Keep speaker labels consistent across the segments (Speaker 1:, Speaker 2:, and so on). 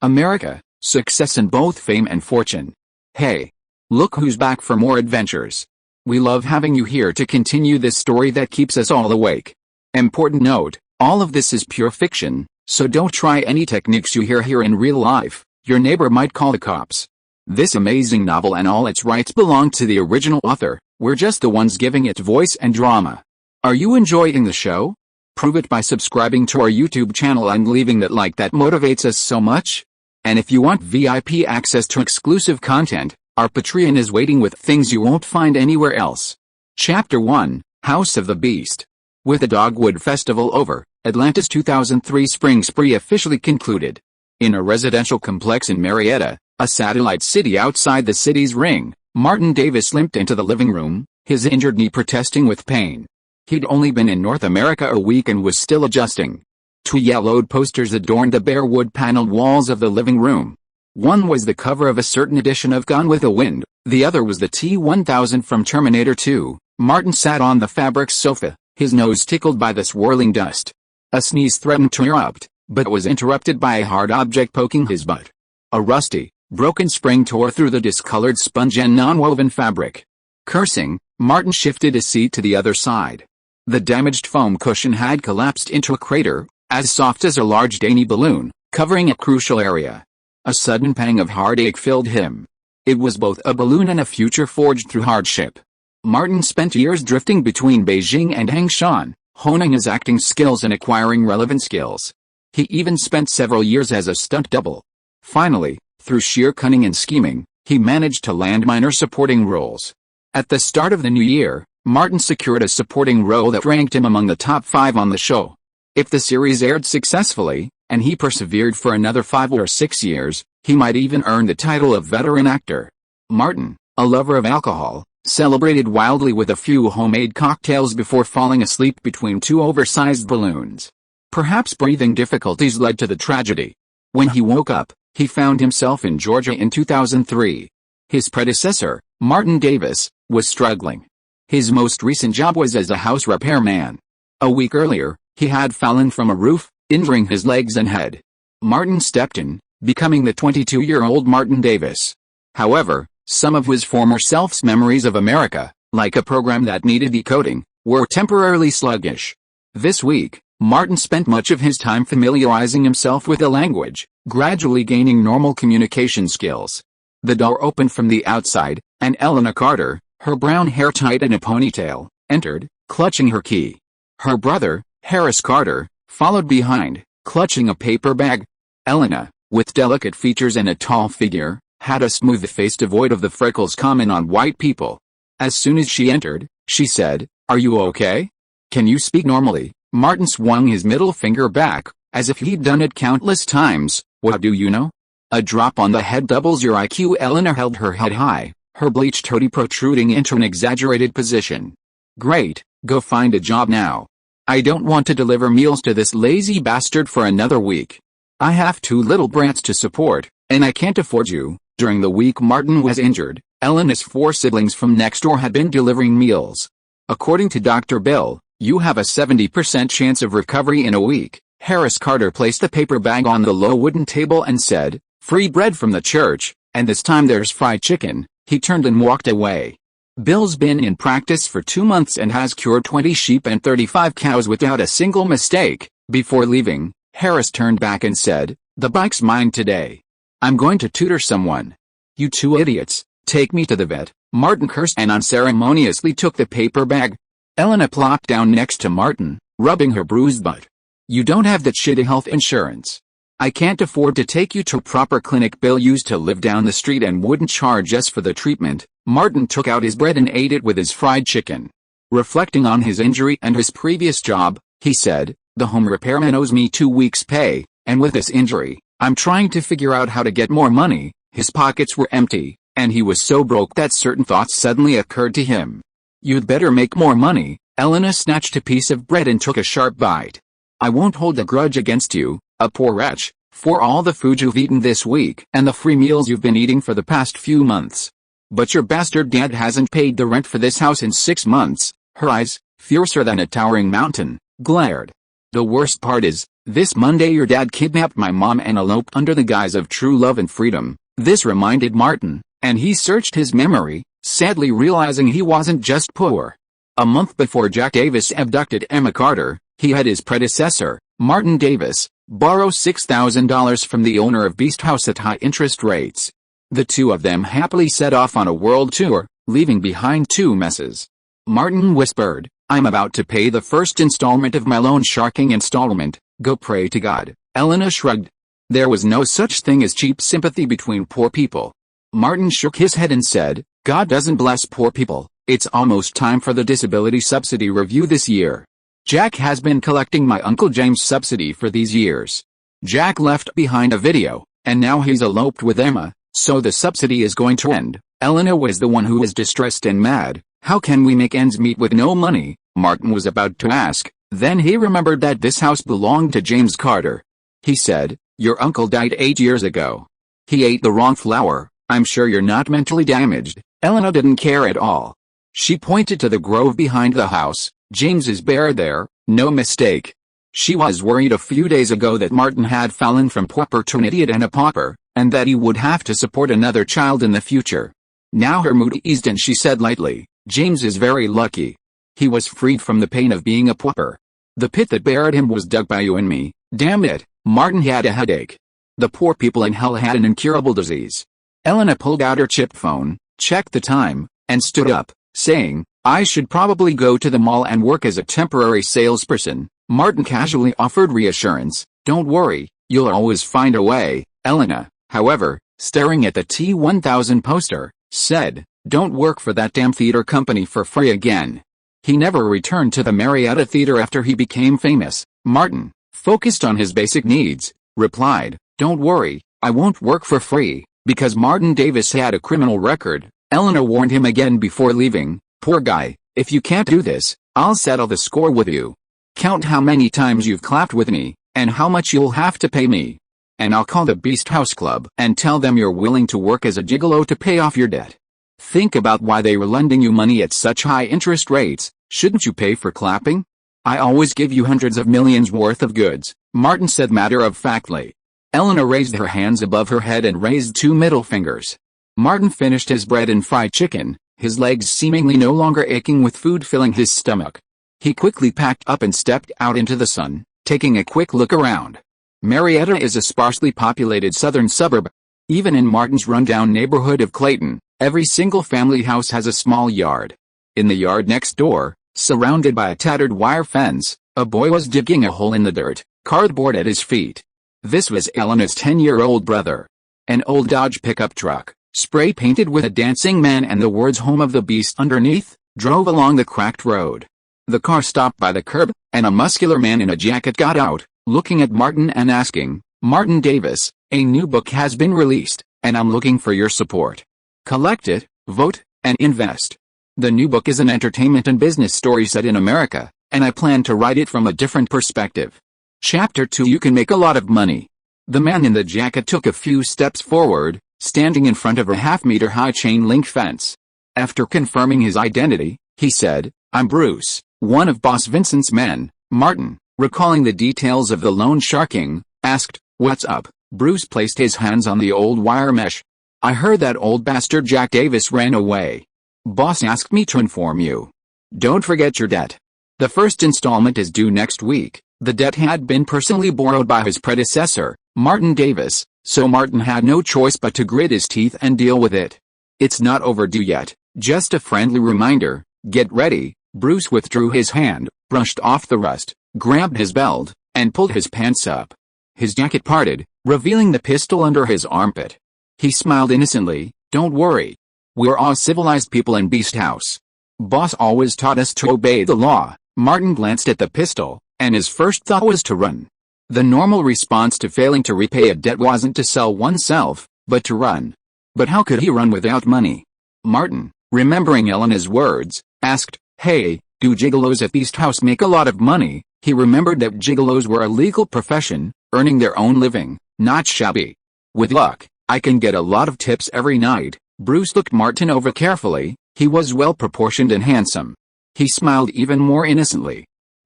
Speaker 1: America, success in both fame and fortune. Hey! Look who's back for more adventures. We love having you here to continue this story that keeps us all awake. Important note, all of this is pure fiction, so don't try any techniques you hear here in real life. Your neighbor might call the cops. This amazing novel and all its rights belong to the original author. We're just the ones giving it voice and drama. Are you enjoying the show? Prove it by subscribing to our YouTube channel and leaving that like that motivates us so much. And if you want VIP access to exclusive content, our Patreon is waiting with things you won't find anywhere else. Chapter 1, House of the Beast. With the Dogwood Festival over, Atlanta's 2003 spring spree officially concluded. In a residential complex in Marietta, a satellite city outside the city's ring, Martin Davis limped into the living room, his injured knee protesting with pain. He'd only been in North America a week and was still adjusting. Two yellowed posters adorned the bare wood-paneled walls of the living room. One was the cover of a certain edition of Gone with the Wind, the other was the T-1000 from Terminator 2. Martin sat on the fabric sofa, his nose tickled by the swirling dust. A sneeze threatened to erupt, but was interrupted by a hard object poking his butt. A rusty, broken spring tore through the discolored sponge and non-woven fabric. Cursing, Martin shifted his seat to the other side. The damaged foam cushion had collapsed into a crater, as soft as a large dainty balloon, covering a crucial area. A sudden pang of heartache filled him. It was both a balloon and a future forged through hardship. Martin spent years drifting between Beijing and Hangshan, honing his acting skills and acquiring relevant skills. He even spent several years as a stunt double. Finally, through sheer cunning and scheming, he managed to land minor supporting roles. At the start of the new year, Martin secured a supporting role that ranked him among the top 5 on the show. If the series aired successfully, and he persevered for another 5 or 6 years, he might even earn the title of veteran actor. Martin, a lover of alcohol, celebrated wildly with a few homemade cocktails before falling asleep between 2 oversized balloons. Perhaps breathing difficulties led to the tragedy. When he woke up, he found himself in Georgia in 2003. His predecessor, Martin Davis, was struggling. His most recent job was as a house repairman. A week earlier, he had fallen from a roof, injuring his legs and head. Martin stepped in, becoming the 22-year-old Martin Davis. However, some of his former self's memories of America, like a program that needed decoding, were temporarily sluggish. This week, Martin spent much of his time familiarizing himself with the language, gradually gaining normal communication skills. The door opened from the outside, and Elena Carter, her brown hair tied in a ponytail, entered, clutching her key. Her brother, Harris Carter, followed behind, clutching a paper bag. Elena, with delicate features and a tall figure, had a smooth face devoid of the freckles common on white people. As soon as she entered, she said, "Are you okay? Can you speak normally?" Martin swung his middle finger back, as if he'd done it countless times. "What do you know? A drop on the head doubles your IQ." Elena held her head high, her bleached hoodie protruding into an exaggerated position. "Great, go find a job now. I don't want to deliver meals to this lazy bastard for another week. I have 2 little brats to support, and I can't afford you." During the week Martin was injured, Elena's 4 siblings from next door had been delivering meals. According to Dr. Bill, "You have a 70% chance of recovery in a week." Harris Carter placed the paper bag on the low wooden table and said, "Free bread from the church, and this time there's fried chicken." He turned and walked away. Bill's been in practice for 2 months and has cured 20 sheep and 35 cows without a single mistake. Before leaving, Harris turned back and said, "The bike's mine today. I'm going to tutor someone. You 2 idiots, take me to the vet." Martin cursed and unceremoniously took the paper bag. Elena plopped down next to Martin, rubbing her bruised butt. "You don't have that shitty health insurance. I can't afford to take you to a proper clinic. Bill used to live down the street and wouldn't charge us for the treatment." Martin took out his bread and ate it with his fried chicken. Reflecting on his injury and his previous job, he said, "The home repairman owes me 2 weeks' pay, and with this injury, I'm trying to figure out how to get more money." His pockets were empty, and he was so broke that certain thoughts suddenly occurred to him. "You'd better make more money." Elena snatched a piece of bread and took a sharp bite. "I won't hold a grudge against you, a poor wretch, for all the food you've eaten this week and the free meals you've been eating for the past few months. But your bastard dad hasn't paid the rent for this house in 6 months. Her eyes, fiercer than a towering mountain, glared. "The worst part is, This Monday your dad kidnapped my mom and eloped under the guise of true love and freedom. This reminded Martin, and he searched his memory, sadly realizing he wasn't just poor. A month before Jack Davis abducted Emma Carter, he had his predecessor, Martin Davis, borrow $6,000 from the owner of Beast House at high interest rates. The two of them happily set off on a world tour, leaving behind two messes. Martin whispered, "I'm about to pay the first installment of my loan sharking installment, go pray to God." Elena shrugged. There was no such thing as cheap sympathy between poor people. Martin shook his head and said, "God doesn't bless poor people. It's almost time for the disability subsidy review this year. Jack has been collecting my Uncle James' subsidy for these years. Jack left behind a video, and now he's eloped with Emma, so the subsidy is going to end." Elena was the one who was distressed and mad. "How can we make ends meet with no money?" Martin was about to ask, then he remembered that this house belonged to James Carter. He said, "Your uncle died 8 years ago. He ate the wrong flower. I'm sure you're not mentally damaged." Elena didn't care at all. She pointed to the grove behind the house. "James is buried there, no mistake." She was worried a few days ago that Martin had fallen from paternity and a pauper, and that he would have to support another child in the future. Now her mood eased and she said lightly, "James is very lucky. He was freed from the pain of being a pauper. The pit that buried him was dug by you and me. Damn it, Martin had a headache. The poor people in hell had an incurable disease." Elena pulled out her chip phone, checked the time, and stood up, saying, "I should probably go to the mall and work as a temporary salesperson." Martin casually offered reassurance, "Don't worry, you'll always find a way." Elena, however, staring at the T-1000 poster, said, "Don't work for that damn theater company for free again." He never returned to the Marietta Theater after he became famous. Martin, focused on his basic needs, replied, "Don't worry, I won't work for free." Because Martin Davis had a criminal record, Elena warned him again before leaving, "Poor guy, if you can't do this, I'll settle the score with you. Count how many times you've clapped with me, and how much you'll have to pay me. And I'll call the Beast House Club and tell them you're willing to work as a gigolo to pay off your debt. Think about why they were lending you money at such high interest rates. Shouldn't you pay for clapping? I always give you hundreds of millions worth of goods," Martin said matter-of-factly. Elena raised her hands above her head and raised 2 middle fingers. Martin finished his bread and fried chicken, his legs seemingly no longer aching with food filling his stomach. He quickly packed up and stepped out into the sun, taking a quick look around. Marietta is a sparsely populated southern suburb. Even in Martin's rundown neighborhood of Clayton, every single family house has a small yard. In the yard next door, surrounded by a tattered wire fence, a boy was digging a hole in the dirt, cardboard at his feet. This was Elena's 10-year-old brother. An old Dodge pickup truck, spray-painted with a dancing man and the words "Home of the Beast" underneath, drove along the cracked road. The car stopped by the curb, and a muscular man in a jacket got out, looking at Martin and asking, "Martin Davis, a new book has been released, and I'm looking for your support. Collect it, vote, and invest. The new book is an entertainment and business story set in America, and I plan to write it from a different perspective. Chapter 2: You can make a lot of money." The man in the jacket took a few steps forward, standing in front of a half-meter-high chain-link fence. After confirming his identity, he said, "I'm Bruce, one of Boss Vincent's men." Martin, recalling the details of the loan sharking, asked, "What's up?" Bruce placed his hands on the old wire mesh. "I heard that old bastard Jack Davis ran away. Boss asked me to inform you. Don't forget your debt. The first installment is due next week." The debt had been personally borrowed by his predecessor, Martin Davis, so Martin had no choice but to grit his teeth and deal with it. "It's not overdue yet, just a friendly reminder. Get ready." Bruce withdrew his hand, brushed off the rust, grabbed his belt, and pulled his pants up. His jacket parted, revealing the pistol under his armpit. He smiled innocently. "Don't worry. We're all civilized people in Beast House. Boss always taught us to obey the law." Martin glanced at the pistol, and his first thought was to run. The normal response to failing to repay a debt wasn't to sell oneself, but to run. But how could he run without money? Martin, remembering Elena's words, asked, "Hey, do gigolos at Beast House make a lot of money?" He remembered that gigolos were a legal profession, earning their own living, not shabby. "With luck, I can get a lot of tips every night." Bruce looked Martin over carefully. He was well-proportioned and handsome. He smiled even more innocently.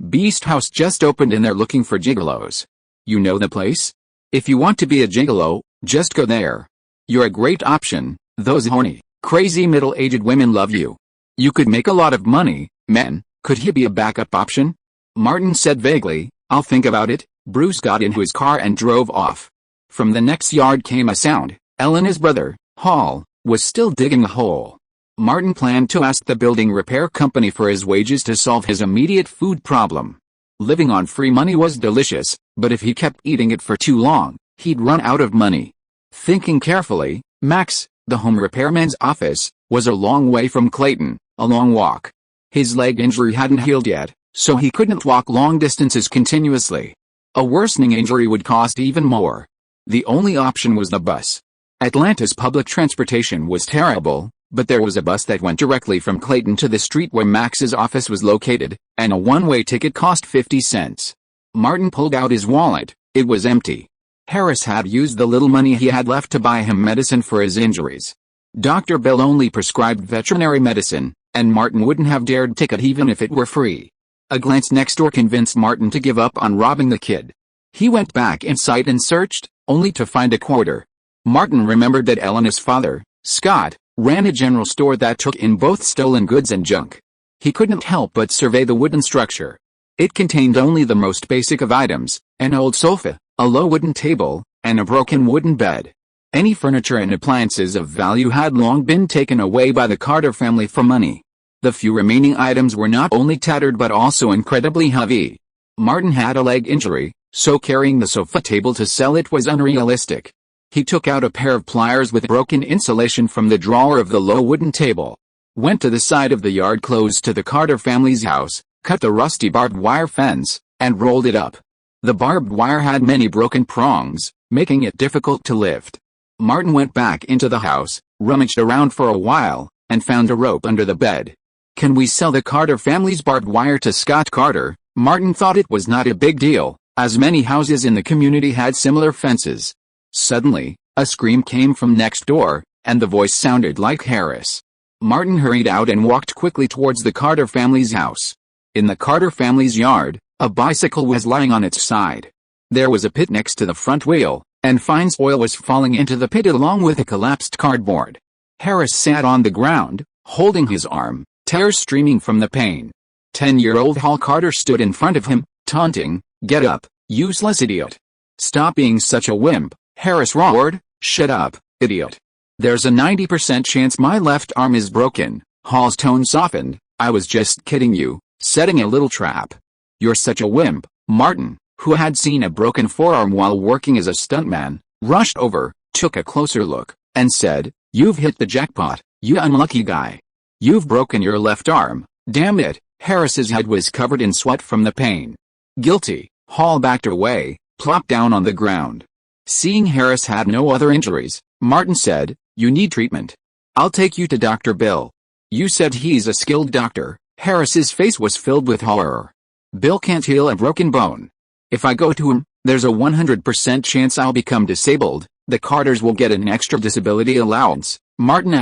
Speaker 1: "Beast House just opened and they're looking for gigolos. You know the place? If you want to be a gigolo, just go there. You're a great option. Those horny, crazy middle-aged women love you. You could make a lot of money, men. Could he be a backup option? Martin said vaguely, I'll think about it. Bruce got into his car and drove off. From the next yard came a sound. Elena's brother, Hall, was still digging a hole. Martin planned to ask the building repair company for his wages to solve his immediate food problem. Living on free money was delicious, but if he kept eating it for too long, he'd run out of money. Thinking carefully, Max, the home repairman's office, was a long way from Clayton, a long walk. His leg injury hadn't healed yet, so he couldn't walk long distances continuously. A worsening injury would cost even more. The only option was the bus. Atlanta's public transportation was terrible, but there was a bus that went directly from Clayton to the street where Max's office was located, and a one-way ticket cost 50 cents. Martin pulled out his wallet. It was empty. Harris had used the little money he had left to buy him medicine for his injuries. Dr. Bill only prescribed veterinary medicine, and Martin wouldn't have dared take it even if it were free. A glance next door convinced Martin to give up on robbing the kid. He went back inside and searched, only to find a quarter. Martin remembered that Elena's father, Scott, ran a general store that took in both stolen goods and junk. He couldn't help but survey the wooden structure. It contained only the most basic of items, an old sofa, a low wooden table, and a broken wooden bed. Any furniture and appliances of value had long been taken away by the Carter family for money. The few remaining items were not only tattered but also incredibly heavy. Martin had a leg injury, so carrying the sofa table to sell it was unrealistic. He took out a pair of pliers with broken insulation from the drawer of the low wooden table. Went to the side of the yard close to the Carter family's house, cut the rusty barbed wire fence, and rolled it up. The barbed wire had many broken prongs, making it difficult to lift. Martin went back into the house, rummaged around for a while, and found a rope under the bed. Can we sell the Carter family's barbed wire to Scott Carter? Martin thought it was not a big deal, as many houses in the community had similar fences. Suddenly, a scream came from next door, and the voice sounded like Harris. Martin hurried out and walked quickly towards the Carter family's house. In the Carter family's yard, a bicycle was lying on its side. There was a pit next to the front wheel, and fine oil was falling into the pit along with a collapsed cardboard. Harris sat on the ground, holding his arm, tears streaming from the pain. 10-year-old Hall Carter stood in front of him, taunting, "Get up, useless idiot. Stop being such a wimp." Harris roared, "Shut up, idiot. There's a 90% chance my left arm is broken." Hall's tone softened. "I was just kidding you, setting a little trap." "You're such a wimp." Martin, who had seen a broken forearm while working as a stuntman, rushed over, took a closer look, and said, "You've hit the jackpot, you unlucky guy. You've broken your left arm, damn it." Harris's head was covered in sweat from the pain. "Guilty." Hall backed away, plopped down on the ground. Seeing Harris had no other injuries, Martin said, "You need treatment. I'll take you to Dr. Bill." "You said he's a skilled doctor." Harris's face was filled with horror. "Bill can't heal a broken bone. If I go to him, there's a 100% chance I'll become disabled. The Carters will get an extra disability allowance," Martin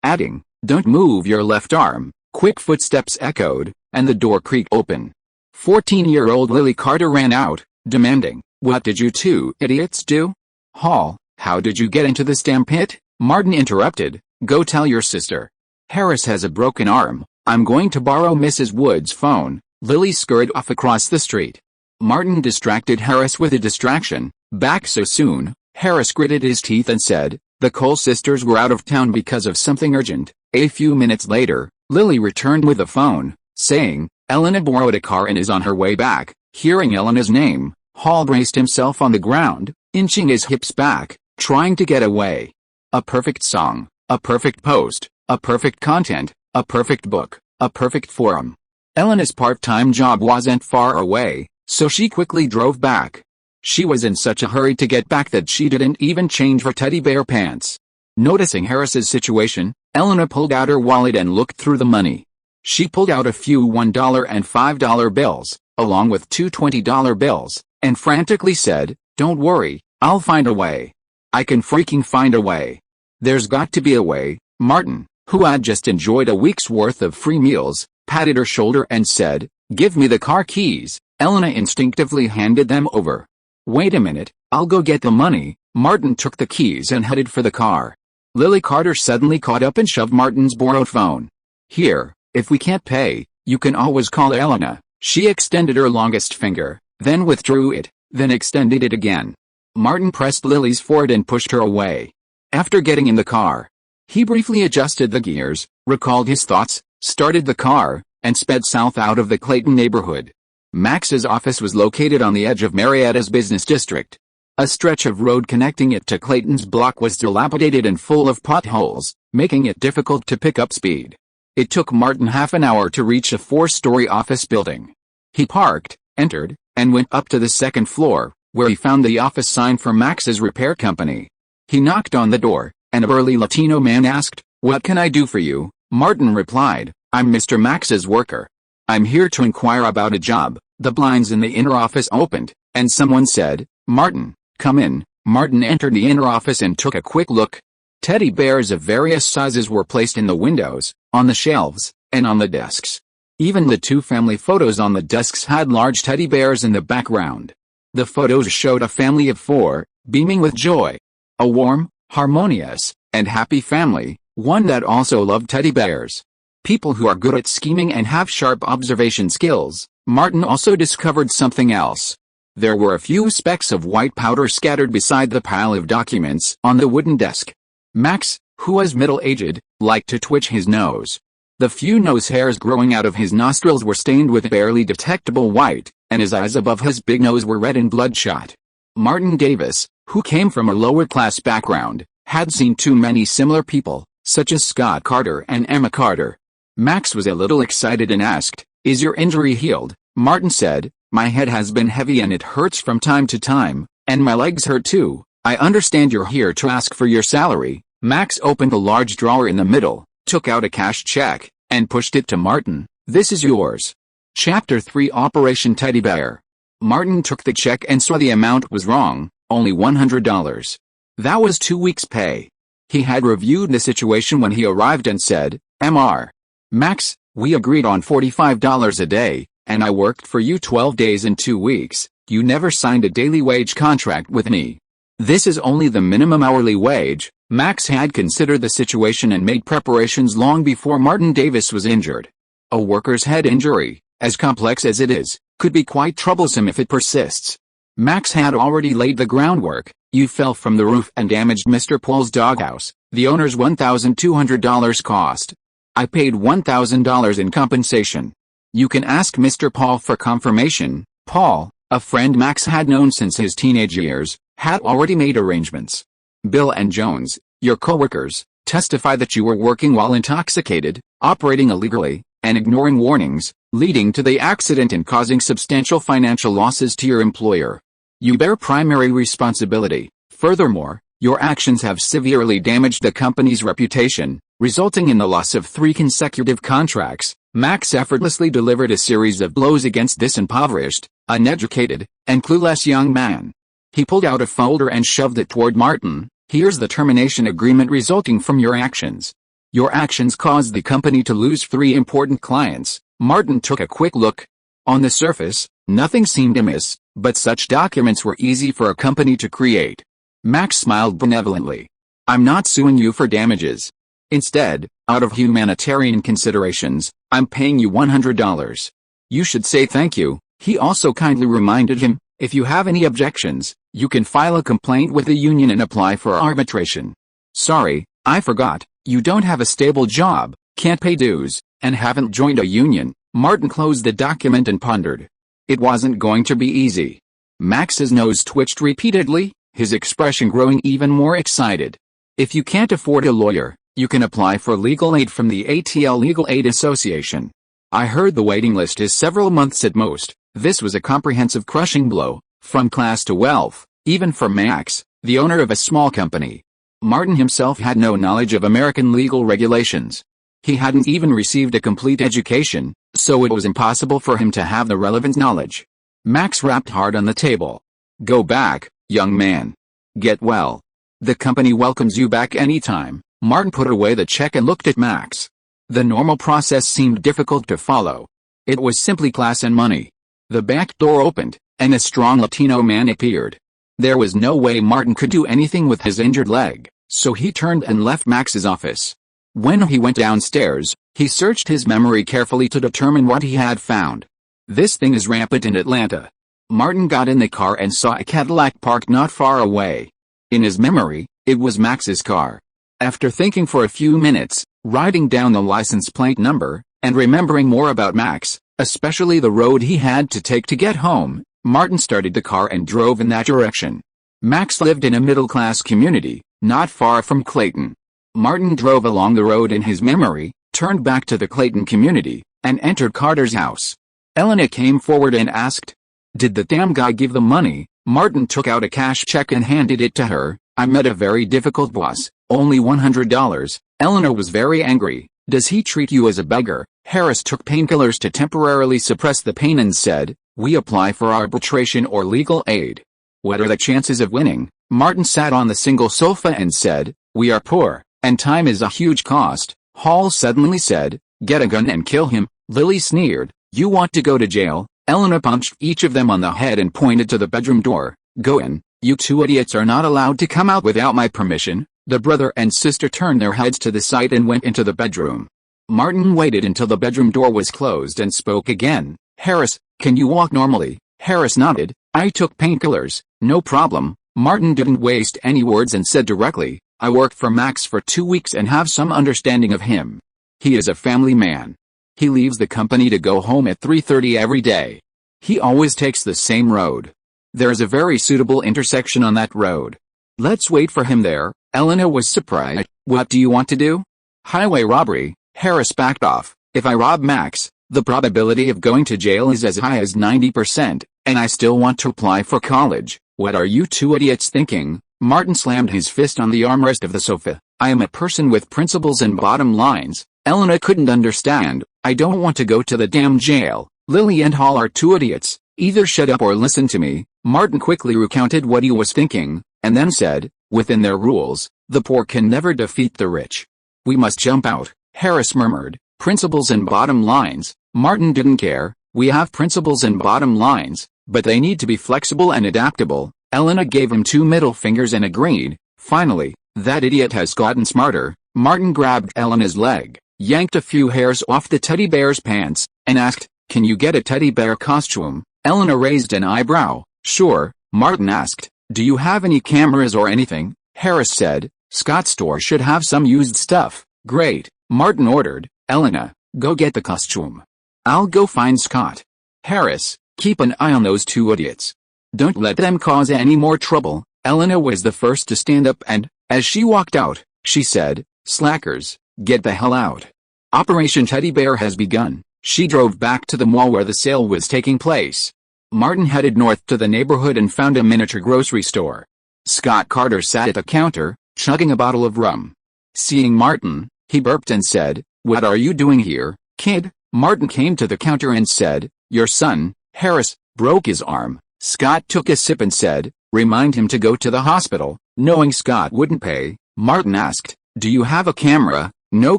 Speaker 1: adding, "Don't move your left arm." Quick footsteps echoed, and the door creaked open. 14-year-old Lily Carter ran out, demanding, "What did you two idiots do?" "Hall, how did you get into this damn pit?" Martin interrupted, "Go tell your sister. Harris has a broken arm. I'm going to borrow Mrs. Wood's phone." Lily scurried off across the street. Martin distracted Harris with a distraction. "Back so soon?" Harris gritted his teeth and said, "The Cole sisters were out of town because of something urgent." A few minutes later, Lily returned with a phone, saying, "Elena borrowed a car and is on her way back." Hearing Elena's name, Hall braced himself on the ground, inching his hips back, trying to get away. A perfect song, a perfect post, a perfect content, a perfect book, a perfect forum. Elena's part-time job wasn't far away, so she quickly drove back. She was in such a hurry to get back that she didn't even change her teddy bear pants. Noticing Harris's situation, Elena pulled out her wallet and looked through the money. She pulled out a few $1 and $5 bills, along with two $20 bills, and frantically said, "Don't worry, I'll find a way. I can freaking find a way. There's got to be a way." Martin, who had just enjoyed a week's worth of free meals, patted her shoulder and said, "Give me the car keys." Elena instinctively handed them over. Wait a minute, I'll go get the money. Martin took the keys and headed for the car. Lily Carter suddenly caught up and shoved Martin's borrowed phone. Here, if we can't pay, you can always call Elena. She extended her longest finger, then withdrew it, then extended it again. Martin pressed Lily's forehead and pushed her away. After getting in the car, he briefly adjusted the gears, recalled his thoughts, started the car, and sped south out of the Clayton neighborhood. Max's office was located on the edge of Marietta's business district. A stretch of road connecting it to Clayton's block was dilapidated and full of potholes, making it difficult to pick up speed. It took Martin half an hour to reach a 4-story office building. He parked, entered, and went up to the second floor, where he found the office sign for Max's repair company. He knocked on the door, and a burly Latino man asked, "What can I do for you?" Martin replied, "I'm Mr. Max's worker. I'm here to inquire about a job." The blinds in the inner office opened, and someone said, "Martin, come in." Martin entered the inner office and took a quick look. Teddy bears of various sizes were placed in the windows, on the shelves, and on the desks. Even the 2 family photos on the desks had large teddy bears in the background. The photos showed a family of 4, beaming with joy. A warm, harmonious, and happy family, one that also loved teddy bears. People who are good at scheming and have sharp observation skills. Martin also discovered something else. There were a few specks of white powder scattered beside the pile of documents on the wooden desk. Max, who was middle-aged, liked to twitch his nose. The few nose hairs growing out of his nostrils were stained with barely detectable white, and his eyes above his big nose were red and bloodshot. Martin Davis, who came from a lower-class background, had seen too many similar people, such as Scott Carter and Emma Carter. Max was a little excited and asked, "Is your injury healed?" Martin said, "My head has been heavy and it hurts from time to time, and my legs hurt too. I understand you're here to ask for your salary." Max opened a large drawer in the middle, took out a cash check, and pushed it to Martin. "This is yours." Chapter 3 Operation Teddy Bear. Martin took the check and saw the amount was wrong, only $100. That was 2 weeks' pay. He had reviewed the situation when he arrived and said, "Mr. Max, we agreed on $45 a day, and I worked for you 12 days and 2 weeks. You never signed a daily wage contract with me. This is only the minimum hourly wage." Max had considered the situation and made preparations long before Martin Davis was injured. A worker's head injury, as complex as it is, could be quite troublesome if it persists. Max had already laid the groundwork. "You fell from the roof and damaged Mr. Paul's doghouse. The owner's $1,200 cost. I paid $1,000 in compensation. You can ask Mr. Paul for confirmation." Paul, a friend Max had known since his teenage years, had already made arrangements. "Bill and Jones, your co-workers, testify that you were working while intoxicated, operating illegally, and ignoring warnings, leading to the accident and causing substantial financial losses to your employer. You bear primary responsibility. Furthermore, your actions have severely damaged the company's reputation, resulting in the loss of 3 consecutive contracts." Max effortlessly delivered a series of blows against this impoverished, uneducated, and clueless young man. He pulled out a folder and shoved it toward Martin. "Here's the termination agreement resulting from your actions. Your actions caused the company to lose 3 important clients." Martin took a quick look. On the surface, nothing seemed amiss, but such documents were easy for a company to create. Max smiled benevolently. "I'm not suing you for damages. Instead, out of humanitarian considerations, I'm paying you $100. You should say thank you." He also kindly reminded him, "If you have any objections, you can file a complaint with the union and apply for arbitration." "Sorry, I forgot, you don't have a stable job, can't pay dues, and haven't joined a union." Martin closed the document and pondered. It wasn't going to be easy. Max's nose twitched repeatedly, his expression growing even more excited. "If you can't afford a lawyer, you can apply for legal aid from the ATL Legal Aid Association. I heard the waiting list is several months at most." This was a comprehensive crushing blow, from class to wealth, even for Max, the owner of a small company. Martin himself had no knowledge of American legal regulations. He hadn't even received a complete education, so it was impossible for him to have the relevant knowledge. Max rapped hard on the table. "Go back, young man. Get well. The company welcomes you back anytime." Martin put away the check and looked at Max. The normal process seemed difficult to follow. It was simply class and money. The back door opened, and a strong Latino man appeared. There was no way Martin could do anything with his injured leg, so he turned and left Max's office. When he went downstairs, he searched his memory carefully to determine what he had found. This thing is rampant in Atlanta. Martin got in the car and saw a Cadillac parked not far away. In his memory, it was Max's car. After thinking for a few minutes, writing down the license plate number, and remembering more about Max, especially the road he had to take to get home, Martin started the car and drove in that direction. Max lived in a middle-class community, not far from Clayton. Martin drove along the road in his memory, turned back to the Clayton community, and entered Carter's house. Elena came forward and asked, "Did the damn guy give the money?" Martin took out a cash check and handed it to her. "I met a very difficult boss, only $100. Elena was very angry. "Does he treat you as a beggar?" Harris took painkillers to temporarily suppress the pain and said, "We apply for arbitration or legal aid." "What are the chances of winning?" Martin sat on the single sofa and said, "We are poor, and time is a huge cost." Hall suddenly said, "Get a gun and kill him." Lily sneered, "You want to go to jail?" Elena punched each of them on the head and pointed to the bedroom door. "Go in. You two idiots are not allowed to come out without my permission." The brother and sister turned their heads to the side and went into the bedroom. Martin waited until the bedroom door was closed and spoke again. "Harris, can you walk normally?" Harris nodded. "I took painkillers, no problem." Martin didn't waste any words and said directly, "I worked for Max for 2 weeks and have some understanding of him. He is a family man. He leaves the company to go home at 3:30 every day. He always takes the same road. There is a very suitable intersection on that road. Let's wait for him there." Elena was surprised. "What do you want to do?" "Highway robbery." Harris backed off. "If I rob Max, the probability of going to jail is as high as 90%, and I still want to apply for college. What are you two idiots thinking?" Martin slammed his fist on the armrest of the sofa. "I am a person with principles and bottom lines." Elena couldn't understand. "I don't want to go to the damn jail. Lily and Hall are two idiots. Either shut up or listen to me." Martin quickly recounted what he was thinking, and then said, "Within their rules, the poor can never defeat the rich. We must jump out." Harris murmured, "Principles and bottom lines." Martin didn't care. "We have principles and bottom lines, but they need to be flexible and adaptable." Elena gave him 2 middle fingers and agreed. "Finally, that idiot has gotten smarter." Martin grabbed Elena's leg, yanked a few hairs off the teddy bear's pants, and asked, "Can you get a teddy bear costume?" Elena raised an eyebrow. "Sure." Martin asked, "Do you have any cameras or anything?" Harris said, "Scott's store should have some used stuff." "Great." Martin ordered, "Elena, go get the costume. I'll go find Scott. Harris, keep an eye on those two idiots. Don't let them cause any more trouble." Elena was the first to stand up and, as she walked out, she said, "Slackers, get the hell out. Operation Teddy Bear has begun." She drove back to the mall where the sale was taking place. Martin headed north to the neighborhood and found a miniature grocery store. Scott Carter sat at the counter, chugging a bottle of rum. Seeing Martin, he burped and said, "What are you doing here, kid?" Martin came to the counter and said, "Your son, Harris, broke his arm." Scott took a sip and said, "Remind him to go to the hospital." Knowing Scott wouldn't pay, Martin asked, "Do you have a camera?" "No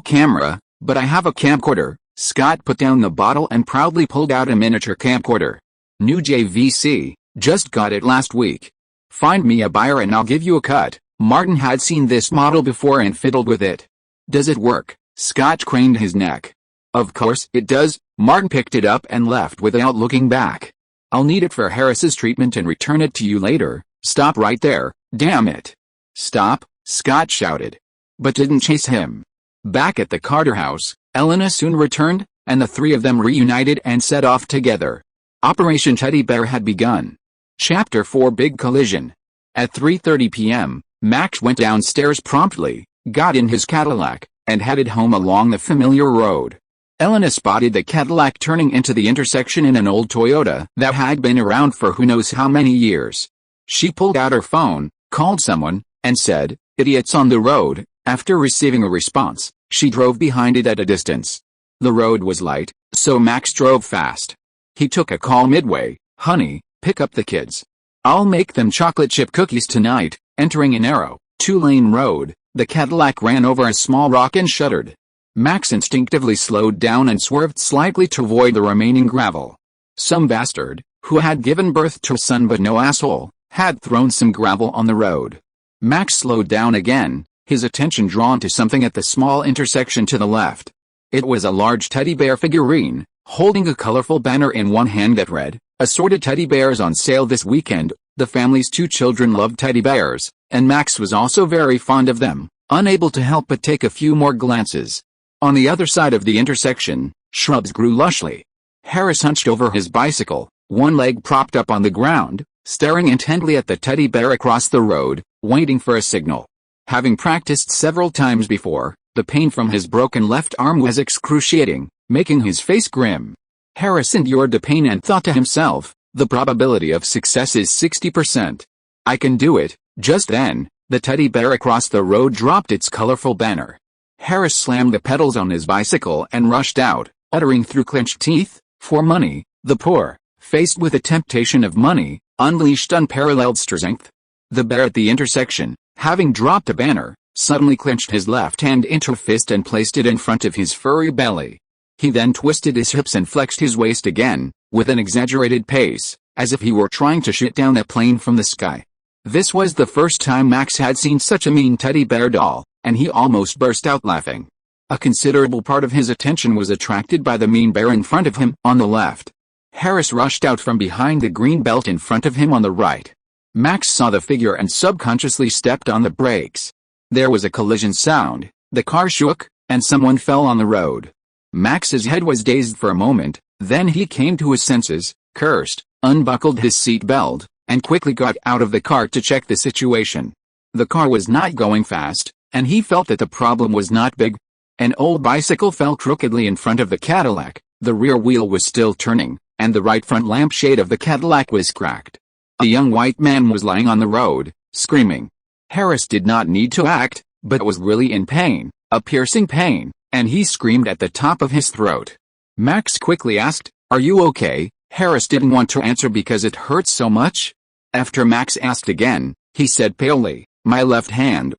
Speaker 1: camera, but I have a camcorder." Scott put down the bottle and proudly pulled out a miniature camcorder. "New JVC, just got it last week. Find me a buyer and I'll give you a cut." Martin had seen this model before and fiddled with it. "Does it work?" Scott craned his neck. "Of course it does." Martin picked it up and left without looking back. "I'll need it for Harris's treatment and return it to you later." "Stop right there, damn it." "Stop," Scott shouted, but didn't chase him. Back at the Carter house, Elena soon returned, and the three of them reunited and set off together. Operation Teddy Bear had begun. Chapter 4: Big Collision. At 3:30 p.m., Max went downstairs promptly, got in his Cadillac, and headed home along the familiar road. Elena spotted the Cadillac turning into the intersection in an old Toyota that had been around for who knows how many years. She pulled out her phone, called someone, and said, "Idiots on the road." After receiving a response, she drove behind it at a distance. The road was light, so Max drove fast. He took a call midway. "Honey, pick up the kids. I'll make them chocolate chip cookies tonight." Entering a narrow, 2-lane road, the Cadillac ran over a small rock and shuddered. Max instinctively slowed down and swerved slightly to avoid the remaining gravel. "Some bastard," who had given birth to a son but no asshole, had thrown some gravel on the road. Max slowed down again, his attention drawn to something at the small intersection to the left. It was a large teddy bear figurine, holding a colorful banner in one hand that read, "Assorted teddy bears on sale this weekend." The family's 2 children loved teddy bears, and Max was also very fond of them, unable to help but take a few more glances. On the other side of the intersection, shrubs grew lushly. Harris hunched over his bicycle, one leg propped up on the ground, staring intently at the teddy bear across the road, waiting for a signal. Having practiced several times before, the pain from his broken left arm was excruciating, making his face grim. Harris endured the pain and thought to himself, the probability of success is 60%. I can do it. Just then, the teddy bear across the road dropped its colorful banner. Harris slammed the pedals on his bicycle and rushed out, uttering through clenched teeth, "For money." The poor, faced with the temptation of money, unleashed unparalleled strength. The bear at the intersection, having dropped a banner, suddenly clenched his left hand into a fist and placed it in front of his furry belly. He then twisted his hips and flexed his waist again, with an exaggerated pace, as if he were trying to shoot down a plane from the sky. This was the first time Max had seen such a mean teddy bear doll, and he almost burst out laughing. A considerable part of his attention was attracted by the mean bear in front of him on the left. Harris rushed out from behind the green belt in front of him on the right. Max saw the figure and subconsciously stepped on the brakes. There was a collision sound, the car shook, and someone fell on the road. Max's head was dazed for a moment, then he came to his senses, cursed, unbuckled his seat belt, and quickly got out of the car to check the situation. The car was not going fast, and he felt that the problem was not big. An old bicycle fell crookedly in front of the Cadillac, the rear wheel was still turning, and the right front lampshade of the Cadillac was cracked. A young white man was lying on the road, screaming. Harris did not need to act, but was really in pain, a piercing pain, and he screamed at the top of his throat. Max quickly asked, "Are you okay?" Harris didn't want to answer because it hurt so much. After Max asked again, he said palely, my left hand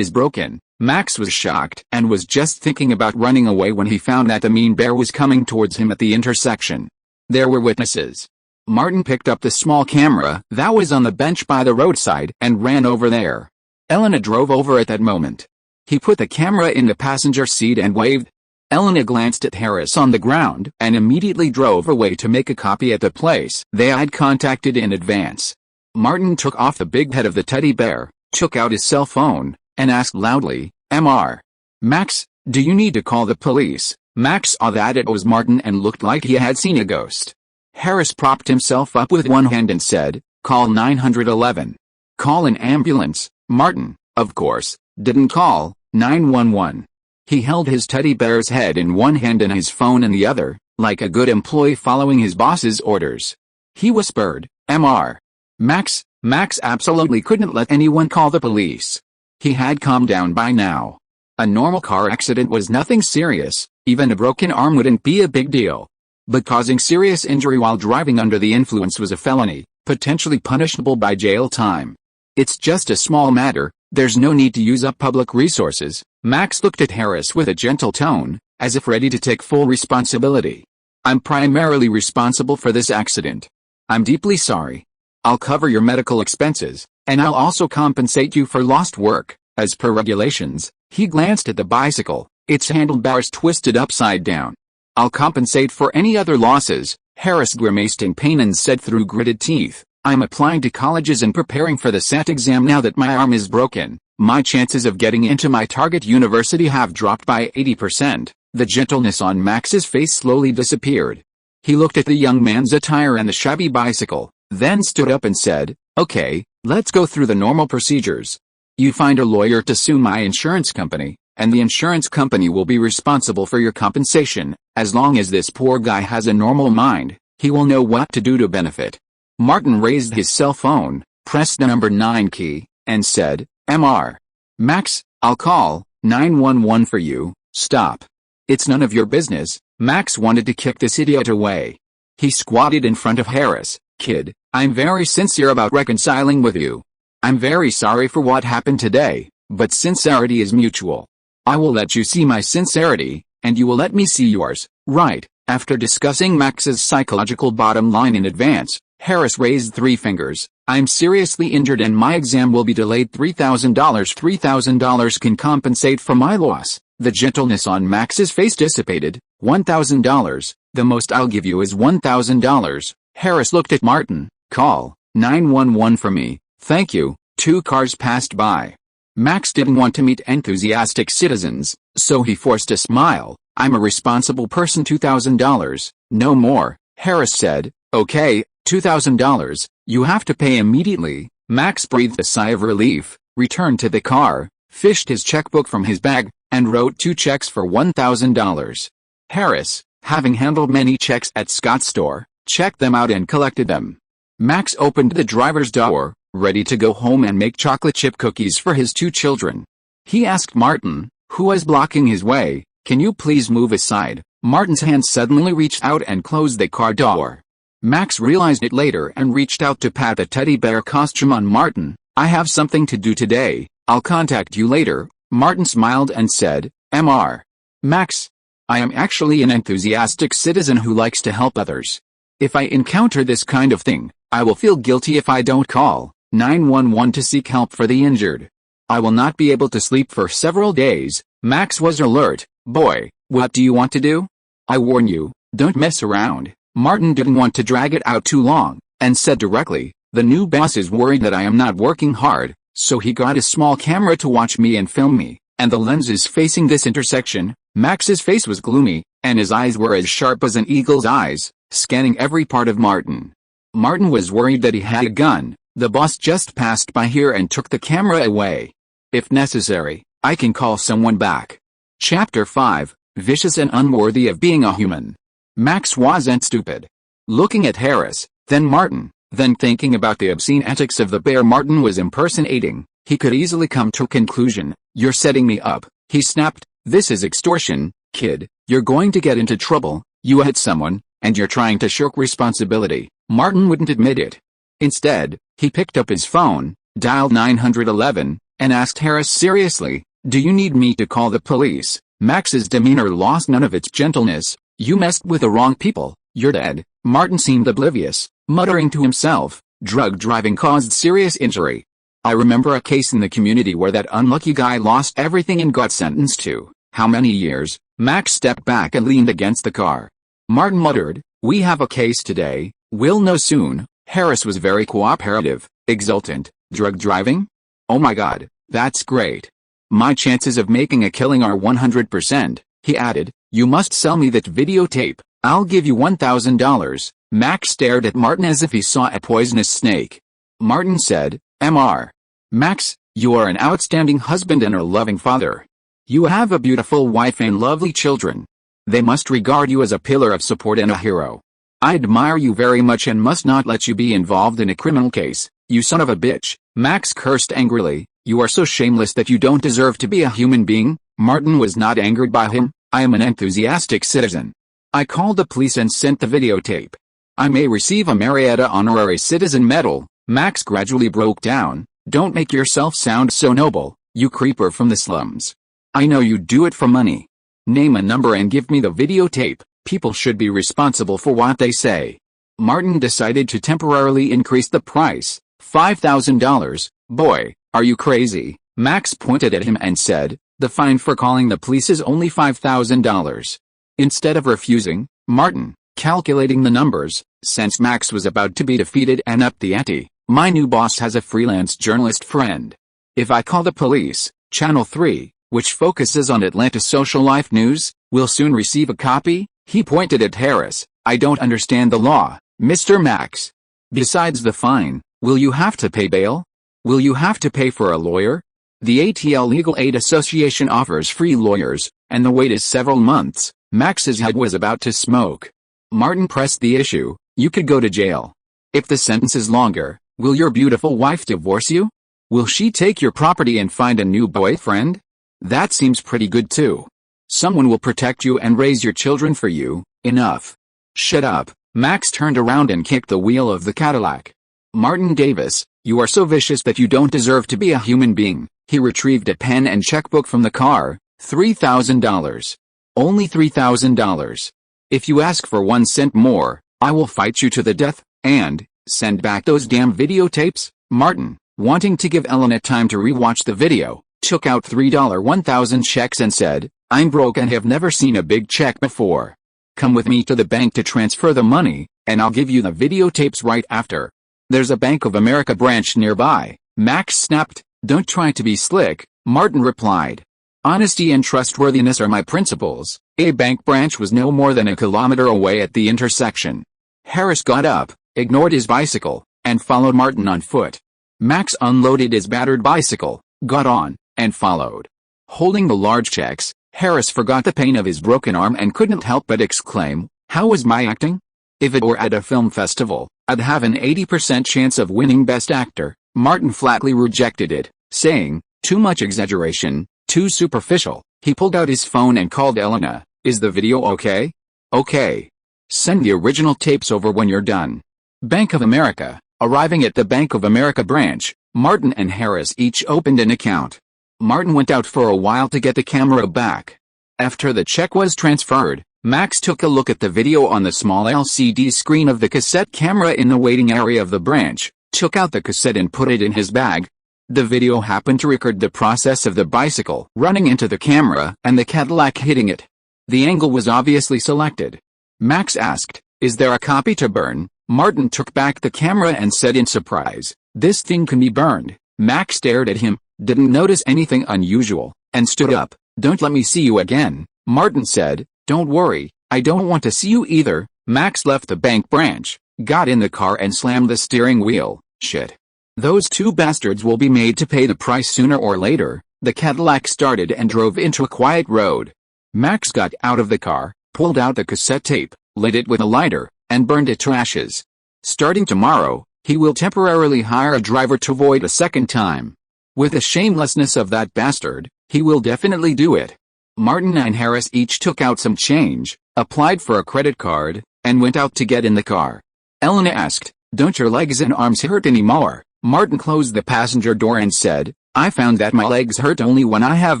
Speaker 1: is broken." Max was shocked and was just thinking about running away when he found that the mean bear was coming towards him at the intersection. There were witnesses. Martin picked up the small camera that was on the bench by the roadside and ran over there. Elena drove over at that moment. He put the camera in the passenger seat and waved. Elena glanced at Harris on the ground and immediately drove away to make a copy at the place they had contacted in advance. Martin took off the big head of the teddy bear, took out his cell phone, and asked loudly, "Mr. Max, do you need to call the police?" Max saw that it was Martin and looked like he had seen a ghost. Harris propped himself up with one hand and said, "Call 911. Call an ambulance." Martin, of course, didn't call 911. He held his teddy bear's head in one hand and his phone in the other, like a good employee following his boss's orders. He whispered, "Mr. Max." Max absolutely couldn't let anyone call the police. He had calmed down by now. A normal car accident was nothing serious, even a broken arm wouldn't be a big deal. But causing serious injury while driving under the influence was a felony, potentially punishable by jail time. It's just a small matter, there's no need to use up public resources. Max looked at Harris with a gentle tone, as if ready to take full responsibility. "I'm primarily responsible for this accident. I'm deeply sorry. I'll cover your medical expenses, and I'll also compensate you for lost work, as per regulations." He glanced at the bicycle, its handlebars twisted upside down. "I'll compensate for any other losses." Harris grimaced in pain and said through gritted teeth, "I'm applying to colleges and preparing for the SAT exam now that my arm is broken. My chances of getting into my target university have dropped by 80%. The gentleness on Max's face slowly disappeared. He looked at the young man's attire and the shabby bicycle, then stood up and said, "Okay, let's go through the normal procedures. You find a lawyer to sue my insurance company, and the insurance company will be responsible for your compensation. As long as this poor guy has a normal mind, he will know what to do to benefit." Martin raised his cell phone, pressed the number 9 key, and said, "Mr. Max, I'll call 911 for you." "Stop. It's none of your business." Max wanted to kick this idiot away. He squatted in front of Harris. "Kid, I'm very sincere about reconciling with you. I'm very sorry for what happened today, but sincerity is mutual. I will let you see my sincerity, and you will let me see yours, right?" After discussing Max's psychological bottom line in advance, Harris raised 3 fingers. I'm seriously injured and my exam will be delayed. $3,000. $3,000 can compensate for my loss. The gentleness on Max's face dissipated. $1,000. The most I'll give you is $1,000. Harris looked at Martin. Call 911 for me. Thank you. 2 cars passed by. Max didn't want to meet enthusiastic citizens, so he forced a smile. I'm a responsible person. $2,000. No more, Harris said. Okay, $2,000. You have to pay immediately. Max breathed a sigh of relief, returned to the car, fished his checkbook from his bag, and wrote 2 checks for $1,000. Harris, having handled many checks at Scott's store, checked them out and collected them. Max opened the driver's door, ready to go home and make chocolate chip cookies for his 2 children. He asked Martin, who was blocking his way, can you please move aside? Martin's hand suddenly reached out and closed the car door. Max realized it later and reached out to pat the teddy bear costume on Martin. I have something to do today, I'll contact you later. Martin smiled and said, Mr. Max, I am actually an enthusiastic citizen who likes to help others. If I encounter this kind of thing, I will feel guilty if I don't call 911 to seek help for the injured. I will not be able to sleep for several days. Max was alert. Boy, what do you want to do? I warn you, don't mess around. Martin didn't want to drag it out too long, and said directly, the new boss is worried that I am not working hard, so he got a small camera to watch me and film me, and the lens is facing this intersection. Max's face was gloomy, and his eyes were as sharp as an eagle's eyes, scanning every part of Martin. Martin was worried that he had a gun. The boss just passed by here and took the camera away. If necessary, I can call someone back. Chapter 5, Vicious and Unworthy of Being a Human. Max wasn't stupid. Looking at Harris, then Martin, then thinking about the obscene antics of the bear Martin was impersonating, he could easily come to a conclusion. You're setting me up, he snapped. This is extortion, kid. You're going to get into trouble. You hit someone, and you're trying to shirk responsibility. Martin wouldn't admit it. Instead, he picked up his phone, dialed 911, and asked Harris seriously, do you need me to call the police? Max's demeanor lost none of its gentleness. You messed with the wrong people, you're dead. Martin seemed oblivious, muttering to himself, drug driving caused serious injury. I remember a case in the community where that unlucky guy lost everything and got sentenced to, how many years? Max stepped back and leaned against the car. Martin muttered, we have a case today, we'll know soon. Harris was very cooperative, exultant. Drug driving? Oh my god, that's great. My chances of making a killing are 100%, he added. You must sell me that videotape. I'll give you $1,000. Max stared at Martin as if he saw a poisonous snake. Martin said, Mr. Max, you are an outstanding husband and a loving father. You have a beautiful wife and lovely children. They must regard you as a pillar of support and a hero. I admire you very much and must not let you be involved in a criminal case, you son of a bitch. Max cursed angrily. You are so shameless that you don't deserve to be a human being. Martin was not angered by him. I am an enthusiastic citizen. I called the police and sent the videotape. I may receive a Marietta Honorary Citizen Medal. Max gradually broke down. Don't make yourself sound so noble, you creeper from the slums. I know you do it for money. Name a number and give me the videotape. People should be responsible for what they say. Martin decided to temporarily increase the price. $5,000. Boy, are you crazy? Max pointed at him and said, the fine for calling the police is only $5,000. Instead of refusing, Martin, calculating the numbers, since Max was about to be defeated and upped the ante, my new boss has a freelance journalist friend. If I call the police, Channel 3, which focuses on Atlanta social life news, will soon receive a copy. He pointed at Harris. I don't understand the law, Mr. Max. Besides the fine, will you have to pay bail? Will you have to pay for a lawyer? The ATL Legal Aid Association offers free lawyers, and the wait is several months. Max's head was about to smoke. Martin pressed the issue. You could go to jail. If the sentence is longer, will your beautiful wife divorce you? Will she take your property and find a new boyfriend? That seems pretty good too. Someone will protect you and raise your children for you. Enough. Shut up. Max turned around and kicked the wheel of the Cadillac. Martin Davis, you are so vicious that you don't deserve to be a human being. He retrieved a pen and checkbook from the car. $3,000. Only $3,000. If you ask for 1 cent more, I will fight you to the death, and send back those damn videotapes." Martin, wanting to give Elena time to rewatch the video, took out $3 1,000 checks and said, "I'm broke and have never seen a big check before. Come with me to the bank to transfer the money, and I'll give you the videotapes right after. There's a Bank of America branch nearby." Max snapped. "Don't try to be slick," Martin replied. "Honesty and trustworthiness are my principles." A bank branch was no more than a kilometer away at the intersection. Harris got up, ignored his bicycle, and followed Martin on foot. Max unloaded his battered bicycle, got on, and followed. Holding the large checks, Harris forgot the pain of his broken arm and couldn't help but exclaim, "How was my acting? If it were at a film festival, I'd have an 80% chance of winning Best Actor." Martin flatly rejected it, saying, "Too much exaggeration, too superficial." He pulled out his phone and called Elena. "Is the video okay?" "Okay. Send the original tapes over when you're done." Bank of America. Arriving at the Bank of America branch, Martin and Harris each opened an account. Martin went out for a while to get the camera back. After the check was transferred, Max took a look at the video on the small LCD screen of the cassette camera in the waiting area of the branch, took out the cassette and put it in his bag. The video happened to record the process of the bicycle running into the camera and the Cadillac hitting it. The angle was obviously selected. Max asked, "Is there a copy to burn?" Martin took back the camera and said in surprise, "This thing can be burned." Max stared at him, didn't notice anything unusual, and stood up. "Don't let me see you again," Martin said. "Don't worry, I don't want to see you either." Max left the bank branch, got in the car and slammed the steering wheel. "Shit. Those two bastards will be made to pay the price sooner or later." The Cadillac started and drove into a quiet road. Max got out of the car, pulled out the cassette tape, lit it with a lighter, and burned it to ashes. Starting tomorrow, he will temporarily hire a driver to avoid a second time. With the shamelessness of that bastard, he will definitely do it. Martin and Harris each took out some change, applied for a credit card, and went out to get in the car. Elena asked, "Don't your legs and arms hurt anymore?" Martin closed the passenger door and said, "I found that my legs hurt only when I have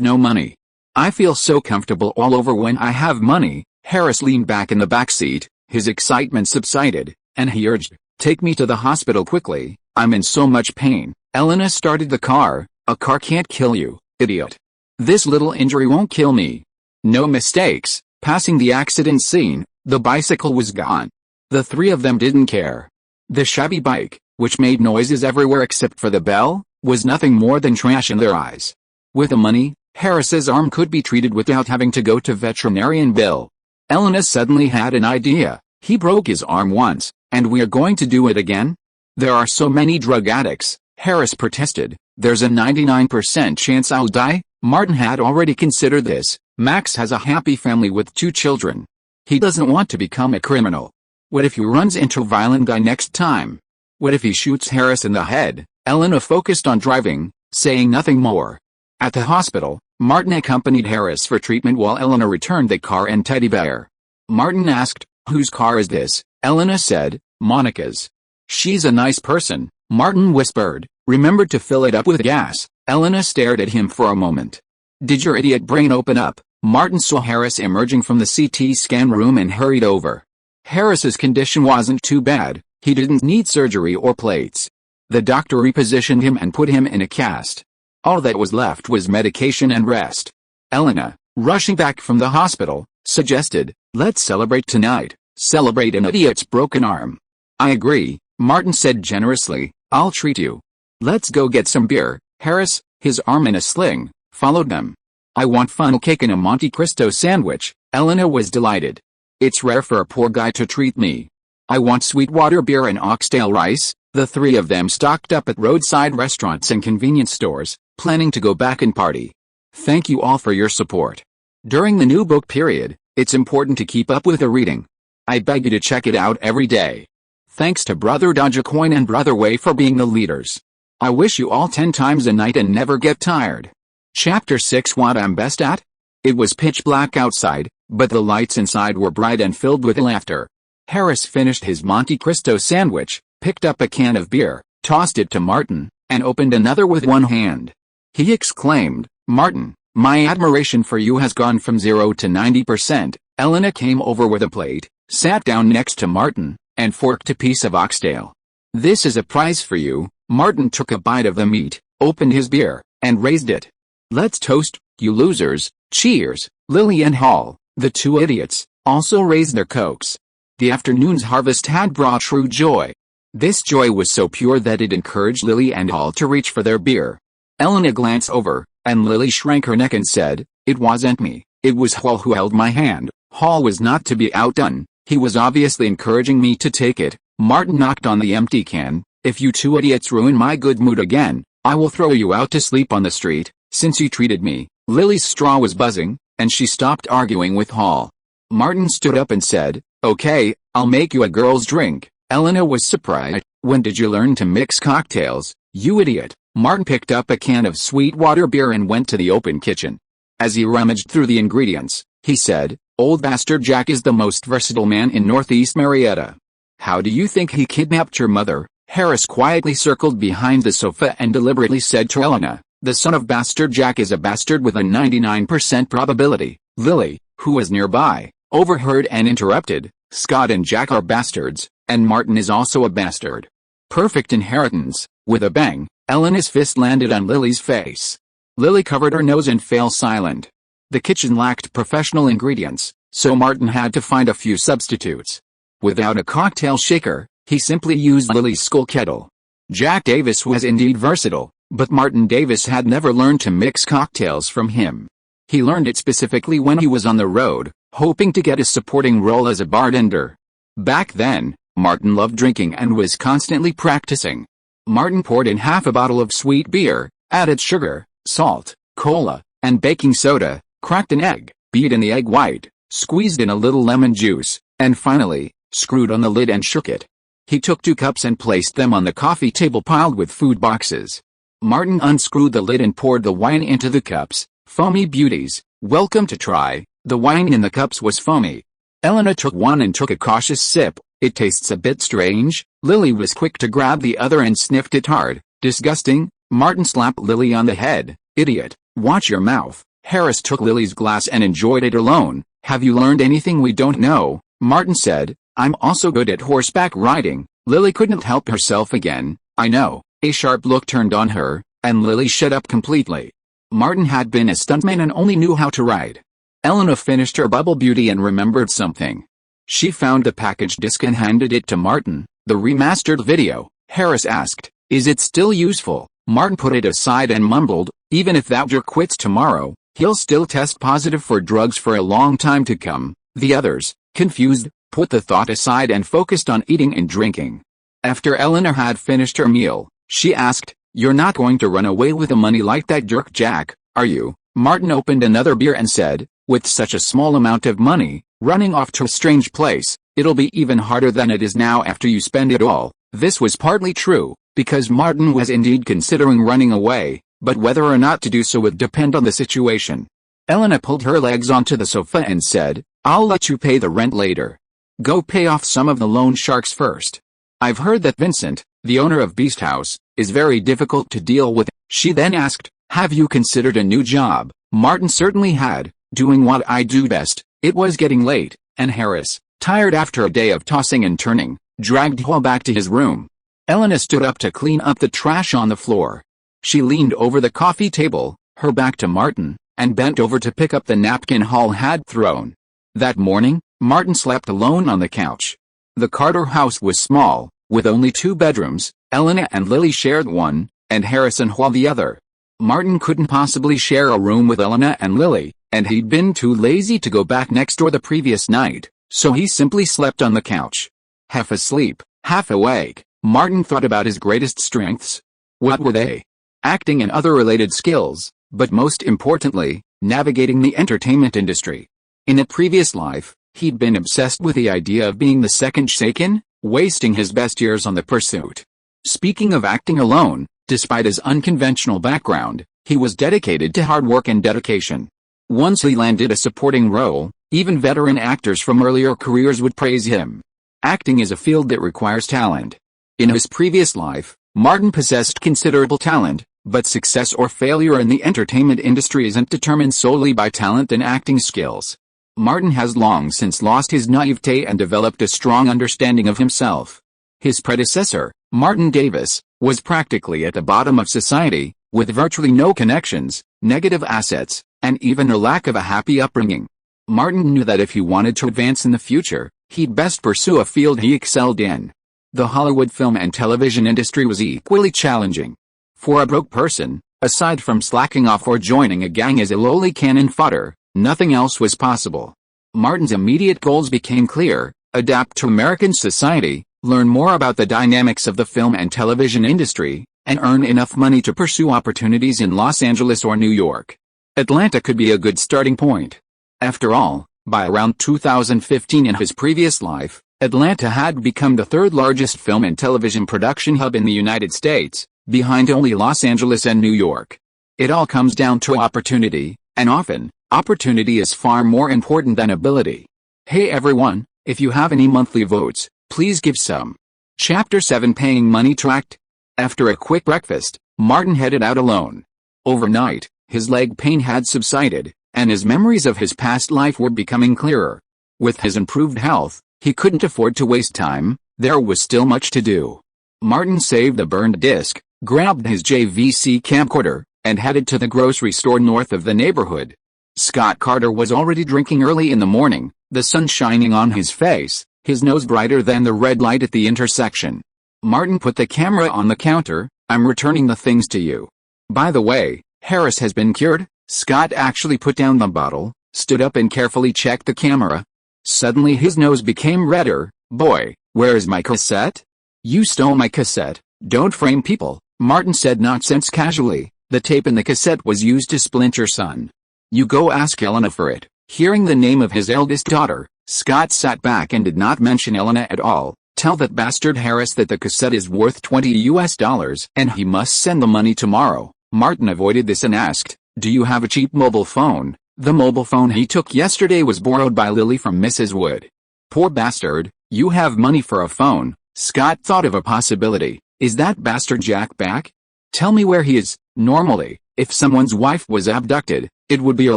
Speaker 1: no money. I feel so comfortable all over when I have money." Harris leaned back in the back seat, his excitement subsided, and he urged, "Take me to the hospital quickly, I'm in so much pain." Elena started the car. "A car can't kill you, idiot. This little injury won't kill me." No mistakes. Passing the accident scene, the bicycle was gone. The three of them didn't care. The shabby bike, which made noises everywhere except for the bell, was nothing more than trash in their eyes. With the money, Harris's arm could be treated without having to go to veterinarian bill. Elena suddenly had an idea. "He broke his arm once, and we're going to do it again? There are so many drug addicts," Harris protested. "There's a 99% chance I'll die." Martin had already considered this. Max has a happy family with 2 children. He doesn't want to become a criminal. What if he runs into a violent guy next time? What if he shoots Harris in the head? Elena focused on driving, saying nothing more. At the hospital, Martin accompanied Harris for treatment while Elena returned the car and teddy bear. Martin asked, "Whose car is this?" Elena said, "Monica's." "She's a nice person," Martin whispered. "Remember to fill it up with gas." Elena stared at him for a moment. "Did your idiot brain open up?" Martin saw Harris emerging from the CT scan room and hurried over. Harris's condition wasn't too bad. He didn't need surgery or plates. The doctor repositioned him and put him in a cast. All that was left was medication and rest. Elena, rushing back from the hospital, suggested, "Let's celebrate tonight. Celebrate an idiot's broken arm." "I agree," Martin said generously. "I'll treat you. Let's go get some beer." Harris, his arm in a sling, followed them. "I want funnel cake and a Monte Cristo sandwich." Elena was delighted. "It's rare for a poor guy to treat me." "I want Sweetwater beer and oxtail rice." The three of them stocked up at roadside restaurants and convenience stores, planning to go back and party. Thank you all for your support. During the new book period, it's important to keep up with the reading. I beg you to check it out every day. Thanks to Brother Dogecoin and Brother Way for being the leaders. I wish you all 10 times a night and never get tired. Chapter 6: What I'm Best At? It was pitch black outside, but the lights inside were bright and filled with laughter. Harris finished his Monte Cristo sandwich, picked up a can of beer, tossed it to Martin, and opened another with one hand. He exclaimed, "Martin, my admiration for you has gone from 0 to 90%, Elena came over with a plate, sat down next to Martin, and forked a piece of oxtail. "This is a prize for you." Martin took a bite of the meat, opened his beer, and raised it. "Let's toast, you losers, cheers." Lily and Hall, the two idiots, also raised their cokes. The afternoon's harvest had brought true joy. This joy was so pure that it encouraged Lily and Hall to reach for their beer. Elena glanced over, and Lily shrank her neck and said, "It wasn't me, it was Hall who held my hand." Hall was not to be outdone. He was obviously encouraging me to take it. Martin knocked on the empty can. "If you two idiots ruin my good mood again, I will throw you out to sleep on the street, since you treated me." Lily's straw was buzzing, and she stopped arguing with Hall. Martin stood up and said, "Okay, I'll make you a girl's drink." Elena was surprised. "When did you learn to mix cocktails, you idiot?" Martin picked up a can of Sweetwater beer and went to the open kitchen. As he rummaged through the ingredients, he said, "Old bastard Jack is the most versatile man in Northeast Marietta. How do you think he kidnapped your mother?" Harris quietly circled behind the sofa and deliberately said to Elena, "The son of bastard Jack is a bastard with a 99% probability." Lily, who was nearby, overheard and interrupted, "Scott and Jack are bastards, and Martin is also a bastard." Perfect inheritance. With a bang, Elena's fist landed on Lily's face. Lily covered her nose and fell silent. The kitchen lacked professional ingredients, so Martin had to find a few substitutes. Without a cocktail shaker, he simply used Lily's skull kettle. Jack Davis was indeed versatile, but Martin Davis had never learned to mix cocktails from him. He learned it specifically when he was on the road, hoping to get a supporting role as a bartender. Back then, Martin loved drinking and was constantly practicing. Martin poured in half a bottle of sweet beer, added sugar, salt, cola, and baking soda, cracked an egg, beat in the egg white, squeezed in a little lemon juice, and finally, screwed on the lid and shook it. He took 2 cups and placed them on the coffee table piled with food boxes. Martin unscrewed the lid and poured the wine into the cups. "Foamy beauties, welcome to try." The wine in the cups was foamy. Elena took one and took a cautious sip. "It tastes a bit strange." Lily was quick to grab the other and sniffed it hard. "Disgusting." Martin slapped Lily on the head. "Idiot, watch your mouth." Harris took Lily's glass and enjoyed it alone. "Have you learned anything we don't know?" Martin said, "I'm also good at horseback riding." Lily couldn't help herself again. "I know." A sharp look turned on her, and Lily shut up completely. Martin had been a stuntman and only knew how to ride. Elena finished her bubble beauty and remembered something. She found the package disc and handed it to Martin. "The remastered video." Harris asked, "Is it still useful?" Martin put it aside and mumbled, "Even if that jerk quits tomorrow, he'll still test positive for drugs for a long time to come." The others, confused, put the thought aside and focused on eating and drinking. After Eleanor had finished her meal, she asked, "You're not going to run away with the money like that jerk Jack, are you?" Martin opened another beer and said, "With such a small amount of money, running off to a strange place, it'll be even harder than it is now after you spend it all." This was partly true, because Martin was indeed considering running away, but whether or not to do so would depend on the situation. Elena pulled her legs onto the sofa and said, "I'll let you pay the rent later. Go pay off some of the loan sharks first. I've heard that Vincent, the owner of Beast House, is very difficult to deal with." She then asked, "Have you considered a new job?" Martin certainly had, doing what I do best. It was getting late, and Harris, tired after a day of tossing and turning, dragged Hall back to his room. Elena stood up to clean up the trash on the floor. She leaned over the coffee table, her back to Martin, and bent over to pick up the napkin Hall had thrown. That morning, Martin slept alone on the couch. The Carter house was small, with only 2 bedrooms. Elena and Lily shared one, and Harris and Hall the other. Martin couldn't possibly share a room with Elena and Lily, and he'd been too lazy to go back next door the previous night, so he simply slept on the couch. Half asleep, half awake, Martin thought about his greatest strengths. What were they? Acting and other related skills, but most importantly, navigating the entertainment industry. In a previous life, he'd been obsessed with the idea of being the second Shaken, wasting his best years on the pursuit. Speaking of acting alone, despite his unconventional background, he was dedicated to hard work and dedication. Once he landed a supporting role, even veteran actors from earlier careers would praise him. Acting is a field that requires talent. In his previous life, Martin possessed considerable talent, but success or failure in the entertainment industry isn't determined solely by talent and acting skills. Martin has long since lost his naivete and developed a strong understanding of himself. His predecessor, Martin Davis, was practically at the bottom of society, with virtually no connections, negative assets, and even a lack of a happy upbringing. Martin knew that if he wanted to advance in the future, he'd best pursue a field he excelled in. The Hollywood film and television industry was equally challenging. For a broke person, aside from slacking off or joining a gang as a lowly cannon fodder, nothing else was possible. Martin's immediate goals became clear: adapt to American society, learn more about the dynamics of the film and television industry, and earn enough money to pursue opportunities in Los Angeles or New York. Atlanta could be a good starting point. After all, by around 2015 in his previous life, Atlanta had become the third largest film and television production hub in the United States, behind only Los Angeles and New York. It all comes down to opportunity, and often, opportunity is far more important than ability. Hey everyone, if you have any monthly votes, please give some. Chapter 7: Paying Money Tracked. After a quick breakfast, Martin headed out alone. Overnight, his leg pain had subsided, and his memories of his past life were becoming clearer. With his improved health, he couldn't afford to waste time. There was still much to do. Martin saved a burned disc, grabbed his JVC camcorder, and headed to the grocery store north of the neighborhood. Scott Carter was already drinking early in the morning, the sun shining on his face, his nose brighter than the red light at the intersection. Martin put the camera on the counter. "I'm returning the things to you. By the way, Harris has been cured." Scott actually put down the bottle, stood up and carefully checked the camera. Suddenly his nose became redder. "Boy, where is my cassette?" "You stole my cassette. Don't frame people," Martin said nonsense casually. "The tape in the cassette was used to splinter Son. You go ask Elena for it." Hearing the name of his eldest daughter, Scott sat back and did not mention Elena at all. "Tell that bastard Harris that the cassette is worth $20 and he must send the money tomorrow." Martin avoided this and asked, "Do you have a cheap mobile phone?" The mobile phone he took yesterday was borrowed by Lily from Mrs. Wood. "Poor bastard, you have money for a phone." Scott thought of a possibility. "Is that bastard Jack back? Tell me where he is." Normally, if someone's wife was abducted, it would be a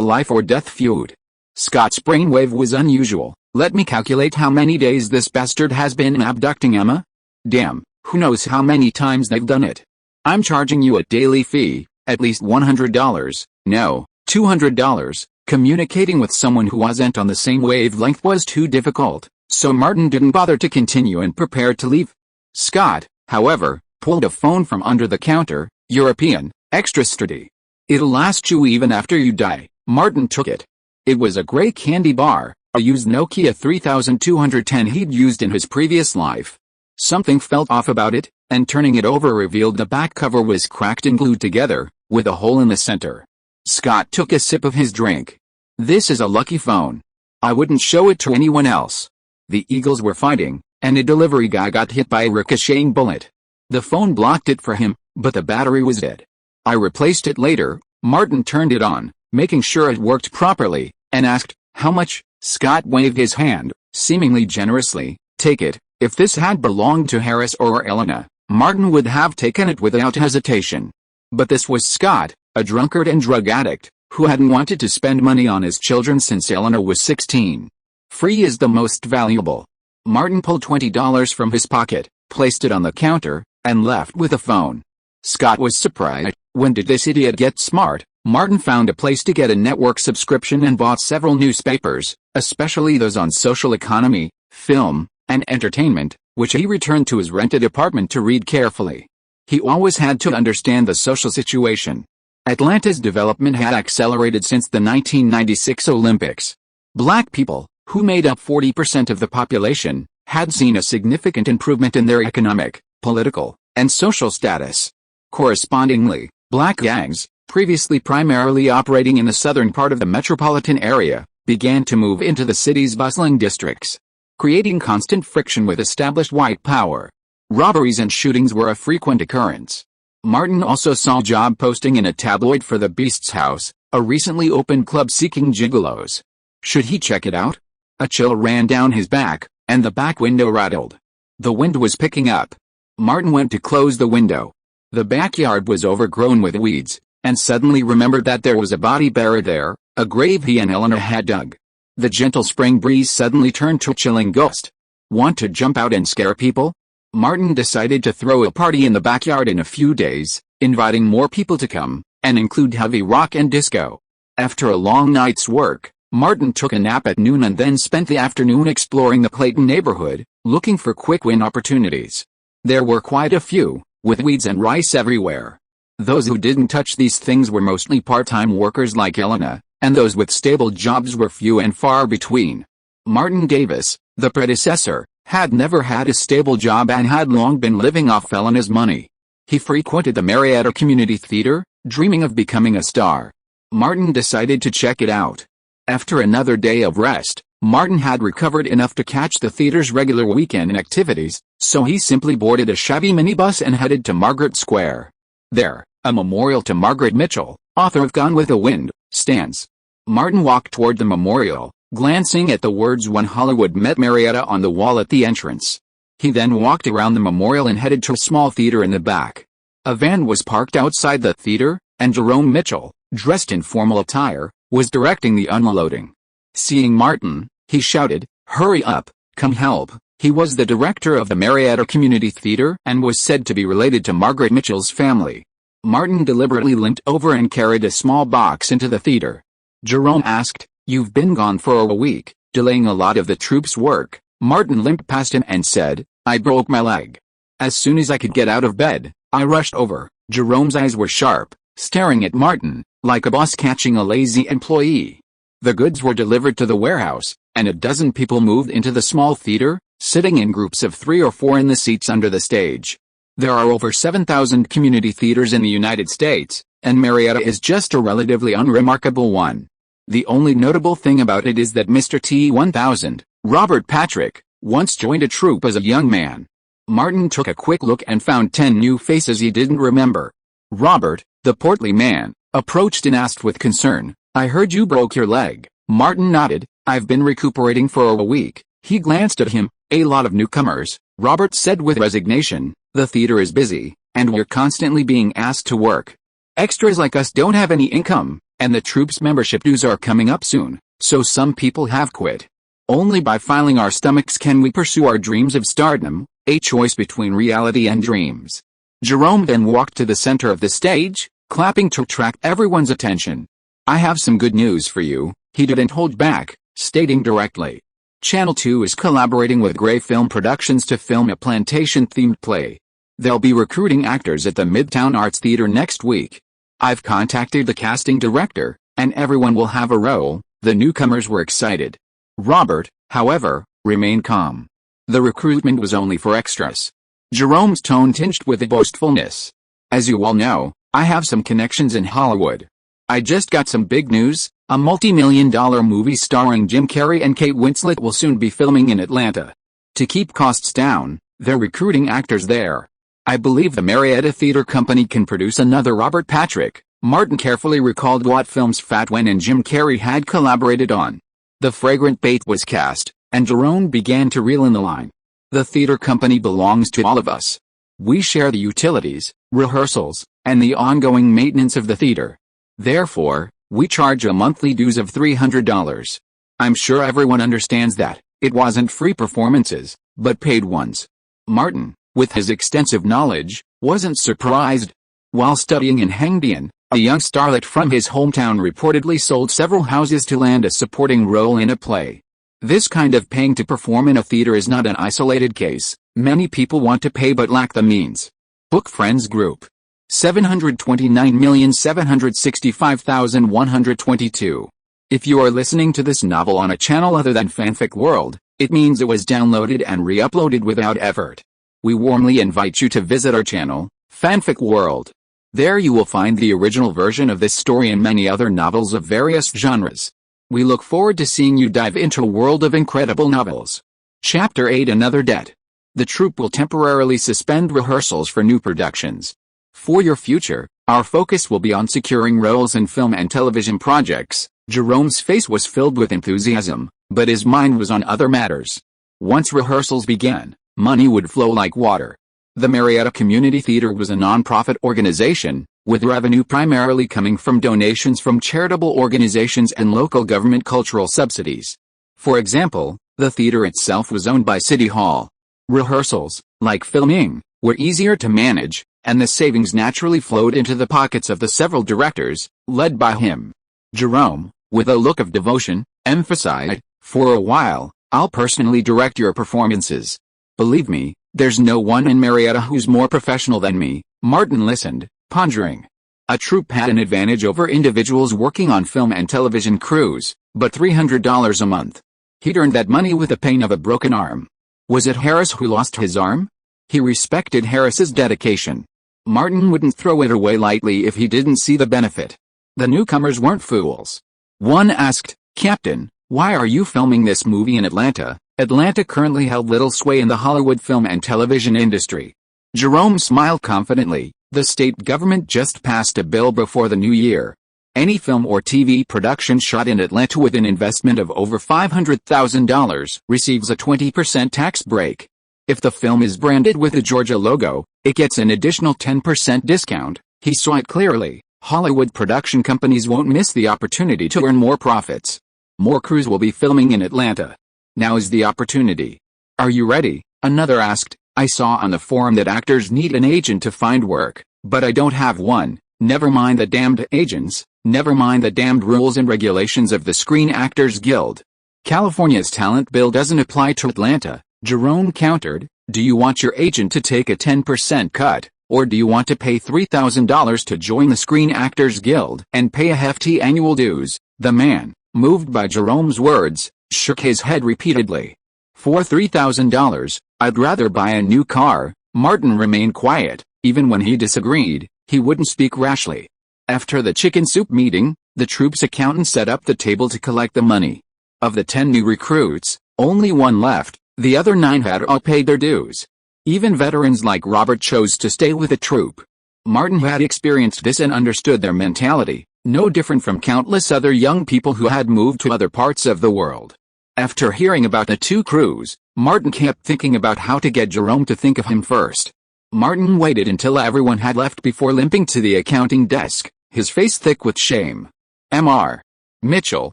Speaker 1: life or death feud. Scott's brainwave was unusual. "Let me calculate how many days this bastard has been abducting Emma. Damn, who knows how many times they've done it. I'm charging you a daily fee, at least $100, no, $200. Communicating with someone who wasn't on the same wavelength was too difficult, so Martin didn't bother to continue and prepared to leave. Scott, however, pulled a phone from under the counter. "European, extra sturdy. It'll last you even after you die." Martin took it. It was a gray candy bar, a used Nokia 3210 he'd used in his previous life. Something felt off about it, and turning it over revealed the back cover was cracked and glued together, with a hole in the center. Scott took a sip of his drink. "This is a lucky phone. I wouldn't show it to anyone else." The Eagles were fighting, and a delivery guy got hit by a ricocheting bullet. The phone blocked it for him, but the battery was dead. "I replaced it later." Martin turned it on, making sure it worked properly, and asked, "How much?" Scott waved his hand, seemingly generously. "Take it." If this had belonged to Harris or Elena, Martin would have taken it without hesitation. But this was Scott, a drunkard and drug addict, who hadn't wanted to spend money on his children since Elena was 16. Free is the most valuable. Martin pulled $20 from his pocket, placed it on the counter, and left with the phone. Scott was surprised. When did this idiot get smart? Martin found a place to get a network subscription and bought several newspapers, especially those on social economy, film, and entertainment, which he returned to his rented apartment to read carefully. He always had to understand the social situation. Atlanta's development had accelerated since the 1996 Olympics. Black people, who made up 40% of the population, had seen a significant improvement in their economic, political, and social status. Correspondingly, black gangs, previously primarily operating in the southern part of the metropolitan area, began to move into the city's bustling districts, creating constant friction with established white power. Robberies and shootings were a frequent occurrence. Martin also saw job posting in a tabloid for the Beast's House, a recently opened club seeking gigolos. Should he check it out? A chill ran down his back, and the back window rattled. The wind was picking up. Martin went to close the window. The backyard was overgrown with weeds, and suddenly remembered that there was a body buried there, a grave he and Eleanor had dug. The gentle spring breeze suddenly turned to a chilling gust. Want to jump out and scare people? Martin decided to throw a party in the backyard in a few days, inviting more people to come, and include heavy rock and disco. After a long night's work, Martin took a nap at noon and then spent the afternoon exploring the Clayton neighborhood, looking for quick win opportunities. There were quite a few, with weeds and rice everywhere. Those who didn't touch these things were mostly part-time workers like Elena, and those with stable jobs were few and far between. Martin Davis, the predecessor, had never had a stable job and had long been living off Elena's money. He frequented the Marietta Community Theater, dreaming of becoming a star. Martin decided to check it out. After another day of rest, Martin had recovered enough to catch the theater's regular weekend activities, so he simply boarded a shabby minibus and headed to Margaret Square. There, a memorial to Margaret Mitchell, author of Gone with the Wind, stands. Martin walked toward the memorial, glancing at the words "When Hollywood Met Marietta" on the wall at the entrance. He then walked around the memorial and headed to a small theater in the back. A van was parked outside the theater, and Jerome Mitchell, dressed in formal attire, was directing the unloading. Seeing Martin, he shouted, "Hurry up, come help." He was the director of the Marietta Community Theater and was said to be related to Margaret Mitchell's family. Martin deliberately limped over and carried a small box into the theater. Jerome asked, "You've been gone for a week, delaying a lot of the troupe's work." Martin limped past him and said, "I broke my leg. As soon as I could get out of bed, I rushed over." Jerome's eyes were sharp, staring at Martin, like a boss catching a lazy employee. The goods were delivered to the warehouse, and a dozen people moved into the small theater, sitting in groups of 3 or 4 in the seats under the stage. There are over 7,000 community theaters in the United States, and Marietta is just a relatively unremarkable one. The only notable thing about it is that Mr. T-1000, Robert Patrick, once joined a troupe as a young man. Martin took a quick look and found 10 new faces he didn't remember. Robert, the portly man, approached and asked with concern, "I heard you broke your leg." Martin nodded. "I've been recuperating for a week." He glanced at him. "A lot of newcomers," Robert said with resignation. "The theater is busy, and we're constantly being asked to work. Extras like us don't have any income, and the troupe's membership dues are coming up soon, so some people have quit. Only by filing our stomachs can we pursue our dreams of stardom, a choice between reality and dreams." Jerome then walked to the center of the stage, clapping to attract everyone's attention. "I have some good news for you," he didn't hold back, stating directly. Channel 2 is collaborating with Gray Film Productions to film a plantation-themed play. They'll be recruiting actors at the Midtown Arts Theater next week. I've contacted the casting director, and everyone will have a role. The newcomers were excited. Robert, however, remained calm. The recruitment was only for extras. Jerome's tone tinged with boastfulness. "As you all know, I have some connections in Hollywood. I just got some big news. A multi-million-dollar movie starring Jim Carrey and Kate Winslet will soon be filming in Atlanta. To keep costs down, they're recruiting actors there. I believe the Marietta Theater Company can produce another Robert Patrick." Martin carefully recalled what films Fat Wen and Jim Carrey had collaborated on. The fragrant bait was cast, and Jerome began to reel in the line. "The theater company belongs to all of us. We share the utilities, rehearsals, and the ongoing maintenance of the theater. Therefore, we charge a monthly dues of $300. I'm sure everyone understands that. It wasn't free performances, but paid ones." Martin, with his extensive knowledge, wasn't surprised. While studying in Hengdian, a young starlet from his hometown reportedly sold several houses to land a supporting role in a play. This kind of paying to perform in a theater is not an isolated case. Many people want to pay but lack the means. Book Friends Group. 729,765,122. If you are listening to this novel on a channel other than Fanfic World, it means it was downloaded and re-uploaded without effort. We warmly invite you to visit our channel, Fanfic World. There you will find the original version of this story and many other novels of various genres. We look forward to seeing you dive into a world of incredible novels. Chapter 8: Another Debt. The troupe will temporarily suspend rehearsals for new productions. For your future, our focus will be on securing roles in film and television projects. Jerome's face was filled with enthusiasm, but his mind was on other matters. Once rehearsals began, money would flow like water. The Marietta Community Theater was a non-profit organization, with revenue primarily coming from donations from charitable organizations and local government cultural subsidies. For example, the theater itself was owned by City Hall. Rehearsals, like filming, were easier to manage, and the savings naturally flowed into the pockets of the several directors, led by him. Jerome, with a look of devotion, emphasized, "For a while, I'll personally direct your performances. Believe me, there's no one in Marietta who's more professional than me." Martin listened, pondering. A troupe had an advantage over individuals working on film and television crews, but $300 a month. He'd earned that money with the pain of a broken arm. Was it Harris who lost his arm? He respected Harris's dedication. Martin wouldn't throw it away lightly if he didn't see the benefit. The newcomers weren't fools. One asked, "Captain, why are you filming this movie in Atlanta?" Atlanta currently held little sway in the Hollywood film and television industry. Jerome smiled confidently. The state government just passed a bill before the new year. Any film or TV production shot in Atlanta with an investment of over $500,000 receives a 20% tax break. If the film is branded with the Georgia logo, it gets an additional 10% discount. He saw it clearly. Hollywood production companies won't miss the opportunity to earn more profits. More crews will be filming in Atlanta. Now is the opportunity. "Are you ready?" another asked. "I saw on the forum that actors need an agent to find work, but I don't have one. Never mind the damned agents, never mind the damned rules and regulations of the Screen Actors Guild. California's talent bill doesn't apply to Atlanta." Jerome countered, "Do you want your agent to take a 10% cut, or do you want to pay $3,000 to join the Screen Actors Guild and pay a hefty annual dues?" The man, moved by Jerome's words, shook his head repeatedly. "For $3,000, I'd rather buy a new car." Martin remained quiet. Even when he disagreed, he wouldn't speak rashly. After the chicken soup meeting, the troupe's accountant set up the table to collect the money. Of the 10 new recruits, only one left. The other 9 had all paid their dues. Even veterans like Robert chose to stay with the troupe. Martin had experienced this and understood their mentality, no different from countless other young people who had moved to other parts of the world. After hearing about the 2 crews, Martin kept thinking about how to get Jerome to think of him first. Martin waited until everyone had left before limping to the accounting desk, his face thick with shame. "Mr. Mitchell,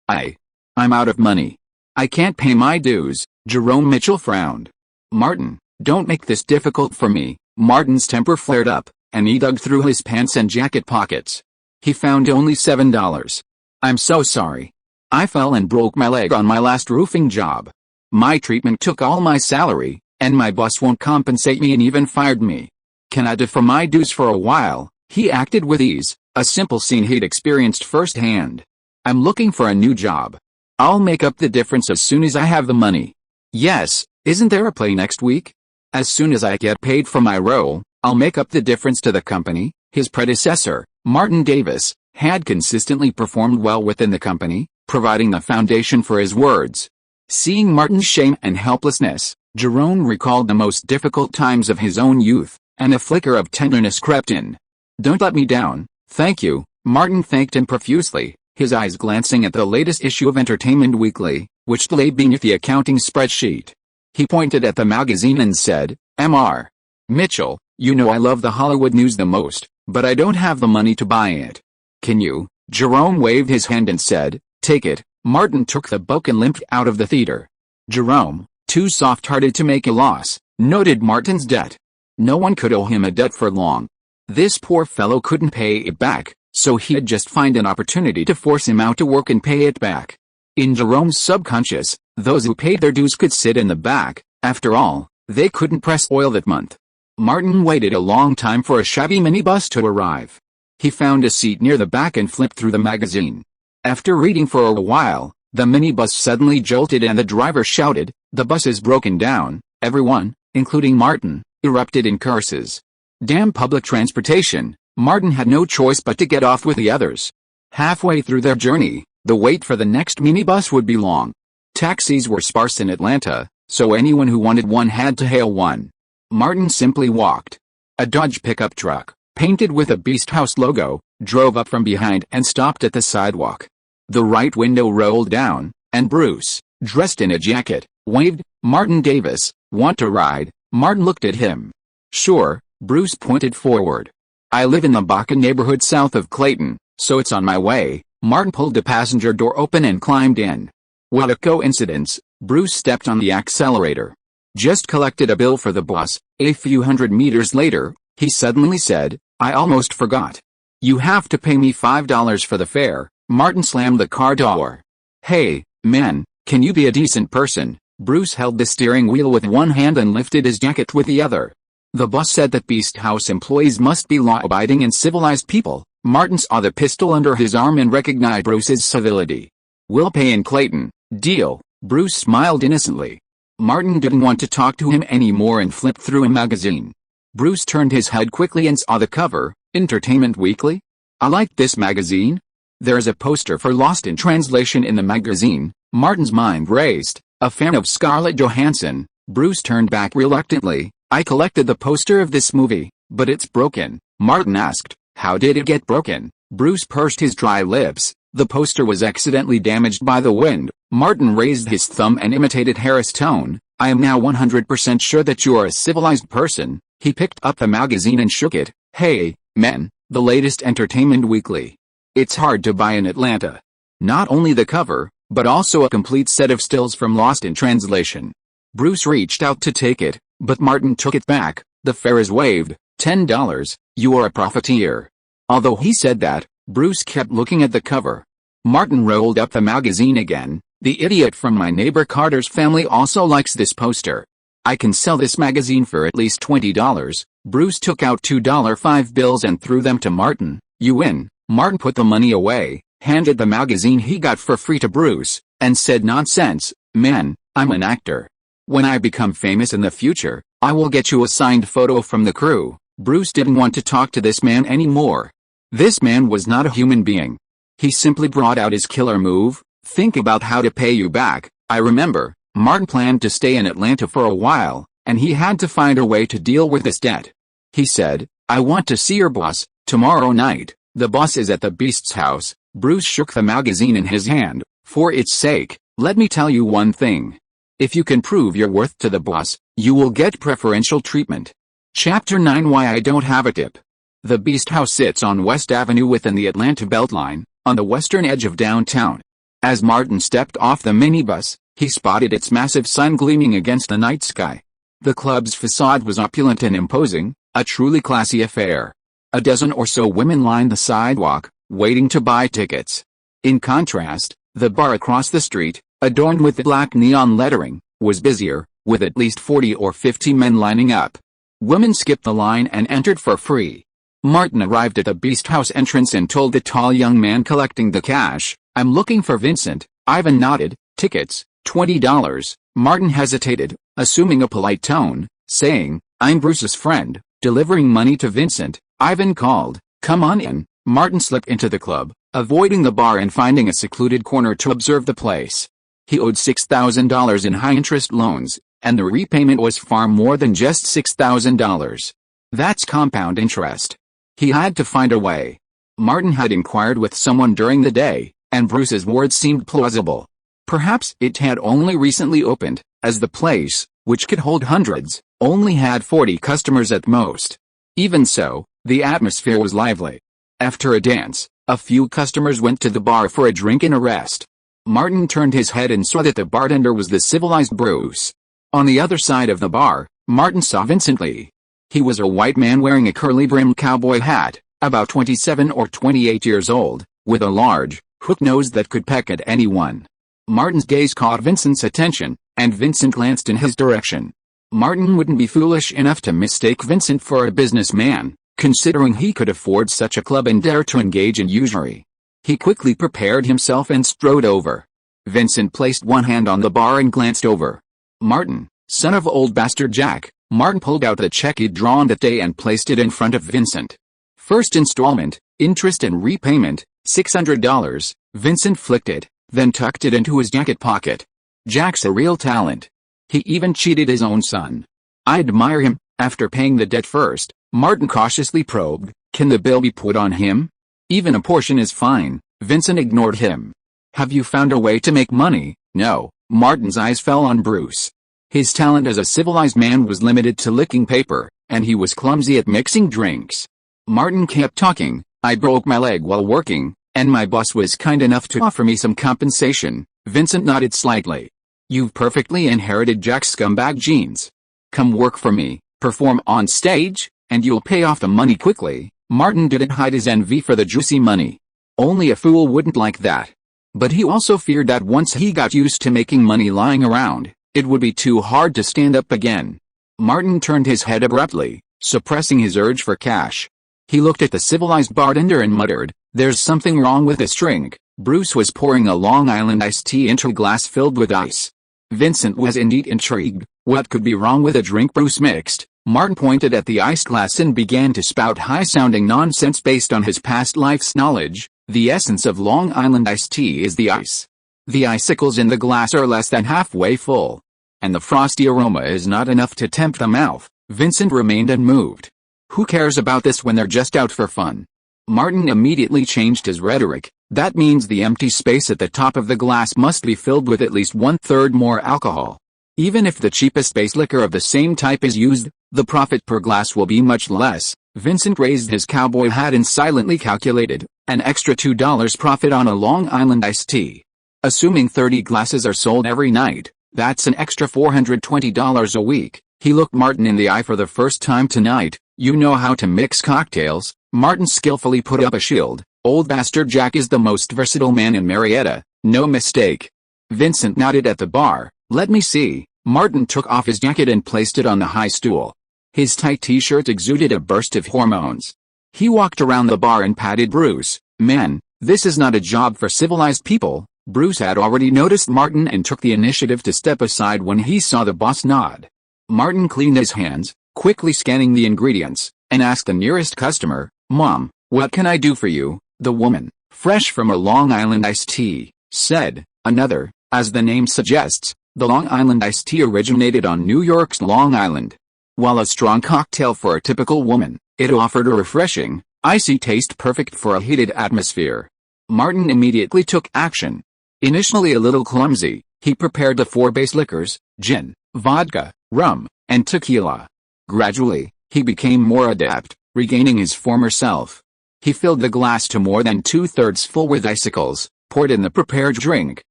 Speaker 1: I'm out of money. I can't pay my dues." Jerome Mitchell frowned. "Martin, don't make this difficult for me." Martin's temper flared up, and he dug through his pants and jacket pockets. He found only $7. "I'm so sorry. I fell and broke my leg on my last roofing job. My treatment took all my salary, and my boss won't compensate me and even fired me. Can I defer my dues for a while?" He acted with ease, a simple scene he'd experienced firsthand. "I'm looking for a new job. I'll make up the difference as soon as I have the money." "Yes, isn't there a play next week? As soon as I get paid for my role, I'll make up the difference to the company." His predecessor, Martin Davis, had consistently performed well within the company, providing the foundation for his words. Seeing Martin's shame and helplessness, Jerome recalled the most difficult times of his own youth, and a flicker of tenderness crept in. "Don't let me down, thank you." Martin thanked him profusely, his eyes glancing at the latest issue of Entertainment Weekly, which lay beneath the accounting spreadsheet. He pointed at the magazine and said, "Mr. Mitchell, you know I love the Hollywood news the most, but I don't have the money to buy it. Can you?" Jerome waved his hand and said, "Take it." Martin took the book and limped out of the theater. Jerome, too soft-hearted to make a loss, noted Martin's debt. No one could owe him a debt for long. This poor fellow couldn't pay it back, so he'd just find an opportunity to force him out to work and pay it back. In Jerome's subconscious, those who paid their dues could sit in the back. After all, they couldn't press oil that month. Martin waited a long time for a shabby minibus to arrive. He found a seat near the back and flipped through the magazine. After reading for a while, the minibus suddenly jolted and the driver shouted, "The bus is broken down." Everyone, including Martin, erupted in curses. Damn public transportation. Martin had no choice but to get off with the others. Halfway through their journey, the wait for the next minibus would be long. Taxis were sparse in Atlanta, so anyone who wanted one had to hail one. Martin simply walked. A Dodge pickup truck, painted with a Beast House logo, drove up from behind and stopped at the sidewalk. The right window rolled down, and Bruce, dressed in a jacket, waved. "Martin Davis, want to ride?" Martin looked at him. "Sure." Bruce pointed forward. "I live in the Baca neighborhood south of Clayton, so it's on my way." Martin pulled the passenger door open and climbed in. What a coincidence, Bruce stepped on the accelerator. Just collected a bill for the bus. A few hundred meters later, he suddenly said, I almost forgot. You have to pay me $5 for the fare. Martin slammed the car door. Hey, man, can you be a decent person? Bruce held the steering wheel with one hand and lifted his jacket with the other. The boss said that Beast House employees must be law-abiding and civilized people. Martin saw the pistol under his arm and recognized Bruce's civility. We'll pay in Clayton. Deal. Bruce smiled innocently. Martin didn't want to talk to him anymore and flipped through a magazine. Bruce turned his head quickly and saw the cover, Entertainment Weekly. I like this magazine. There's a poster for Lost in Translation in the magazine. Martin's mind raced. A fan of Scarlett Johansson, Bruce turned back reluctantly. I collected the poster of this movie, but it's broken. Martin asked, how did it get broken? Bruce pursed his dry lips. The poster was accidentally damaged by the wind. Martin raised his thumb and imitated Harris' tone. I am now 100% sure that you are a civilized person. He picked up the magazine and shook it. Hey, men, the latest Entertainment Weekly. It's hard to buy in Atlanta. Not only the cover, but also a complete set of stills from Lost in Translation. Bruce reached out to take it, but Martin took it back. The fare is waived, $10, you are a profiteer. Although he said that, Bruce kept looking at the cover. Martin rolled up the magazine again. The idiot from my neighbor Carter's family also likes this poster. I can sell this magazine for at least $20. Bruce took out $2.5 bills and threw them to Martin. You win. Martin put the money away, handed the magazine he got for free to Bruce, and said, nonsense, man, I'm an actor. When I become famous in the future, I will get you a signed photo from the crew. Bruce didn't want to talk to this man anymore. This man was not a human being. He simply brought out his killer move. Think about how to pay you back. I remember, Martin planned to stay in Atlanta for a while, and he had to find a way to deal with this debt. He said, I want to see your boss, tomorrow night. The boss is at the Beast's house. Bruce shook the magazine in his hand. For its sake, let me tell you one thing. If you can prove your worth to the boss, you will get preferential treatment. Chapter 9 Why I Don't Have a Tip. The Beast House sits on West Avenue within the Atlanta Beltline, on the western edge of downtown. As Martin stepped off the minibus, he spotted its massive sign gleaming against the night sky. The club's facade was opulent and imposing, a truly classy affair. A dozen or so women lined the sidewalk, waiting to buy tickets. In contrast, the bar across the street, adorned with black neon lettering, was busier, with at least 40 or 50 men lining up. Women skipped the line and entered for free. Martin arrived at the Beast House entrance and told the tall young man collecting the cash, I'm looking for Vincent. Ivan nodded. Tickets, $20. Martin hesitated, assuming a polite tone, saying, I'm Bruce's friend. Delivering money to Vincent, Ivan called, come on in. Martin slipped into the club, avoiding the bar and finding a secluded corner to observe the place. He owed $6,000 in high-interest loans, and the repayment was far more than just $6,000. That's compound interest. He had to find a way. Martin had inquired with someone during the day, and Bruce's words seemed plausible. Perhaps it had only recently opened, as the place, which could hold hundreds, only had 40 customers at most. Even so, the atmosphere was lively. After a dance, a few customers went to the bar for a drink and a rest. Martin turned his head and saw that the bartender was the civilized Bruce. On the other side of the bar, Martin saw Vincent Lee. He was a white man wearing a curly-brimmed cowboy hat, about 27 or 28 years old, with a large, hook nose that could peck at anyone. Martin's gaze caught Vincent's attention, and Vincent glanced in his direction. Martin wouldn't be foolish enough to mistake Vincent for a businessman, considering he could afford such a club and dare to engage in usury. He quickly prepared himself and strode over. Vincent placed one hand on the bar and glanced over. Martin, son of old bastard Jack. Martin pulled out the check he'd drawn that day and placed it in front of Vincent. First installment, interest and repayment, $600. Vincent flicked it, then tucked it into his jacket pocket. Jack's a real talent. He even cheated his own son. I admire him. After paying the debt first, Martin cautiously probed, can the bill be put on him? Even a portion is fine. Vincent ignored him. Have you found a way to make money? No. Martin's eyes fell on Bruce. His talent as a civilized man was limited to licking paper, and he was clumsy at mixing drinks. Martin kept talking. I broke my leg while working, and my boss was kind enough to offer me some compensation. Vincent nodded slightly. You've perfectly inherited Jack's scumbag genes. Come work for me, perform on stage, and you'll pay off the money quickly. Martin didn't hide his envy for the juicy money. Only a fool wouldn't like that. But he also feared that once he got used to making money lying around, it would be too hard to stand up again. Martin turned his head abruptly, suppressing his urge for cash. He looked at the civilized bartender and muttered, "There's something wrong with this drink." Bruce was pouring a Long Island iced tea into a glass filled with ice. Vincent was indeed intrigued. What could be wrong with a drink Bruce mixed? Martin pointed at the iced glass and began to spout high-sounding nonsense based on his past life's knowledge. The essence of Long Island iced tea is the ice. The icicles in the glass are less than halfway full, and the frosty aroma is not enough to tempt the mouth. Vincent remained unmoved. Who cares about this when they're just out for fun? Martin immediately changed his rhetoric. That means the empty space at the top of the glass must be filled with at least 1/3 more alcohol. Even if the cheapest base liquor of the same type is used, the profit per glass will be much less. Vincent raised his cowboy hat and silently calculated an extra $2 profit on a Long Island iced tea. Assuming 30 glasses are sold every night, that's an extra $420 a week. He looked Martin in the eye for the first time tonight. You know how to mix cocktails? Martin skillfully put up a shield. Old bastard Jack is the most versatile man in Marietta, no mistake. Vincent nodded at the bar. Let me see. Martin took off his jacket and placed it on the high stool. His tight t-shirt exuded a burst of hormones. He walked around the bar and patted Bruce. Man, this is not a job for civilized people. Bruce had already noticed Martin and took the initiative to step aside when he saw the boss nod. Martin cleaned his hands, quickly scanning the ingredients, and asked the nearest customer, "Mom, what can I do for you?" The woman, fresh from a Long Island iced tea, said, "Another." As the name suggests, the Long Island iced tea originated on New York's Long Island. While a strong cocktail for a typical woman, it offered a refreshing, icy taste perfect for a heated atmosphere. Martin immediately took action. Initially a little clumsy, he prepared the 4 base liquors, gin, vodka, rum, and tequila. Gradually, he became more adept, regaining his former self. He filled the glass to more than 2/3 full with icicles, poured in the prepared drink,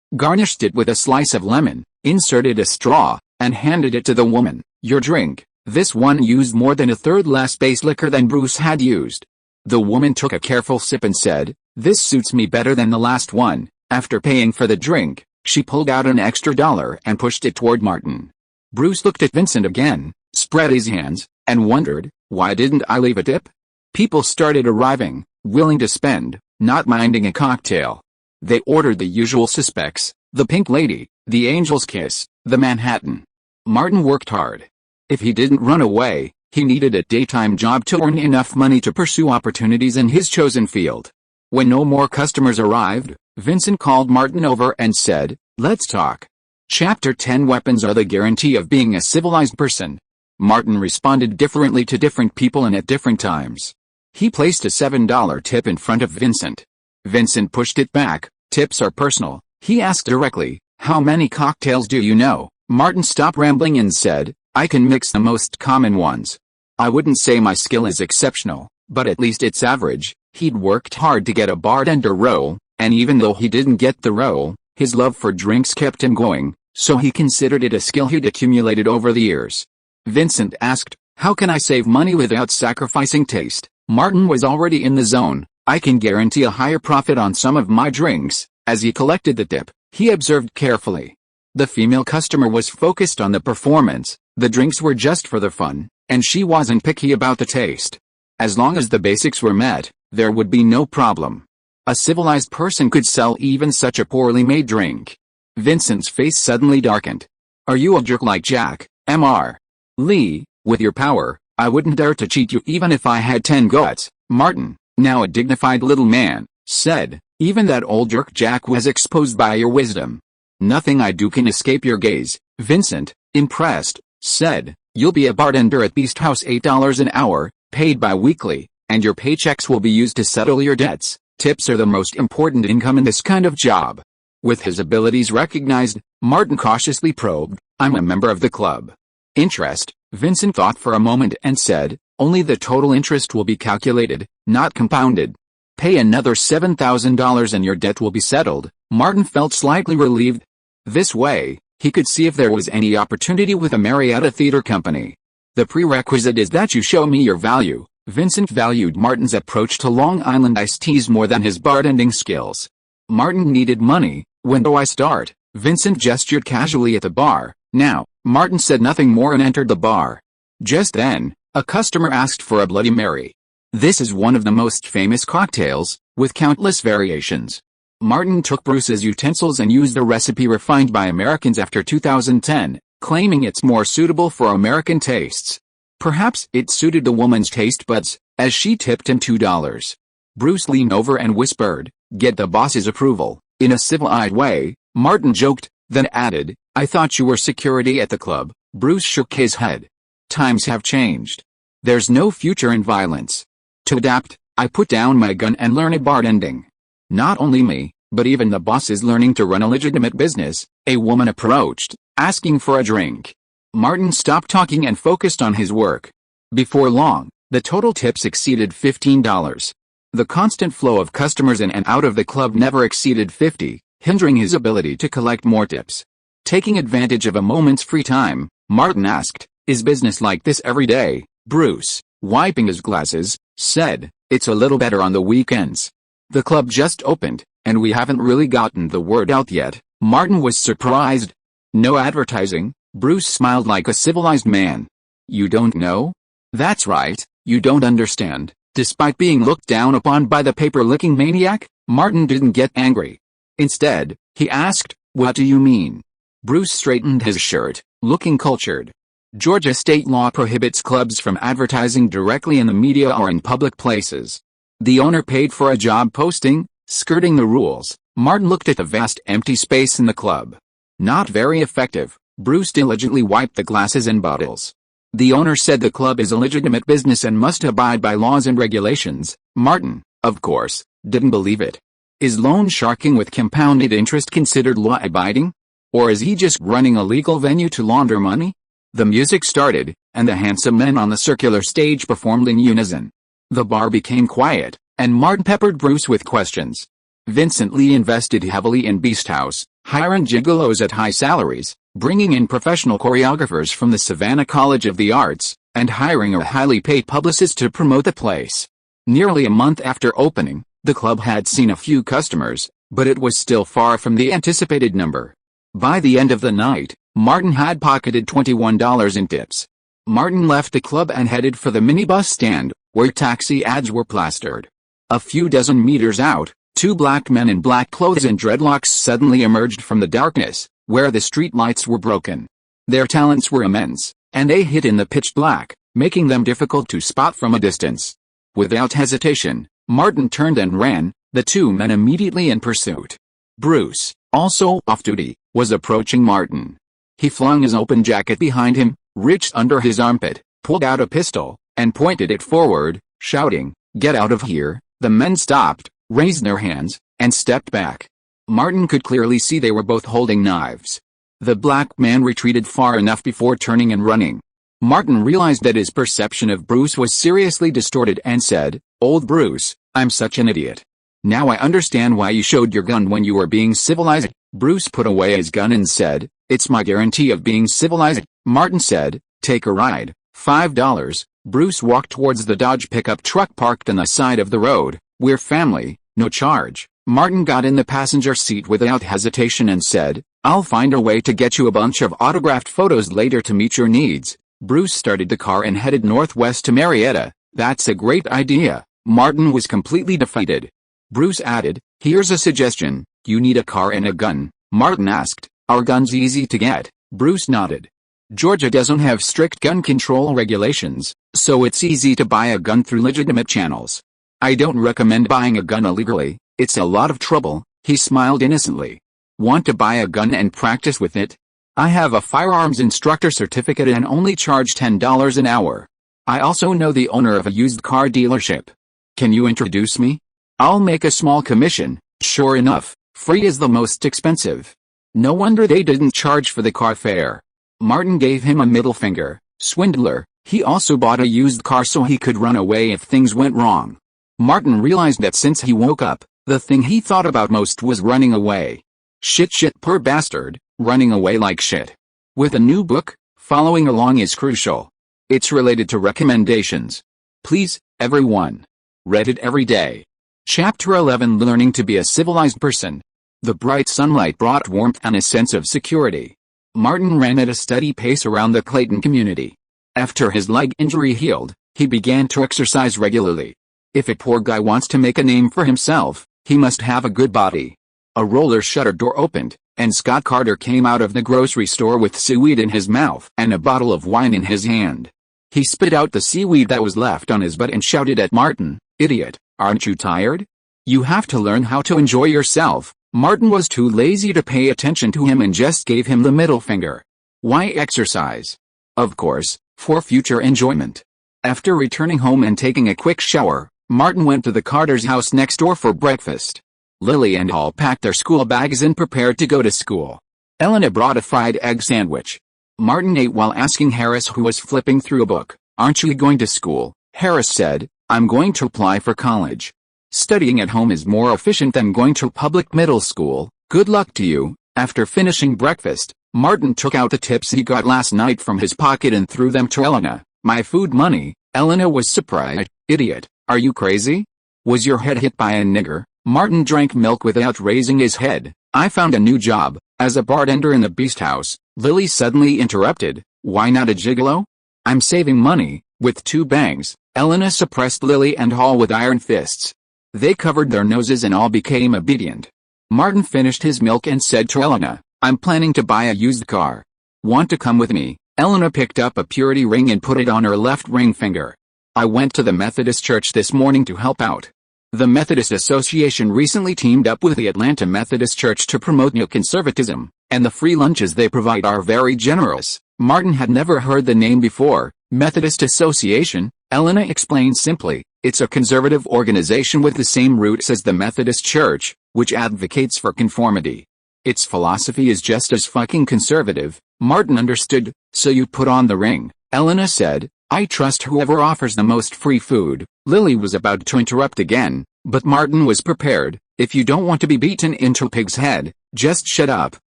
Speaker 1: garnished it with a slice of lemon, inserted a straw, and handed it to the woman. "Your drink." This one used more than 1/3 less base liquor than Bruce had used. The woman took a careful sip and said, "This suits me better than the last one." After paying for the drink, she pulled out an extra $1 and pushed it toward Martin. Bruce looked at Vincent again, spread his hands, and wondered, why didn't I leave a tip? People started arriving, willing to spend, not minding a cocktail. They ordered the usual suspects, the Pink Lady, the Angel's Kiss, the Manhattan. Martin worked hard. If he didn't run away, he needed a daytime job to earn enough money to pursue opportunities in his chosen field. When no more customers arrived, Vincent called Martin over and said, "Let's talk." Chapter 10 Weapons are the guarantee of being a civilized person. Martin responded differently to different people and at different times. He placed a $7 tip in front of Vincent. Vincent pushed it back. "Tips are personal." He asked directly, "How many cocktails do you know?" Martin stopped rambling and said, "I can mix the most common ones. I wouldn't say my skill is exceptional, but at least it's average." He'd worked hard to get a bartender role, and even though he didn't get the role, his love for drinks kept him going, so he considered it a skill he'd accumulated over the years. Vincent asked, "How can I save money without sacrificing taste?" Martin was already in the zone. "I can guarantee a higher profit on some of my drinks." As he collected the tip, he observed carefully. The female customer was focused on the performance, the drinks were just for the fun, and she wasn't picky about the taste. As long as the basics were met, there would be no problem. A civilized person could sell even such a poorly made drink. Vincent's face suddenly darkened. "Are you a jerk like Jack, Mr. Lee? With your power, I wouldn't dare to cheat you even if I had 10 guts." Martin, now a dignified little man, said, "Even that old jerk Jack was exposed by your wisdom. Nothing I do can escape your gaze." Vincent, impressed, said, "You'll be a bartender at Beast House, $8 an hour, paid bi-weekly, and your paychecks will be used to settle your debts. Tips are the most important income in this kind of job." With his abilities recognized, Martin cautiously probed, "I'm a member of the club." "Interest?" Vincent thought for a moment and said, "Only the total interest will be calculated, not compounded. Pay another $7,000 and your debt will be settled." Martin felt slightly relieved. This way, he could see if there was any opportunity with a Marietta theater company. The prerequisite is that you show me your value. Vincent valued Martin's approach to Long Island iced teas more than his bartending skills. Martin needed money. When do I start? Vincent gestured casually at the bar. Now. Martin said nothing more and entered the bar. Just then, a customer asked for a Bloody Mary. This is one of the most famous cocktails, with countless variations. Martin took Bruce's utensils and used a recipe refined by Americans after 2010, claiming it's more suitable for American tastes. Perhaps it suited the woman's taste buds, as she tipped him $2. Bruce leaned over and whispered, "Get the boss's approval." In a civilized way, Martin joked, then added, "I thought you were security at the club." Bruce shook his head. Times have changed. There's no future in violence. To adapt, I put down my gun and learn bartending. Not only me, but even the boss is learning to run a legitimate business. A woman approached, asking for a drink. Martin stopped talking and focused on his work. Before long, the total tips exceeded $15. The constant flow of customers in and out of the club never exceeded 50, hindering his ability to collect more tips. Taking advantage of a moment's free time, Martin asked, "Is business like this every day?" Bruce, wiping his glasses, said, "It's a little better on the weekends. The club just opened, and we haven't really gotten the word out yet." Martin was surprised. "No advertising?" Bruce smiled like a civilized man. "You don't know?" "That's right, you don't understand." Despite being looked down upon by the paper-licking maniac, Martin didn't get angry. Instead, he asked, "What do you mean?" Bruce straightened his shirt, looking cultured. Georgia state law prohibits clubs from advertising directly in the media or in public places. The owner paid for a job posting, skirting the rules. Martin looked at the vast empty space in the club. Not very effective. Bruce diligently wiped the glasses and bottles. The owner said the club is a legitimate business and must abide by laws and regulations. Martin, of course, didn't believe it. Is loan sharking with compounded interest considered law-abiding? Or is he just running a legal venue to launder money? The music started, and the handsome men on the circular stage performed in unison. The bar became quiet, and Martin peppered Bruce with questions. Vincent Lee invested heavily in Beast House, hiring gigolos at high salaries, bringing in professional choreographers from the Savannah College of the Arts, and hiring a highly paid publicist to promote the place. Nearly a month after opening, the club had seen a few customers, but it was still far from the anticipated number. By the end of the night, Martin had pocketed $21 in tips. Martin left the club and headed for the minibus stand, where taxi ads were plastered. A few dozen meters out, two black men in black clothes and dreadlocks suddenly emerged from the darkness, where the street lights were broken. Their talents were immense, and they hid in the pitch black, making them difficult to spot from a distance. Without hesitation, Martin turned and ran, the two men immediately in pursuit. Bruce, also off-duty, was approaching Martin. He flung his open jacket behind him, reached under his armpit, pulled out a pistol, and pointed it forward, shouting, "Get out of here!" The men stopped, raised their hands, and stepped back. Martin could clearly see they were both holding knives. The black man retreated far enough before turning and running. Martin realized that his perception of Bruce was seriously distorted and said, "Old Bruce, I'm such an idiot. Now I understand why you showed your gun when you were being civilized." Bruce put away his gun and said, "It's my guarantee of being civilized." Martin said, "Take a ride, $5. Bruce walked towards the Dodge pickup truck parked on the side of the road. "We're family, no charge." Martin got in the passenger seat without hesitation and said, "I'll find a way to get you a bunch of autographed photos later to meet your needs." Bruce started the car and headed northwest to Marietta. "That's a great idea." Martin was completely defeated. Bruce added, "Here's a suggestion. You need a car and a gun." Martin asked, "Are guns easy to get?" Bruce nodded. "Georgia doesn't have strict gun control regulations, so it's easy to buy a gun through legitimate channels. I don't recommend buying a gun illegally. It's a lot of trouble." He smiled innocently. "Want to buy a gun and practice with it? I have a firearms instructor certificate and only charge $10 an hour. I also know the owner of a used car dealership. Can you introduce me? I'll make a small commission." Sure enough, free is the most expensive. No wonder they didn't charge for the car fare. Martin gave him a middle finger. Swindler. He also bought a used car so he could run away if things went wrong. Martin realized that since he woke up, The thing he thought about most was running away. Shit, poor bastard, running away like shit. With a new book, following along is crucial. It's related to recommendations. Please, everyone. Read it every day. Chapter 11, Learning to be a Civilized Person. The bright sunlight brought warmth and a sense of security. Martin ran at a steady pace around the Clayton community. After his leg injury healed, he began to exercise regularly. If a poor guy wants to make a name for himself, he must have a good body. A roller shutter door opened, and Scott Carter came out of the grocery store with seaweed in his mouth and a bottle of wine in his hand. He spit out the seaweed that was left on his butt and shouted at Martin, "Idiot, aren't you tired? You have to learn how to enjoy yourself." Martin was too lazy to pay attention to him and just gave him the middle finger. Why exercise? Of course, for future enjoyment. After returning home and taking a quick shower, Martin went to the Carter's house next door for breakfast. Lily and Hall packed their school bags and prepared to go to school. Elena brought a fried egg sandwich. Martin ate while asking Harris, who was flipping through a book, "Aren't you going to school?" Harris said, "I'm going to apply for college. Studying at home is more efficient than going to public middle school. Good luck to you." After finishing breakfast, Martin took out the tips he got last night from his pocket and threw them to Elena. "My food money." Elena was surprised. "Idiot, are you crazy? Was your head hit by a nigger?" Martin drank milk without raising his head. "I found a new job, as a bartender in the Beast House." Lily suddenly interrupted. "Why not a gigolo?" "I'm saving money." With two bangs, Elena suppressed Lily and Hall with iron fists. They covered their noses and all became obedient. Martin finished his milk and said to Elena, "I'm planning to buy a used car. Want to come with me?" Elena picked up a purity ring and put it on her left ring finger. "I went to the Methodist church this morning to help out. The Methodist Association recently teamed up with the Atlanta Methodist Church to promote neoconservatism, and the free lunches they provide are very generous." Martin had never heard the name before. Methodist Association, Elena explained simply. "It's a conservative organization with the same roots as the Methodist Church, which advocates for conformity. Its philosophy is just as fucking conservative." Martin understood. "So you put on the ring," Elena said. "I trust whoever offers the most free food." Lily was about to interrupt again, but Martin was prepared. "If you don't want to be beaten into a pig's head, just shut up."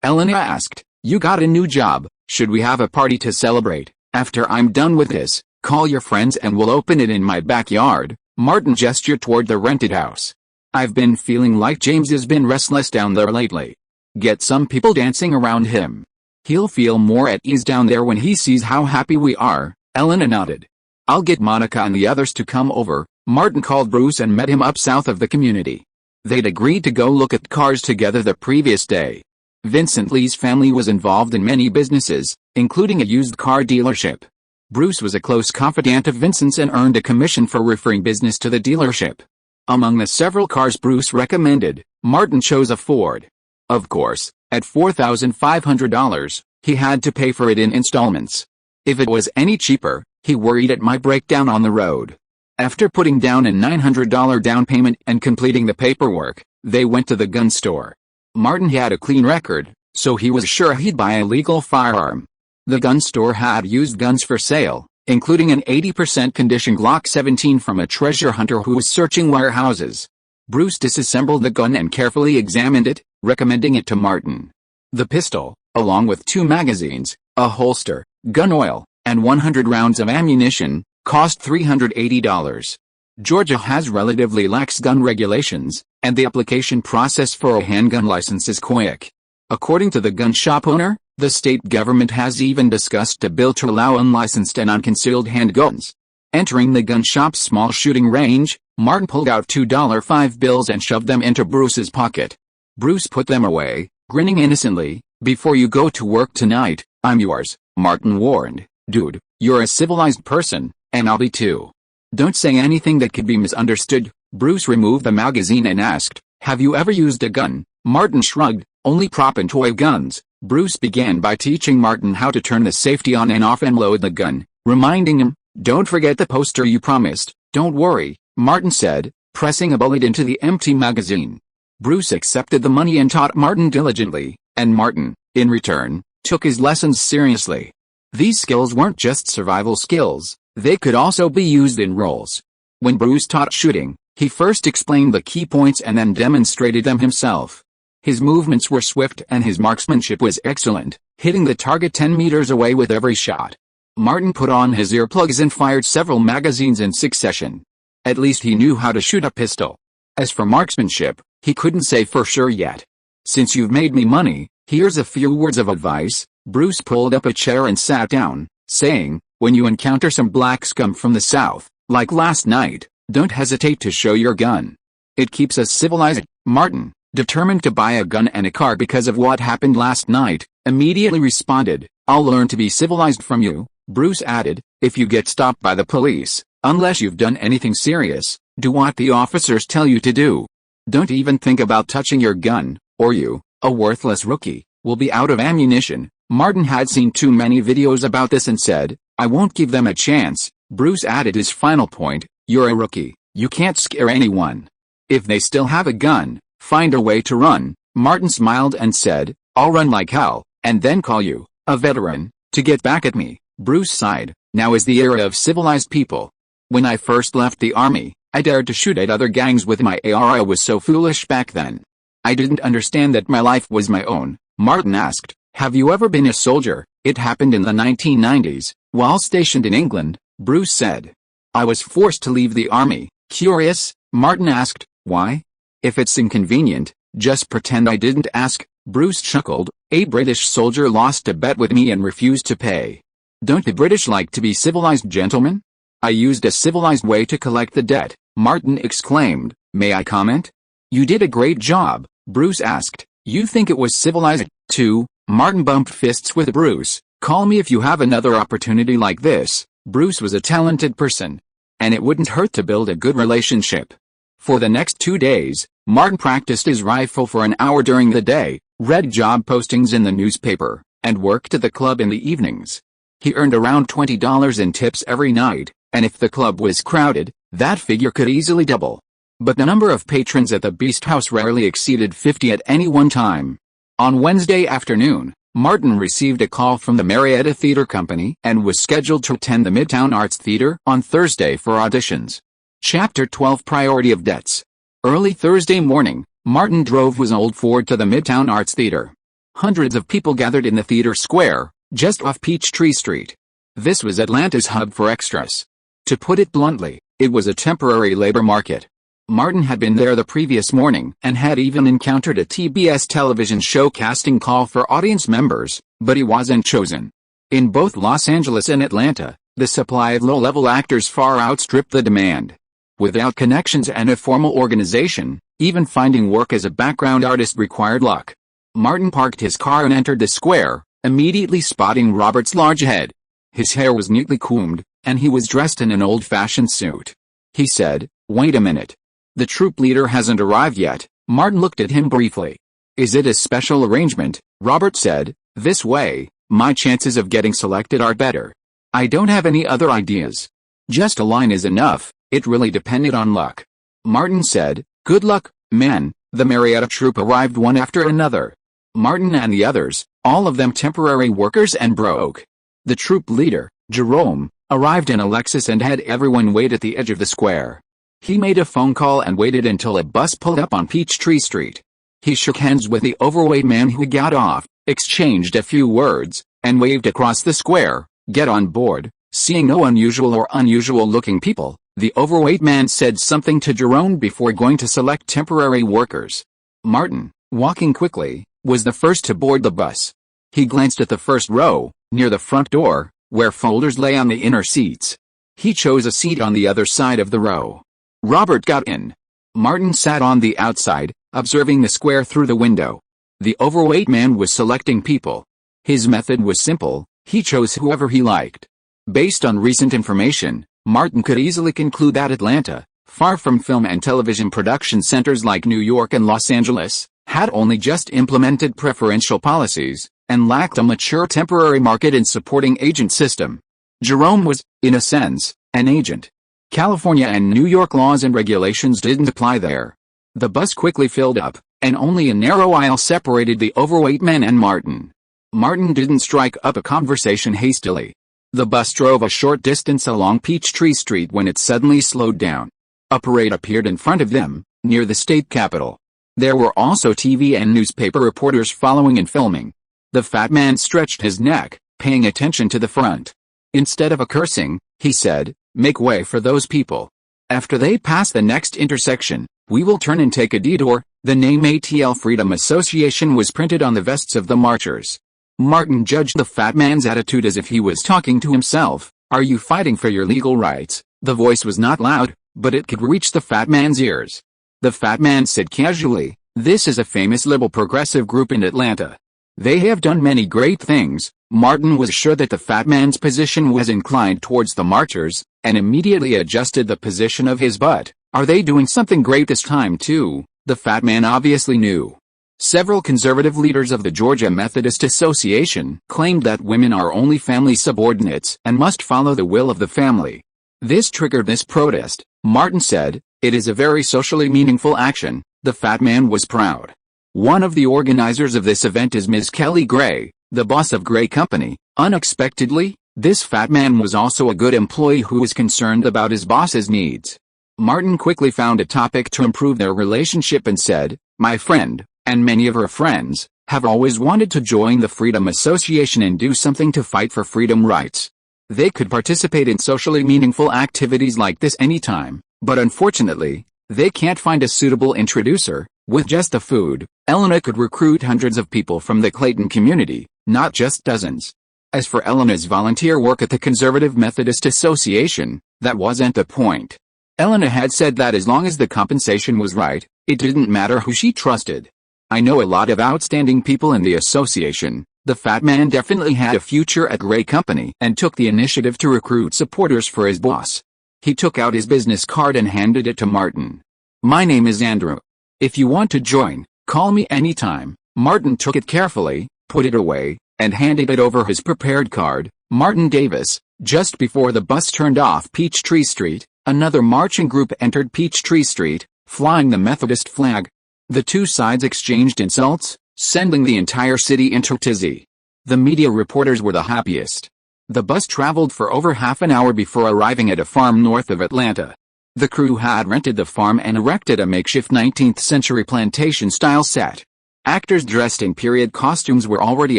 Speaker 1: Elena asked, "You got a new job, should we have a party to celebrate? After I'm done with this, call your friends and we'll open it in my backyard." Martin gestured toward the rented house. "I've been feeling like James has been restless down there lately. Get some people dancing around him. He'll feel more at ease down there when he sees how happy we are." Elena nodded. "I'll get Monica and the others to come over." Martin called Bruce and met him up south of the community. They'd agreed to go look at cars together the previous day. Vincent Lee's family was involved in many businesses, including a used car dealership. Bruce was a close confidant of Vincent's and earned a commission for referring business to the dealership. Among the several cars Bruce recommended, Martin chose a Ford. Of course, at $4,500, he had to pay for it in installments. If it was any cheaper, he worried it might break down on the road. After putting down a $900 down payment and completing the paperwork, they went to the gun store. Martin had a clean record, so he was sure he'd buy a legal firearm. The gun store had used guns for sale, including an 80% condition Glock 17 from a treasure hunter who was searching warehouses. Bruce disassembled the gun and carefully examined it, recommending it to Martin. The pistol, along with 2 magazines, a holster, gun oil, and 100 rounds of ammunition, cost $380. Georgia has relatively lax gun regulations, and the application process for a handgun license is quick. According to the gun shop owner, the state government has even discussed a bill to allow unlicensed and unconcealed handguns. Entering the gun shop's small shooting range, Martin pulled out $2.5 bills and shoved them into Bruce's pocket. Bruce put them away, grinning innocently. "Before you go to work tonight, I'm yours," Martin warned. "Dude, you're a civilized person, and I'll be too. Don't say anything that could be misunderstood." Bruce removed the magazine and asked, "Have you ever used a gun?" Martin shrugged. "Only prop and toy guns." Bruce began by teaching Martin how to turn the safety on and off and load the gun, reminding him, "Don't forget the poster you promised." "Don't worry," Martin said, pressing a bullet into the empty magazine. Bruce accepted the money and taught Martin diligently, and Martin, in return, took his lessons seriously. These skills weren't just survival skills, they could also be used in roles. When Bruce taught shooting, He first explained the key points and then demonstrated them himself. His movements were swift and his marksmanship was excellent, hitting the target 10 meters away with every shot. Martin put on his earplugs and fired several magazines in succession. At least he knew how to shoot a pistol. As for marksmanship, he couldn't say for sure yet. "Since you've made me money, here's a few words of advice." Bruce pulled up a chair and sat down, saying, "When you encounter some black scum from the South, like last night, don't hesitate to show your gun. It keeps us civilized." Martin, determined to buy a gun and a car because of what happened last night, immediately responded, "I'll learn to be civilized from you." Bruce added, "If you get stopped by the police, unless you've done anything serious, do what the officers tell you to do. Don't even think about touching your gun, or you, a worthless rookie, will be out of ammunition." Martin had seen too many videos about this and said, "I won't give them a chance." Bruce added his final point, "You're a rookie, you can't scare anyone. If they still have a gun, find a way to run." Martin smiled and said, "I'll run like hell, and then call you, a veteran, to get back at me." Bruce sighed. "Now is the era of civilized people. When I first left the army, I dared to shoot at other gangs with my AR. I was so foolish back then. I didn't understand that my life was my own." Martin asked, "Have you ever been a soldier?" "It happened in the 1990s, while stationed in England," Bruce said. "I was forced to leave the army." "Curious?" Martin asked. "Why?" "If it's inconvenient, just pretend I didn't ask." Bruce chuckled. "A British soldier lost a bet with me and refused to pay. Don't the British like to be civilized gentlemen? I used a civilized way to collect the debt." Martin exclaimed. "May I comment?" "You did a great job," Bruce asked. "You think it was civilized, too?" Martin bumped fists with Bruce. "Call me if you have another opportunity like this." Bruce was a talented person, and it wouldn't hurt to build a good relationship. For the next 2 days, Martin practiced his rifle for an hour during the day, read job postings in the newspaper, and worked at the club in the evenings. He earned around $20 in tips every night, and if the club was crowded, that figure could easily double. But the number of patrons at the Beast House rarely exceeded 50 at any one time. On Wednesday afternoon, Martin received a call from the Marietta Theater Company and was scheduled to attend the Midtown Arts Theater on Thursday for auditions. Chapter 12 Priority of Debts. Early Thursday morning, Martin drove his old Ford to the Midtown Arts Theater. Hundreds of people gathered in the theater square, just off Peachtree Street. This was Atlanta's hub for extras. To put it bluntly, it was a temporary labor market. Martin had been there the previous morning and had even encountered a TBS television show casting call for audience members, but he wasn't chosen. In both Los Angeles and Atlanta, the supply of low-level actors far outstripped the demand. Without connections and a formal organization, even finding work as a background artist required luck. Martin parked his car and entered the square, immediately spotting Robert's large head. His hair was neatly combed, and he was dressed in an old-fashioned suit. He said, "Wait a minute. The troupe leader hasn't arrived yet." Martin looked at him briefly. "Is it a special arrangement?" Robert said, "This way, my chances of getting selected are better. I don't have any other ideas. Just a line is enough, it really depended on luck." Martin said, "Good luck, man." The Marietta troupe arrived one after another. Martin and the others, all of them temporary workers and broke. The troupe leader, Jerome, arrived in a Lexus and had everyone wait at the edge of the square. He made a phone call and waited until a bus pulled up on Peachtree Street. He shook hands with the overweight man who got off, exchanged a few words, and waved across the square, "Get on board." Seeing no unusual or unusual-looking people, the overweight man said something to Jerome before going to select temporary workers. Martin, walking quickly, was the first to board the bus. He glanced at the first row, near the front door, where folders lay on the inner seats. He chose a seat on the other side of the row. Robert got in. Martin sat on the outside, observing the square through the window. The overweight man was selecting people. His method was simple, he chose whoever he liked. Based on recent information, Martin could easily conclude that Atlanta, far from film and television production centers like New York and Los Angeles, had only just implemented preferential policies, and lacked a mature temporary market and supporting agent system. Jerome was, in a sense, an agent. California and New York laws and regulations didn't apply there. The bus quickly filled up, and only a narrow aisle separated the overweight man and Martin. Martin didn't strike up a conversation hastily. The bus drove a short distance along Peachtree Street when it suddenly slowed down. A parade appeared in front of them, near the state capitol. There were also TV and newspaper reporters following and filming. The fat man stretched his neck, paying attention to the front. Instead of cursing, he said, "Make way for those people. After they pass the next intersection, we will turn and take a detour." The name ATL Freedom Association was printed on the vests of the marchers. Martin judged the fat man's attitude as if he was talking to himself. "Are you fighting for your legal rights?" The voice was not loud, but it could reach the fat man's ears. The fat man said casually, "This is a famous liberal progressive group in Atlanta. They have done many great things." Martin was sure that the fat man's position was inclined towards the marchers, and immediately adjusted the position of his butt. "Are they doing something great this time too?" The fat man obviously knew. Several conservative leaders of the Georgia Methodist Association claimed that women are only family subordinates and must follow the will of the family. This triggered this protest. Martin said, "It is a very socially meaningful action." The fat man was proud. One of the organizers of this event is Ms. Kelly Gray, the boss of Gray Company. Unexpectedly, this fat man was also a good employee who was concerned about his boss's needs. Martin quickly found a topic to improve their relationship and said, "My friend, and many of her friends, have always wanted to join the Freedom Association and do something to fight for freedom rights. They could participate in socially meaningful activities like this anytime, but unfortunately, they can't find a suitable introducer. With just the food, Elena could recruit hundreds of people from the Clayton community, not just dozens." As for Elena's volunteer work at the Conservative Methodist Association, that wasn't the point. Elena had said that as long as the compensation was right, it didn't matter who she trusted. "I know a lot of outstanding people in the association." The fat man definitely had a future at Gray Company and took the initiative to recruit supporters for his boss. He took out his business card and handed it to Martin. "My name is Andrew. If you want to join, call me anytime." Martin took it carefully, put it away, and handed it over his prepared card. Martin Davis. Just before the bus turned off Peachtree Street, another marching group entered Peachtree Street, flying the Methodist flag. The two sides exchanged insults, sending the entire city into a tizzy. The media reporters were the happiest. The bus traveled for over half an hour before arriving at a farm north of Atlanta. The crew had rented the farm and erected a makeshift 19th-century plantation-style set. Actors dressed in period costumes were already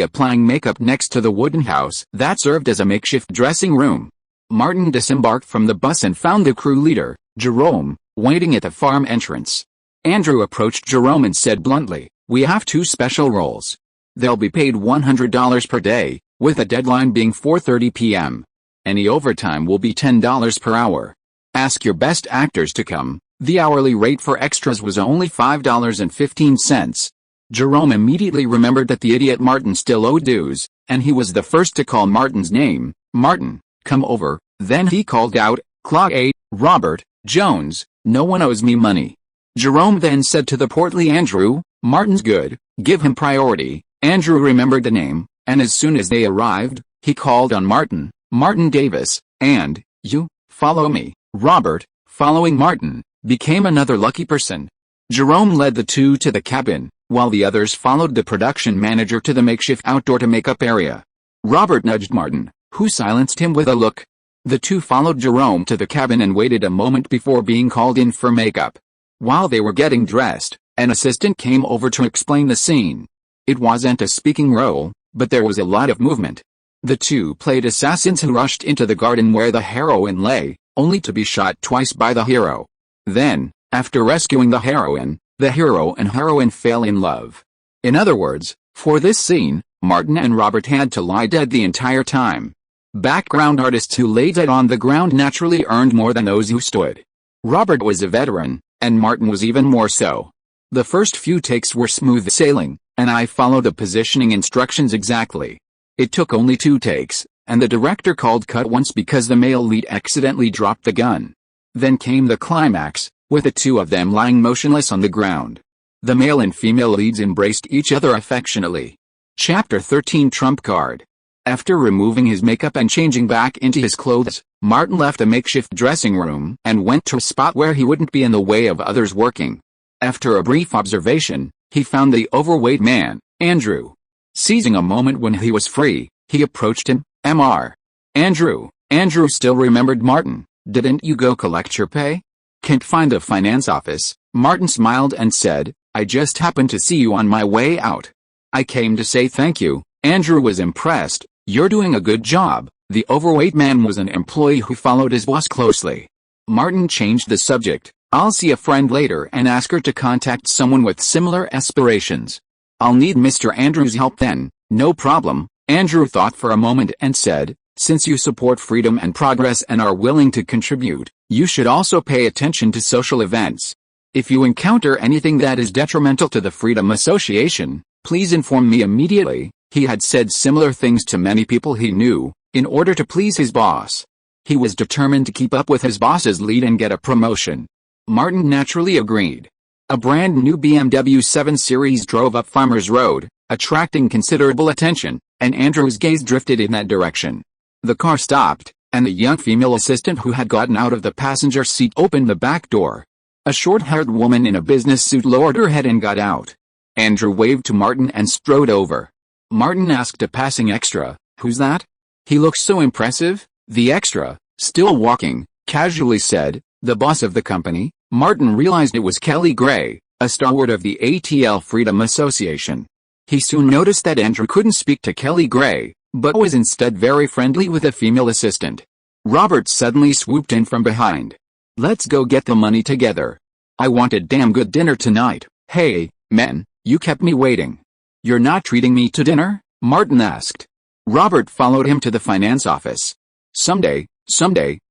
Speaker 1: applying makeup next to the wooden house that served as a makeshift dressing room. Martin disembarked from the bus and found the crew leader, Jerome, waiting at the farm entrance. Andrew approached Jerome and said bluntly, "We have two special roles. They'll be paid $100 per day, with a deadline being 4:30 p.m. Any overtime will be $10 per hour. Ask your best actors to come." The hourly rate for extras was only $5.15. Jerome immediately remembered that the idiot Martin still owed dues, and he was the first to call Martin's name. "Martin, come over." Then he called out, "Clock 8, Robert Jones, no one owes me money." Jerome then said to the portly Andrew, "Martin's good, give him priority." Andrew remembered the name, and as soon as they arrived, he called on Martin, "Martin Davis, and, you, follow me." Robert, following Martin, became another lucky person. Jerome led the two to the cabin, while the others followed the production manager to the makeshift outdoor makeup area. Robert nudged Martin, who silenced him with a look. The two followed Jerome to the cabin and waited a moment before being called in for makeup. While they were getting dressed, an assistant came over to explain the scene. It wasn't a speaking role, but there was a lot of movement. The two played assassins who rushed into the garden where the heroine lay, only to be shot twice by the hero. Then, after rescuing the heroine, the hero and heroine fell in love. In other words, for this scene, Martin and Robert had to lie dead the entire time. Background artists who lay dead on the ground naturally earned more than those who stood. Robert was a veteran, and Martin was even more so. The first few takes were smooth sailing, and I followed the positioning instructions exactly. It took only 2 takes, and the director called cut once because the male lead accidentally dropped the gun. Then came the climax, with the two of them lying motionless on the ground. The male and female leads embraced each other affectionately. Chapter 13 Trump Card. After removing his makeup and changing back into his clothes, Martin left a makeshift dressing room and went to a spot where he wouldn't be in the way of others working. After a brief observation, he found the overweight man, Andrew. Seizing a moment when he was free, he approached him. "Mr. Andrew." Andrew still remembered Martin. "Didn't you go collect your pay?" Can't find the finance office. Martin smiled and said, I just happened to see you on my way out. I came to say thank you. Andrew was impressed. You're doing a good job. The overweight man was an employee who followed his boss closely. Martin changed the subject. I'll see a friend later and ask her to contact someone with similar aspirations. I'll need Mr. Andrew's help then. No problem. Andrew thought for a moment and said, since you support freedom and progress and are willing to contribute, you should also pay attention to social events. If you encounter anything that is detrimental to the Freedom Association, please inform me immediately. He had said similar things to many people he knew, in order to please his boss. He was determined to keep up with his boss's lead and get a promotion. Martin naturally agreed. A brand new BMW 7 Series drove up Farmers Road, attracting considerable attention, and Andrew's gaze drifted in that direction. The car stopped, and the young female assistant who had gotten out of the passenger seat opened the back door. A short-haired woman in a business suit lowered her head and got out. Andrew waved to Martin and strode over. Martin asked a passing extra, who's that? He looks so impressive. The extra, still walking, casually said, the boss of the company. Martin realized it was Kelly Gray, a stalwart of the ATL Freedom Association. He soon noticed that Andrew couldn't speak to Kelly Gray, but was instead very friendly with a female assistant. Robert suddenly swooped in from behind. Let's go get the money together. I want a damn good dinner tonight. Hey, men, you kept me waiting. You're not treating me to dinner? Martin asked. Robert followed him to the finance office. Someday,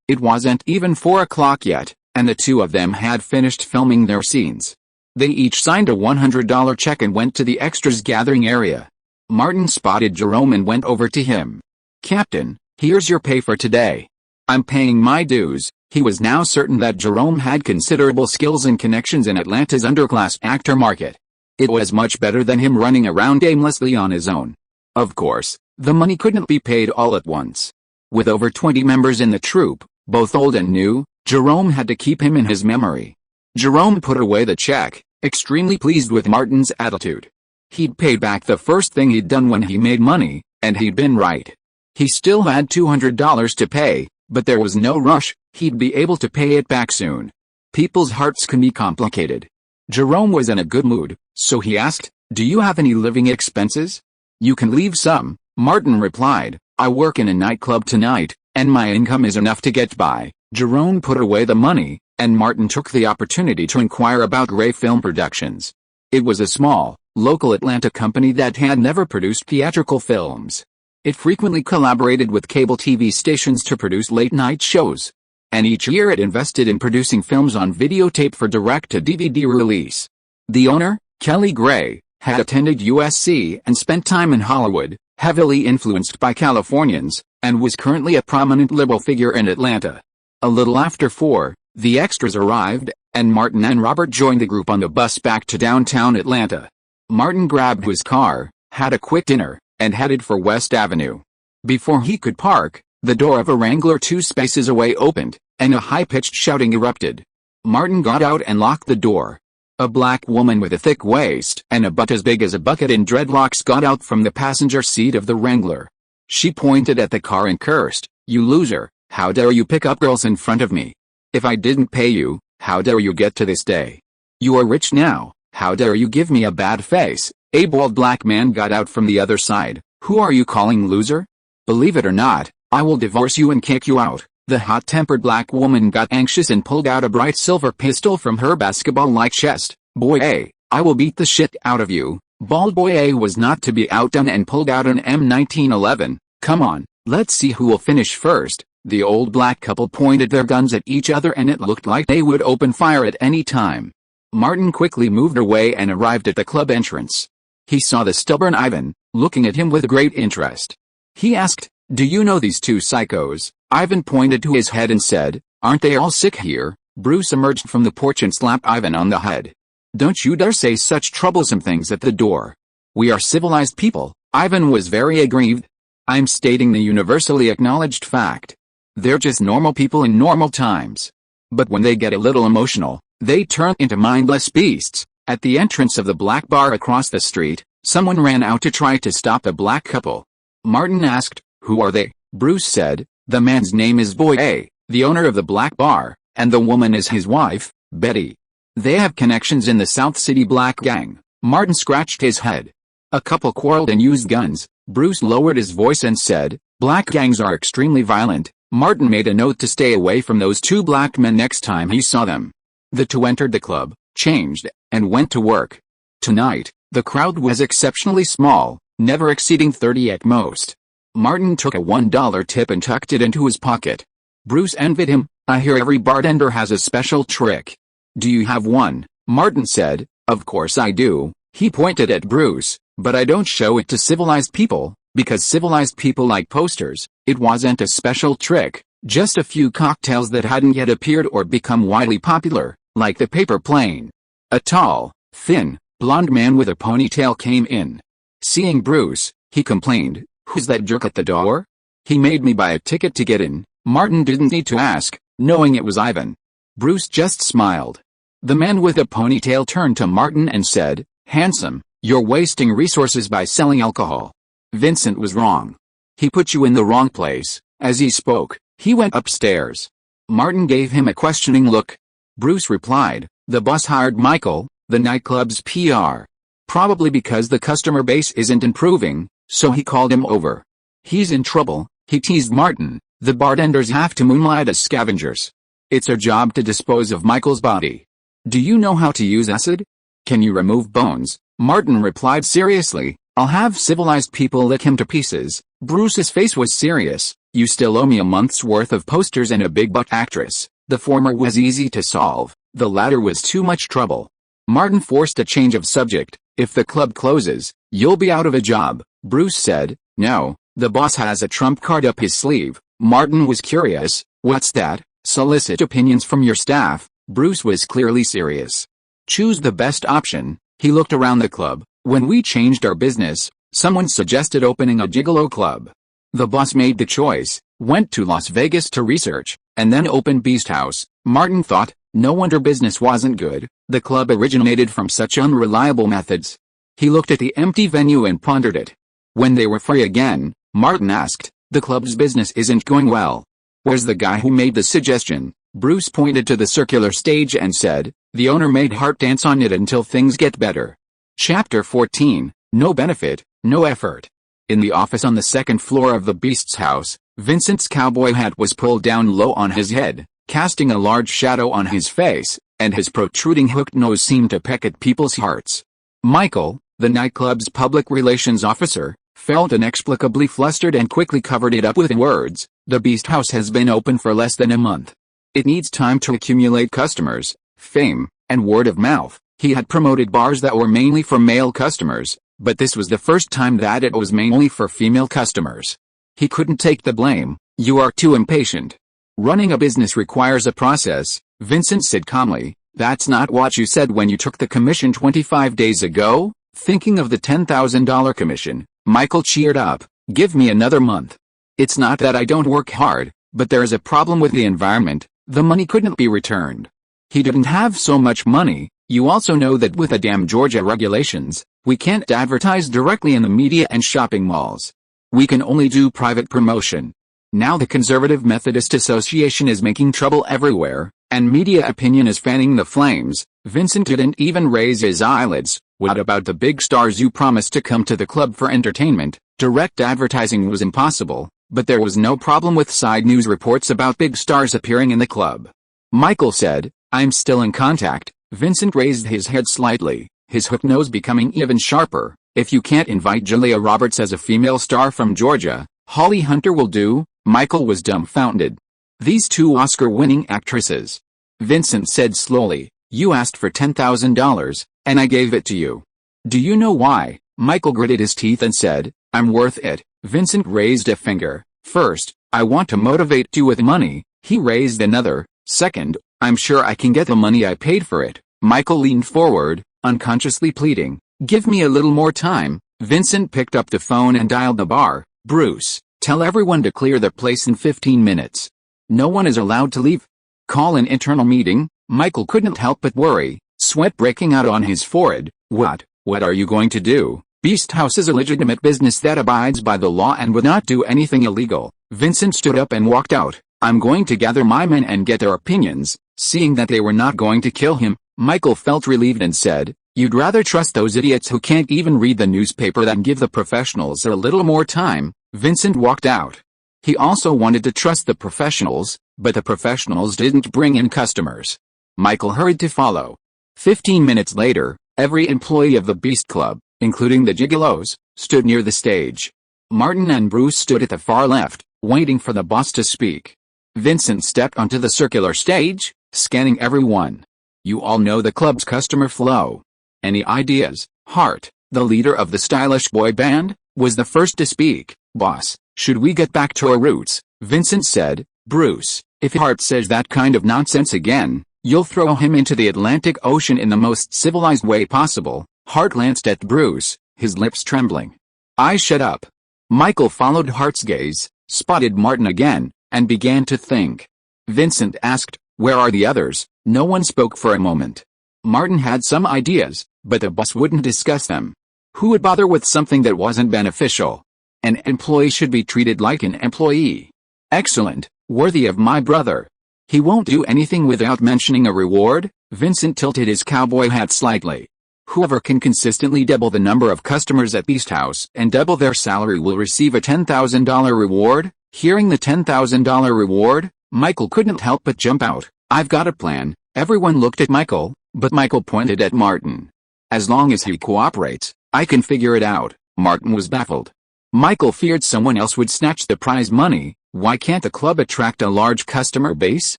Speaker 1: it wasn't even 4 o'clock yet, and the two of them had finished filming their scenes. They each signed a $100 check and went to the extras gathering area. Martin spotted Jerome and went over to him. Captain, here's your pay for today. I'm paying my dues. He was now certain that Jerome had considerable skills and connections in Atlanta's underclass actor market. It was much better than him running around aimlessly on his own. Of course, the money couldn't be paid all at once. With over 20 members in the troupe, both old and new, Jerome had to keep him in his memory. Jerome put away the check, extremely pleased with Martin's attitude. He'd paid back the first thing he'd done when he made money, and he'd been right. He still had $200 to pay, but there was no rush. He'd be able to pay it back soon. People's hearts can be complicated. Jerome was in a good mood, so he asked, do you have any living expenses? You can leave some, Martin replied. I work in a nightclub tonight, and my income is enough to get by. Jerome put away the money, and Martin took the opportunity to inquire about Gray Film Productions. It was a small, local Atlanta company that had never produced theatrical films. It frequently collaborated with cable TV stations to produce late-night shows. And each year it invested in producing films on videotape for direct-to-DVD release. The owner, Kelly Gray, had attended USC and spent time in Hollywood, heavily influenced by Californians, and was currently a prominent liberal figure in Atlanta. A little after 4, the extras arrived, and Martin and Robert joined the group on the bus back to downtown Atlanta. Martin grabbed his car, had a quick dinner, and headed for West Avenue. Before he could park, the door of a Wrangler 2 spaces away opened, and a high-pitched shouting erupted. Martin got out and locked the door. A black woman with a thick waist and a butt as big as a bucket in dreadlocks got out from the passenger seat of the Wrangler. She pointed at the car and cursed, "You loser, how dare you pick up girls in front of me? If I didn't pay you, how dare you get to this day? You are rich now, how dare you give me a bad face?" A bald black man got out from the other side. "Who are you calling loser? Believe it or not, I will divorce you and kick you out." The hot-tempered black woman got anxious and pulled out a bright silver pistol from her basketball-like chest. "Boy A, I will beat the shit out of you." Bald Boy A was not to be outdone and pulled out an M1911. "Come on, let's see who will finish first." The old black couple pointed their guns at each other and it looked like they would open fire at any time. Martin quickly moved away and arrived at the club entrance. He saw the stubborn Ivan, looking at him with great interest. He asked, "Do you know these two psychos?" Ivan pointed to his head and said, "Aren't they all sick here?" Bruce emerged from the porch and slapped Ivan on the head. "Don't you dare say such troublesome things at the door. We are civilized people." Ivan was very aggrieved. "I'm stating the universally acknowledged fact. They're just normal people in normal times. But when they get a little emotional, they turn into mindless beasts." At the entrance of the black bar across the street, someone ran out to try to stop the black couple. Martin asked, "Who are they?" Bruce said, "The man's name is Boy A, the owner of the black bar, And the woman is his wife, Betty. They have connections in the South City Black Gang. Martin scratched his head. A couple quarreled and used guns. Bruce lowered his voice and said, Black gangs are extremely violent. Martin made a note to stay away from those two black men next time he saw them. The two entered the club, changed, and went to work. Tonight, the crowd was exceptionally small, never exceeding 30 at most. Martin took a $1 tip and tucked it into his pocket. Bruce envied him. I hear every bartender has a special trick. Do you have one? Martin said. Of course I do. He pointed at Bruce, but I don't show it to civilized people, because civilized people like posters. It wasn't a special trick, just a few cocktails that hadn't yet appeared or become widely popular, like the paper plane. A tall, thin, blond man with a ponytail came in. Seeing Bruce, he complained, Who's that jerk at the door? He made me buy a ticket to get in. Martin didn't need to ask, knowing it was Ivan. Bruce just smiled. The man with the ponytail turned to Martin and said, Handsome, you're wasting resources by selling alcohol. Vincent was wrong. He put you in the wrong place. As he spoke, he went upstairs. Martin gave him a questioning look. Bruce replied, The boss hired Michael, the nightclub's PR. Probably because the customer base isn't improving, so he called him over. He's in trouble, he teased Martin. The bartenders have to moonlight as scavengers. It's our job to dispose of Michael's body. Do you know how to use acid? Can you remove bones? Martin replied seriously, I'll have civilized people lick him to pieces. Bruce's face was serious. You still owe me a month's worth of posters and a big-butt actress. The former was easy to solve. The latter was too much trouble. Martin forced a change of subject. If the club closes, you'll be out of a job. Bruce said, No, the boss has a trump card up his sleeve. Martin was curious. What's that? Solicit opinions from your staff. Bruce was clearly serious. Choose the best option. He looked around the club. When we changed our business, someone suggested opening a gigolo club. The boss made the choice, went to Las Vegas to research, and then opened Beast House. Martin thought, no wonder business wasn't good. The club originated from such unreliable methods. He looked at the empty venue and pondered it. When they were free again, Martin asked, The club's business isn't going well. Where's the guy who made the suggestion? Bruce pointed to the circular stage and said, The owner made Hart dance on it until things get better. Chapter 14, No Benefit, No Effort. In the office on the second floor of the Beast's house, Vincent's cowboy hat was pulled down low on his head, casting a large shadow on his face, and his protruding hooked nose seemed to peck at people's hearts. Michael, the nightclub's public relations officer, felt inexplicably flustered and quickly covered it up with words, The Beast House has been open for less than a month. It needs time to accumulate customers, fame, and word of mouth. He had promoted bars that were mainly for male customers, but this was the first time that it was mainly for female customers. He couldn't take the blame. You are too impatient. Running a business requires a process, Vincent said calmly. That's not what you said when you took the commission 25 days ago? Thinking of the $10,000 commission, Michael cheered up. Give me another month. It's not that I don't work hard, but there is a problem with the environment. The money couldn't be returned. He didn't have so much money. You also know that with the damn Georgia regulations, we can't advertise directly in the media and shopping malls. We can only do private promotion. Now the Conservative Methodist Association is making trouble everywhere, and media opinion is fanning the flames. Vincent didn't even raise his eyelids. What about the big stars you promised to come to the club for entertainment? Direct advertising was impossible, but there was no problem with side news reports about big stars appearing in the club. Michael said, I'm still in contact. Vincent raised his head slightly, his hook nose becoming even sharper. If you can't invite Julia Roberts as a female star from Georgia, Holly Hunter will do. Michael was dumbfounded. These two Oscar-winning actresses. Vincent said slowly, You asked for $10,000, and I gave it to you. Do you know why? Michael gritted his teeth and said, I'm worth it. Vincent raised a finger. First, I want to motivate you with money. He raised another. Second, I'm sure I can get the money I paid for it. Michael leaned forward, unconsciously pleading, Give me a little more time. Vincent picked up the phone and dialed the bar. Bruce, tell everyone to clear the place in 15 minutes. No one is allowed to leave. Call an internal meeting. Michael couldn't help but worry, sweat breaking out on his forehead. What are you going to do? Beast House is a legitimate business that abides by the law and would not do anything illegal. Vincent stood up and walked out. I'm going to gather my men and get their opinions. Seeing that they were not going to kill him, Michael felt relieved and said, "You'd rather trust those idiots who can't even read the newspaper than give the professionals a little more time." Vincent walked out. He also wanted to trust the professionals, but the professionals didn't bring in customers. Michael hurried to follow. 15 minutes later, every employee of the Beast Club, including the gigolos, stood near the stage. Martin and Bruce stood at the far left, waiting for the boss to speak. Vincent stepped onto the circular stage, scanning everyone. "You all know the club's customer flow. Any ideas?" Hart, the leader of the stylish boy band, was the first to speak. "Boss, should we get back to our roots?" Vincent said. "Bruce, if Hart says that kind of nonsense again, you'll throw him into the Atlantic Ocean in the most civilized way possible." Hart glanced at Bruce, his lips trembling. "I shut up." Michael followed Hart's gaze, spotted Martin again, and began to think. Vincent asked, "Where are the others?" No one spoke for a moment. Martin had some ideas, but the boss wouldn't discuss them. Who would bother with something that wasn't beneficial? An employee should be treated like an employee. Excellent, worthy of my brother. He won't do anything without mentioning a reward. Vincent tilted his cowboy hat slightly. Whoever can consistently double the number of customers at Beast House and double their salary will receive a $10,000 reward. Hearing the $10,000 reward, Michael couldn't help but jump out. "I've got a plan." Everyone looked at Michael, but Michael pointed at Martin. "As long as he cooperates, I can figure it out." Martin was baffled. Michael feared someone else would snatch the prize money. "Why can't the club attract a large customer base?"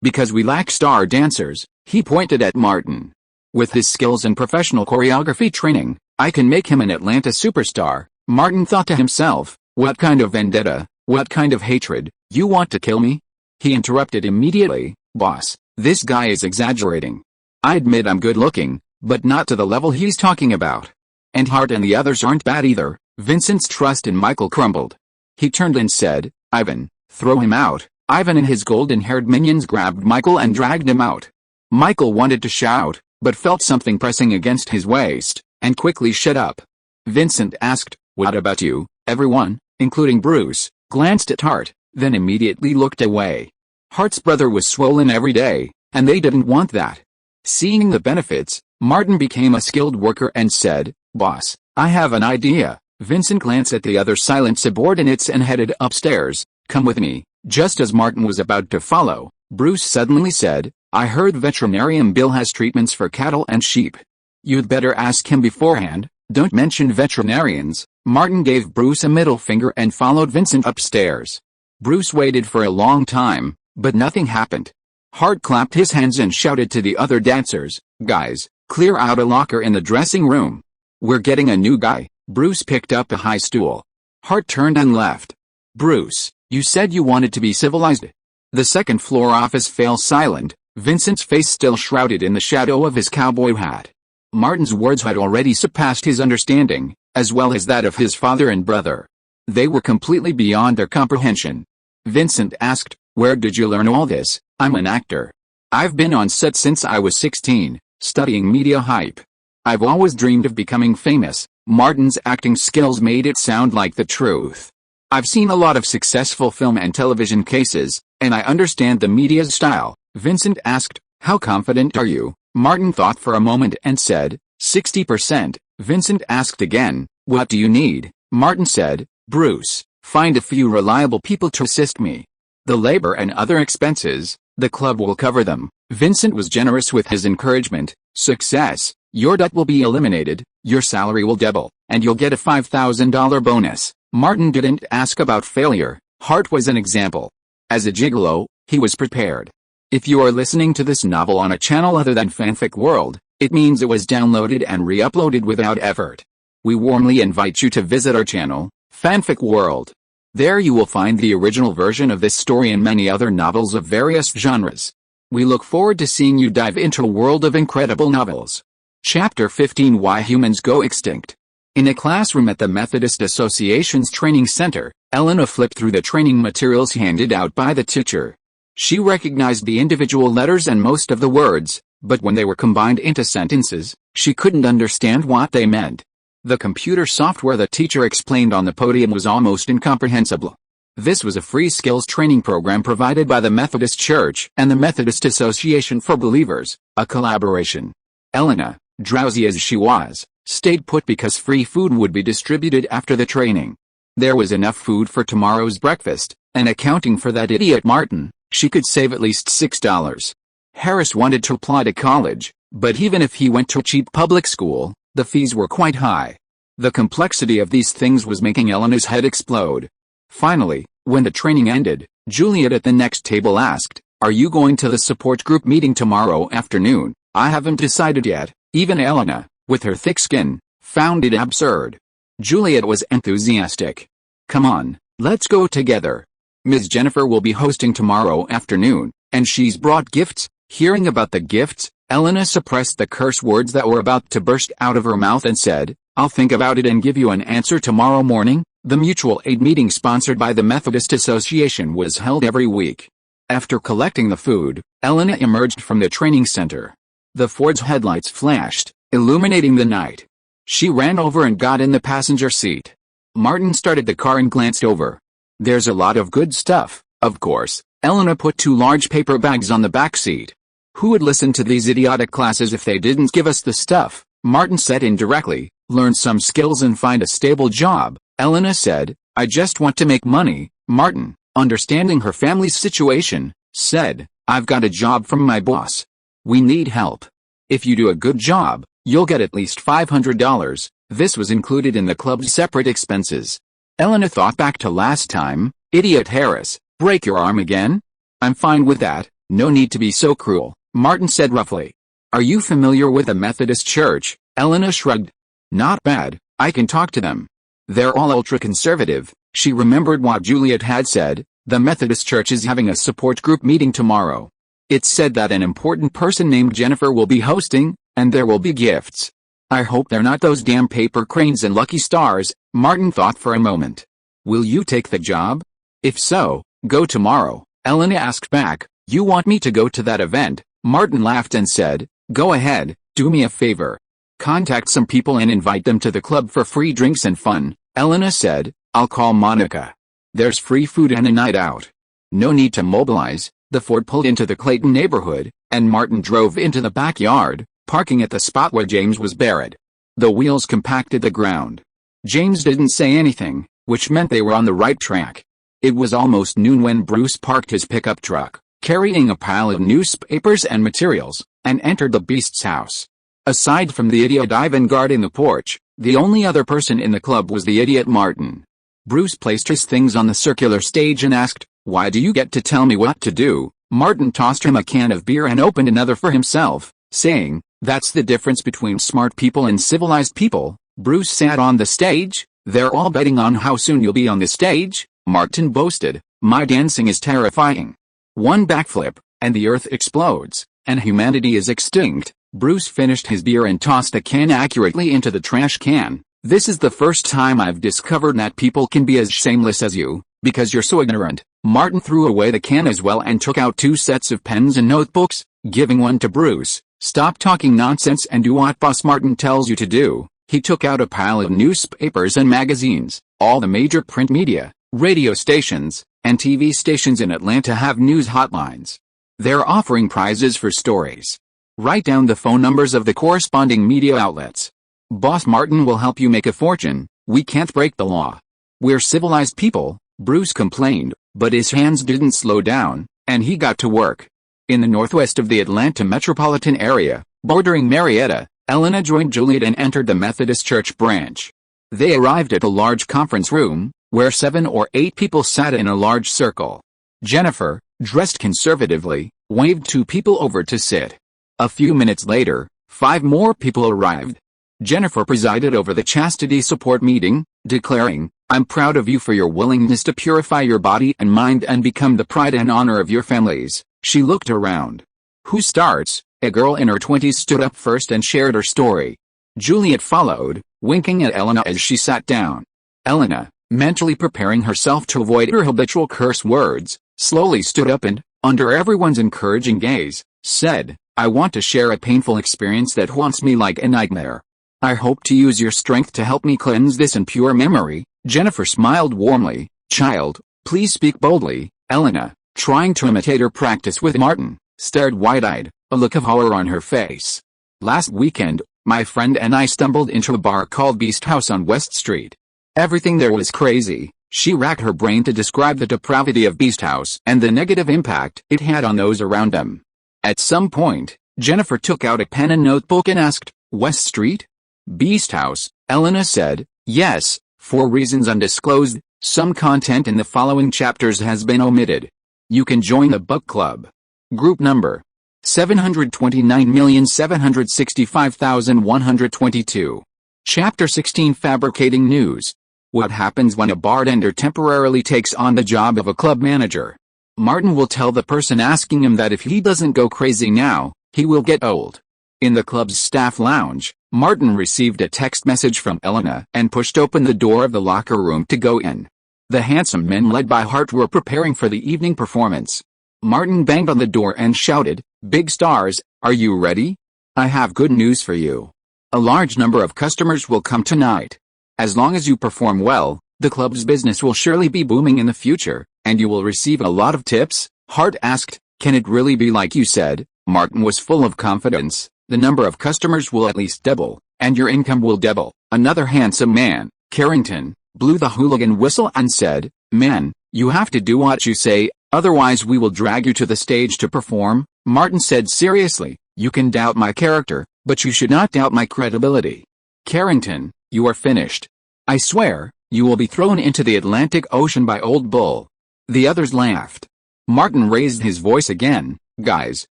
Speaker 1: "Because we lack star dancers." He pointed at Martin. "With his skills and professional choreography training, I can make him an Atlanta superstar." Martin thought to himself, "What kind of vendetta? What kind of hatred? You want to kill me?" He interrupted immediately. "Boss, this guy is exaggerating. I admit I'm good looking, but not to the level he's talking about. And Hart and the others aren't bad either." Vincent's trust in Michael crumbled. He turned and said, "Ivan, throw him out." Ivan and his golden-haired minions grabbed Michael and dragged him out. Michael wanted to shout, but felt something pressing against his waist, and quickly shut up. Vincent asked, "What about you?" Everyone, including Bruce, glanced at Hart, then immediately looked away. Hart's brother was swollen every day, and they didn't want that. Seeing the benefits, Martin became a skilled worker and said, "Boss, I have an idea." Vincent glanced at the other silent subordinates and headed upstairs. "Come with me." Just as Martin was about to follow, Bruce suddenly said, "I heard veterinarian Bill has treatments for cattle and sheep. You'd better ask him beforehand. Don't mention veterinarians." Martin gave Bruce a middle finger and followed Vincent upstairs. Bruce waited for a long time, but nothing happened. Hart clapped his hands and shouted to the other dancers, "Guys, clear out a locker in the dressing room. We're getting a new guy." Bruce picked up a high stool. Hart turned and left. "Bruce, you said you wanted to be civilized." The second-floor office fell silent, Vincent's face still shrouded in the shadow of his cowboy hat. Martin's words had already surpassed his understanding, as well as that of his father and brother. They were completely beyond their comprehension. Vincent asked, "Where did you learn all this?" "I'm an actor. I've been on set since I was 16, studying media hype. I've always dreamed of becoming famous." Martin's acting skills made it sound like the truth. "I've seen a lot of successful film and television cases, and I understand the media's style." Vincent asked, "How confident are you?" Martin thought for a moment and said, 60%. Vincent asked again, "What do you need?" Martin said, "Bruce, find a few reliable people to assist me. The labor and other expenses, the club will cover them." Vincent was generous with his encouragement. "Success, your debt will be eliminated, your salary will double, and you'll get a $5,000 bonus." Martin didn't ask about failure. Hart was an example. As a gigolo, he was prepared. If you are listening to this novel on a channel other than Fanfic World, it means it was downloaded and re-uploaded without effort. We warmly invite you to visit our channel, Fanfic World. There you will find the original version of this story and many other novels of various genres. We look forward to seeing you dive into a world of incredible novels. Chapter 15: Why Humans Go Extinct. In a classroom at the Methodist Association's training center, Elena flipped through the training materials handed out by the teacher. She recognized the individual letters and most of the words, but when they were combined into sentences, she couldn't understand what they meant. The computer software the teacher explained on the podium was almost incomprehensible. This was a free skills training program provided by the Methodist Church and the Methodist Association for Believers, a collaboration. Elena, drowsy as she was, stayed put because free food would be distributed after the training. There was enough food for tomorrow's breakfast, and accounting for that idiot Martin, she could save at least $6. Harris wanted to apply to college, but even if he went to a cheap public school, the fees were quite high. The complexity of these things was making Elena's head explode. Finally, when the training ended, Juliet at the next table asked, "Are you going to the support group meeting tomorrow afternoon?" "I haven't decided yet." Even Elena, with her thick skin, found it absurd. Juliet was enthusiastic. "Come on, let's go together. Ms. Jennifer will be hosting tomorrow afternoon, and she's brought gifts." Hearing about the gifts, Elena suppressed the curse words that were about to burst out of her mouth and said, "I'll think about it and give you an answer tomorrow morning." The mutual aid meeting sponsored by the Methodist Association was held every week. After collecting the food, Elena emerged from the training center. The Ford's headlights flashed, illuminating the night. She ran over and got in the passenger seat. Martin started the car and glanced over. "There's a lot of good stuff, of course." Elena put 2 large paper bags on the back seat. "Who would listen to these idiotic classes if they didn't give us the stuff?" Martin said indirectly. "Learn some skills and find a stable job." Elena said, "I just want to make money." Martin, understanding her family's situation, said, "I've got a job from my boss. We need help. If you do a good job, you'll get at least $500. This was included in the club's separate expenses. Elena thought back to last time. "Idiot Harris, break your arm again?" "I'm fine with that, no need to be so cruel," Martin said roughly. "Are you familiar with the Methodist Church?" Elena shrugged. "Not bad, I can talk to them. They're all ultra-conservative." She remembered what Juliet had said. "The Methodist Church is having a support group meeting tomorrow. It's said that an important person named Jennifer will be hosting, and there will be gifts. I hope they're not those damn paper cranes and lucky stars." Martin thought for a moment. "Will you take the job? If so, go tomorrow." Elena asked back, "You want me to go to that event?" Martin laughed and said, "Go ahead, do me a favor. Contact some people and invite them to the club for free drinks and fun." Elena said, "I'll call Monica. There's free food and a night out." No need to mobilize. The Ford pulled into the Clayton neighborhood, and Martin drove into the backyard, parking at the spot where James was buried. The wheels compacted the ground. James didn't say anything, which meant they were on the right track. It was almost noon when Bruce parked his pickup truck, carrying a pile of newspapers and materials, and entered the beast's house. Aside from the idiot Ivan guarding the porch, the only other person in the club was the idiot Martin. Bruce placed his things on the circular stage and asked, "Why do you get to tell me what to do?" Martin tossed him a can of beer and opened another for himself, saying, "That's the difference between smart people and civilized people." Bruce sat on the stage. "They're all betting on how soon you'll be on the stage," Martin boasted. "My dancing is terrifying. One backflip, and the earth explodes, and humanity is extinct." Bruce finished his beer and tossed the can accurately into the trash can. "This is the first time I've discovered that people can be as shameless as you, because you're so ignorant." Martin threw away the can as well and took out 2 sets of pens and notebooks, giving one to Bruce. "Stop talking nonsense and do what Boss Martin tells you to do." He took out a pile of newspapers and magazines. All the major print media, radio stations, and TV stations in Atlanta have news hotlines. They're offering prizes for stories. Write down the phone numbers of the corresponding media outlets. Boss Martin will help you make a fortune. We can't break the law. We're civilized people, Bruce complained, but his hands didn't slow down, and he got to work. In the northwest of the Atlanta metropolitan area, bordering Marietta, Elena joined Juliet and entered the Methodist Church branch. They arrived at a large conference room, where 7 or 8 people sat in a large circle. Jennifer, dressed conservatively, waved 2 people over to sit. A few minutes later, 5 more people arrived. Jennifer presided over the chastity support meeting, declaring, "I'm proud of you for your willingness to purify your body and mind and become the pride and honor of your families." She looked around. "Who starts?" A girl in her 20s stood up first and shared her story. Juliet followed, winking at Elena as she sat down. Elena, mentally preparing herself to avoid her habitual curse words, slowly stood up and, under everyone's encouraging gaze, said, "I want to share a painful experience that haunts me like a nightmare. I hope to use your strength to help me cleanse this impure memory." Jennifer smiled warmly. "Child, Please speak boldly. Elena, trying to imitate her practice with Martin, stared wide-eyed, a look of horror on her face. Last weekend, my friend and I stumbled into a bar called Beast House on West Street. Everything there was crazy. She racked her brain to describe the depravity of Beast House and the negative impact it had on those around them. At some point, Jennifer took out a pen and notebook and asked, West Street? Beast House, Elena said, yes, for reasons undisclosed. Some content in the following chapters has been omitted. You can join the book club. Group number 729,765,122. Chapter 16, Fabricating News. What happens when a bartender temporarily takes on the job of a club manager? Martin will tell the person asking him that if he doesn't go crazy now, he will get old. In the club's staff lounge, Martin received a text message from Elena and pushed open the door of the locker room to go in. The handsome men led by Hart were preparing for the evening performance. Martin banged on the door and shouted, Big stars, are you ready? I have good news for you. A large number of customers will come tonight. As long as you perform well, the club's business will surely be booming in the future, and you will receive a lot of tips. Hart asked, Can it really be like you said? Martin was full of confidence. The number of customers will at least double, and your income will double. Another handsome man, Carrington, blew the hooligan whistle and said, Man, you have to do what you say, otherwise we will drag you to the stage to perform. Martin said seriously, You can doubt my character, but you should not doubt my credibility. Carrington, you are finished. I swear, you will be thrown into the Atlantic Ocean by Old Bull. The others laughed. Martin raised his voice again, Guys,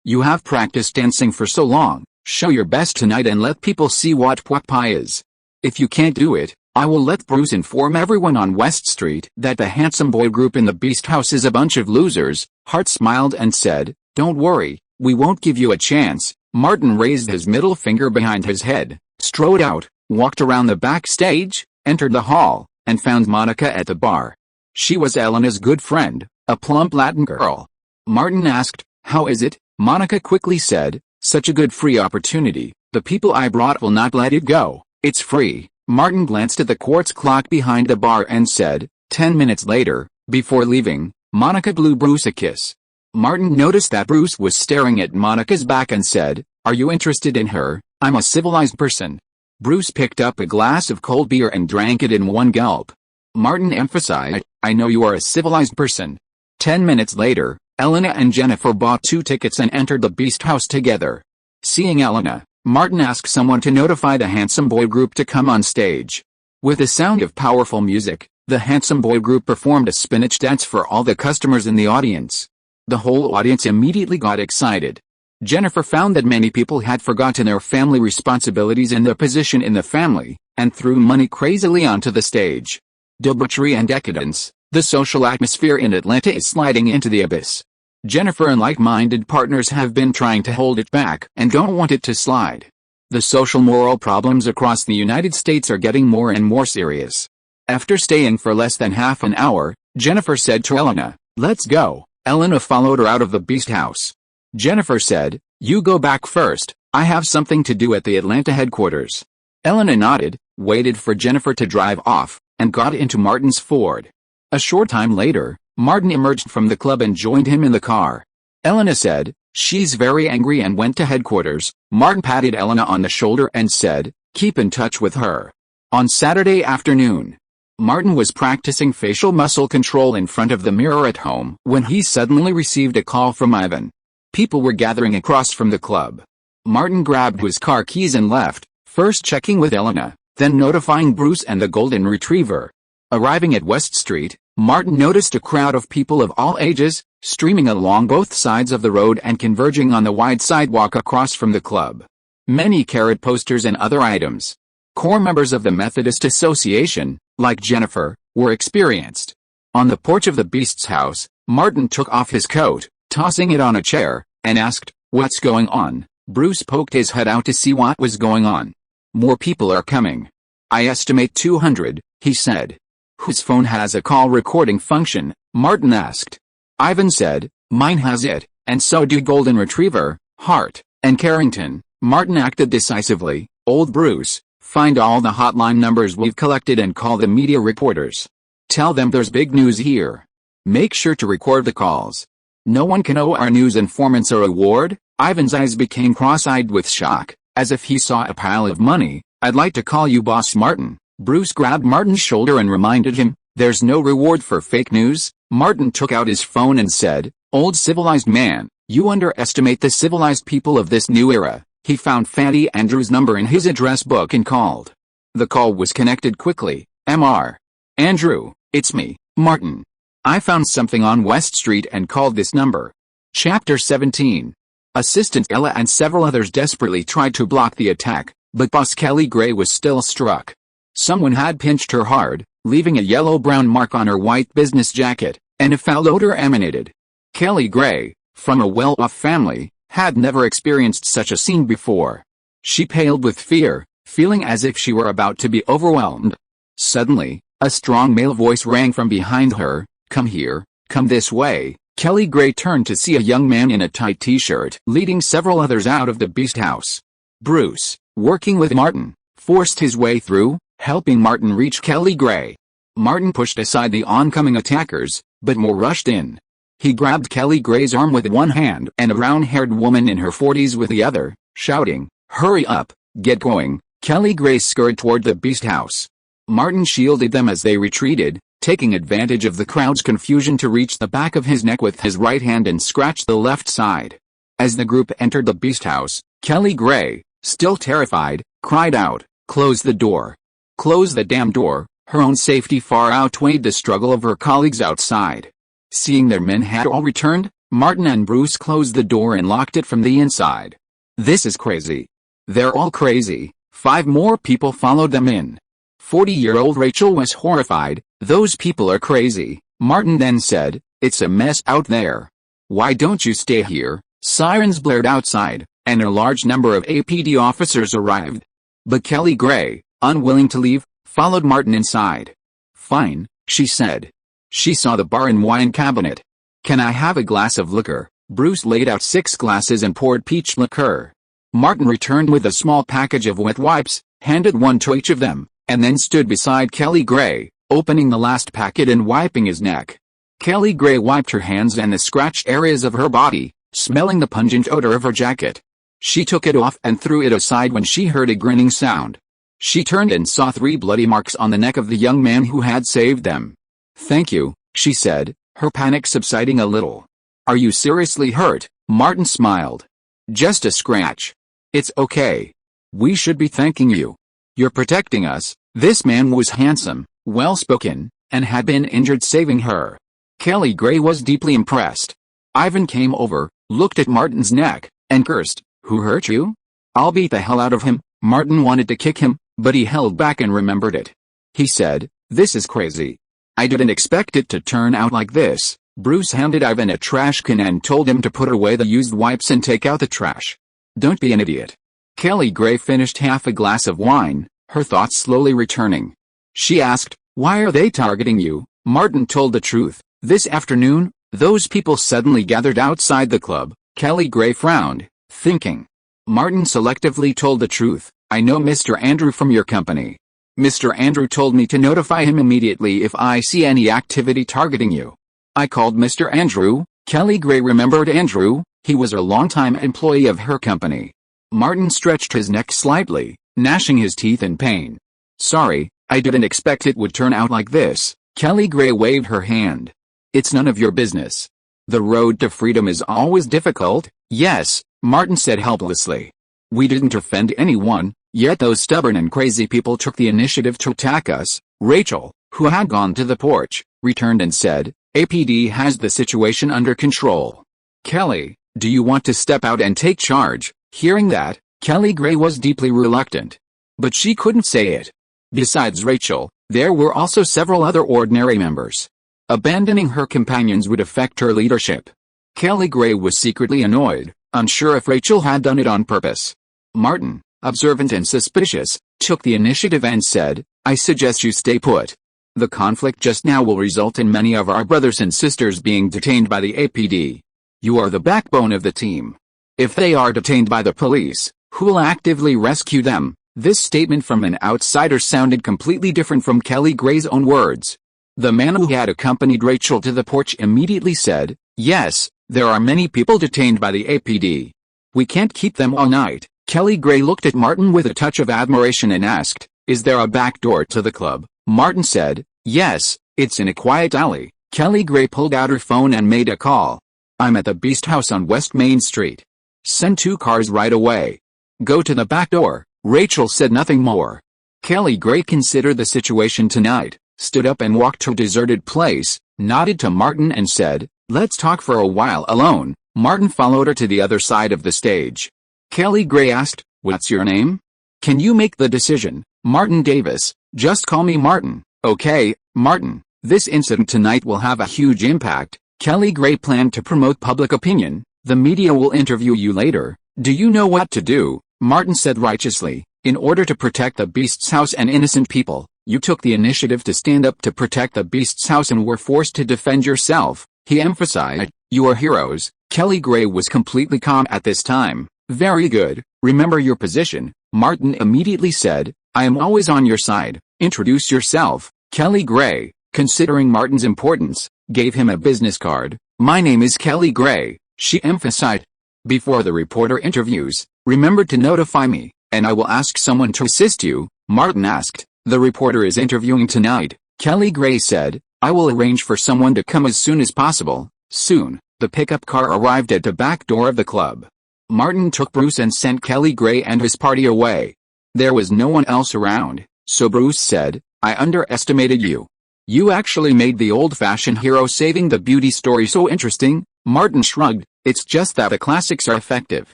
Speaker 1: you have practiced dancing for so long, show your best tonight and let people see what pie is. If you can't do it, I will let Bruce inform everyone on West Street that the handsome boy group in the Beast House is a bunch of losers. Hart smiled and said, Don't worry, we won't give you a chance. Martin raised his middle finger behind his head, strode out, walked around the backstage, entered the hall, and found Monica at the bar. She was Elena's good friend, a plump Latin girl. Martin asked, How is it? Monica quickly said, Such a good free opportunity, the people I brought will not let it go, it's free. Martin glanced at the quartz clock behind the bar and said, 10 minutes later, before leaving, Monica blew Bruce a kiss. Martin noticed that Bruce was staring at Monica's back and said, Are you interested in her? I'm a civilized person. Bruce picked up a glass of cold beer and drank it in one gulp. Martin emphasized, I know you are a civilized person. 10 minutes later, Elena and Jennifer bought 2 tickets and entered the Beast House together. Seeing Elena, Martin asked someone to notify the handsome boy group to come on stage. With the sound of powerful music, the handsome boy group performed a spinach dance for all the customers in the audience. The whole audience immediately got excited. Jennifer found that many people had forgotten their family responsibilities and their position in the family, and threw money crazily onto the stage. Debauchery and decadence, the social atmosphere in Atlanta is sliding into the abyss. Jennifer and like-minded partners have been trying to hold it back and don't want it to slide. The social moral problems across the United States are getting more and more serious. After staying for less than half an hour, Jennifer said to Elena, Let's go. Elena followed her out of the Beast House. Jennifer said, You go back first, I have something to do at the Atlanta headquarters. Elena nodded, waited for Jennifer to drive off, and got into Martin's Ford. A short time later, Martin emerged from the club and joined him in the car. Elena said, She's very angry and went to headquarters. Martin patted Elena on the shoulder and said, Keep in touch with her. On Saturday afternoon, Martin was practicing facial muscle control in front of the mirror at home when he suddenly received a call from Ivan. People were gathering across from the club. Martin grabbed his car keys and left, first checking with Elena, then notifying Bruce and the Golden Retriever. Arriving at West Street, Martin noticed a crowd of people of all ages, streaming along both sides of the road and converging on the wide sidewalk across from the club. Many carried posters and other items. Core members of the Methodist Association, like Jennifer, were experienced. On the porch of the Beast's house, Martin took off his coat, tossing it on a chair, and asked, What's going on? Bruce poked his head out to see what was going on. More people are coming. I estimate 200, he said. Whose phone has a call recording function? Martin asked. Ivan said, Mine has it, and so do Golden Retriever, Hart, and Carrington. Martin acted decisively. Old Bruce, find all the hotline numbers we've collected and call the media reporters. Tell them there's big news here. Make sure to record the calls. No one can owe our news informants a reward." Ivan's eyes became cross-eyed with shock, as if he saw a pile of money. "I'd like to call you Boss Martin." Bruce grabbed Martin's shoulder and reminded him, "There's no reward for fake news." Martin took out his phone and said, "Old civilized man, you underestimate the civilized people of this new era." He found Fatty Andrew's number in his address book and called. The call was connected quickly. "Mr. Andrew, it's me, Martin. I found something on West Street and called this number." Chapter 17. Assistant Ella and several others desperately tried to block the attack, but Boss Kelly Gray was still struck. Someone had pinched her hard, leaving a yellow-brown mark on her white business jacket, and a foul odor emanated. Kelly Gray, from a well-off family, had never experienced such a scene before. She paled with fear, feeling as if she were about to be overwhelmed. Suddenly, a strong male voice rang from behind her. "Come here, come this way." Kelly Gray turned to see a young man in a tight t-shirt leading several others out of the beast house. Bruce, working with Martin, forced his way through, helping Martin reach Kelly Gray. Martin pushed aside the oncoming attackers, but more rushed in. He grabbed Kelly Gray's arm with one hand and a brown-haired woman in her 40s with the other, shouting, "Hurry up, get going." Kelly Gray scurried toward the beast house. Martin shielded them as they retreated, taking advantage of the crowd's confusion to reach the back of his neck with his right hand and scratch the left side. As the group entered the beast house, Kelly Gray, still terrified, cried out, "Close the door. Close the damn door." Her own safety far outweighed the struggle of her colleagues outside. Seeing their men had all returned, Martin and Bruce closed the door and locked it from the inside. "This is crazy. They're all crazy." 5 more people followed them in. 40-year-old Rachel was horrified. "Those people are crazy." Martin then said, "It's a mess out there. Why don't you stay here?" Sirens blared outside, and a large number of APD officers arrived. But Kelly Gray, unwilling to leave, followed Martin inside. "Fine," she said. She saw the bar and wine cabinet. "Can I have a glass of liquor?" Bruce laid out 6 glasses and poured peach liqueur. Martin returned with a small package of wet wipes, handed one to each of them, and then stood beside Kelly Gray, opening the last packet and wiping his neck. Kelly Gray wiped her hands and the scratched areas of her body, smelling the pungent odor of her jacket. She took it off and threw it aside when she heard a grinning sound. She turned and saw 3 bloody marks on the neck of the young man who had saved them. "Thank you," she said, her panic subsiding a little. "Are you seriously hurt?" Martin smiled. "Just a scratch. It's okay. We should be thanking you. You're protecting us." This man was handsome, well-spoken, and had been injured saving her. Kelly Gray was deeply impressed. Ivan came over, looked at Martin's neck, and cursed, "Who hurt you? I'll beat the hell out of him." Martin wanted to kick him, but he held back and remembered it. He said, "This is crazy. I didn't expect it to turn out like this." Bruce handed Ivan a trash can and told him to put away the used wipes and take out the trash. "Don't be an idiot." Kelly Gray finished half a glass of wine, her thoughts slowly returning. She asked, "Why are they targeting you?" Martin told the truth. This afternoon, those people suddenly gathered outside the club. Kelly Gray frowned, thinking. Martin selectively told the truth. "I know Mr. Andrew from your company. Mr. Andrew told me to notify him immediately if I see any activity targeting you. I called Mr. Andrew." Kelly Gray remembered Andrew. He was a longtime employee of her company. Martin stretched his neck slightly, gnashing his teeth in pain. "Sorry, I didn't expect it would turn out like this." Kelly Gray waved her hand. "It's none of your business. The road to freedom is always difficult." "Yes," Martin said helplessly. "We didn't offend anyone, yet those stubborn and crazy people took the initiative to attack us." Rachel, who had gone to the porch, returned and said, "APD has the situation under control. Kelly, do you want to step out and take charge?" Hearing that, Kelly Gray was deeply reluctant. But she couldn't say it. Besides Rachel, there were also several other ordinary members. Abandoning her companions would affect her leadership. Kelly Gray was secretly annoyed, unsure if Rachel had done it on purpose. Martin, observant and suspicious, took the initiative and said, "I suggest you stay put. The conflict just now will result in many of our brothers and sisters being detained by the APD. You are the backbone of the team. If they are detained by the police, who will actively rescue them?" This statement from an outsider sounded completely different from Kelly Gray's own words. The man who had accompanied Rachel to the porch immediately said, "Yes, there are many people detained by the APD. We can't keep them all night." Kelly Gray looked at Martin with a touch of admiration and asked, "Is there a back door to the club?" Martin said, "Yes, it's in a quiet alley." Kelly Gray pulled out her phone and made a call. "I'm at the Beast House on West Main Street. Send 2 cars right away. Go to the back door." Rachel said nothing more. Kelly Gray considered the situation tonight, stood up and walked to a deserted place, nodded to Martin and said, "Let's talk for a while alone." Martin followed her to the other side of the stage. Kelly Gray asked, "What's your name?" "Can you make the decision?" "Martin Davis. Just call me Martin." "Okay, Martin. This incident tonight will have a huge impact." Kelly Gray planned to promote public opinion. "The media will interview you later. Do you know what to do?" Martin said righteously. "In order to protect the Beast's house and innocent people, you took the initiative to stand up to protect the Beast's house and were forced to defend yourself." He emphasized, "You are heroes." Kelly Gray was completely calm at this time. "Very good. Remember your position." Martin immediately said, "I am always on your side. Introduce yourself." Kelly Gray, considering Martin's importance, gave him a business card. "My name is Kelly Gray," she emphasized. "Before the reporter interviews, remember to notify me, and I will ask someone to assist you." Martin asked, "The reporter is interviewing tonight." Kelly Gray said, "I will arrange for someone to come as soon as possible." Soon, the pickup car arrived at the back door of the club. Martin took Bruce and sent Kelly Gray and his party away. There was no one else around, so Bruce said, "I underestimated you. You actually made the old-fashioned hero saving the beauty story so interesting." Martin shrugged, "It's just that the classics are effective."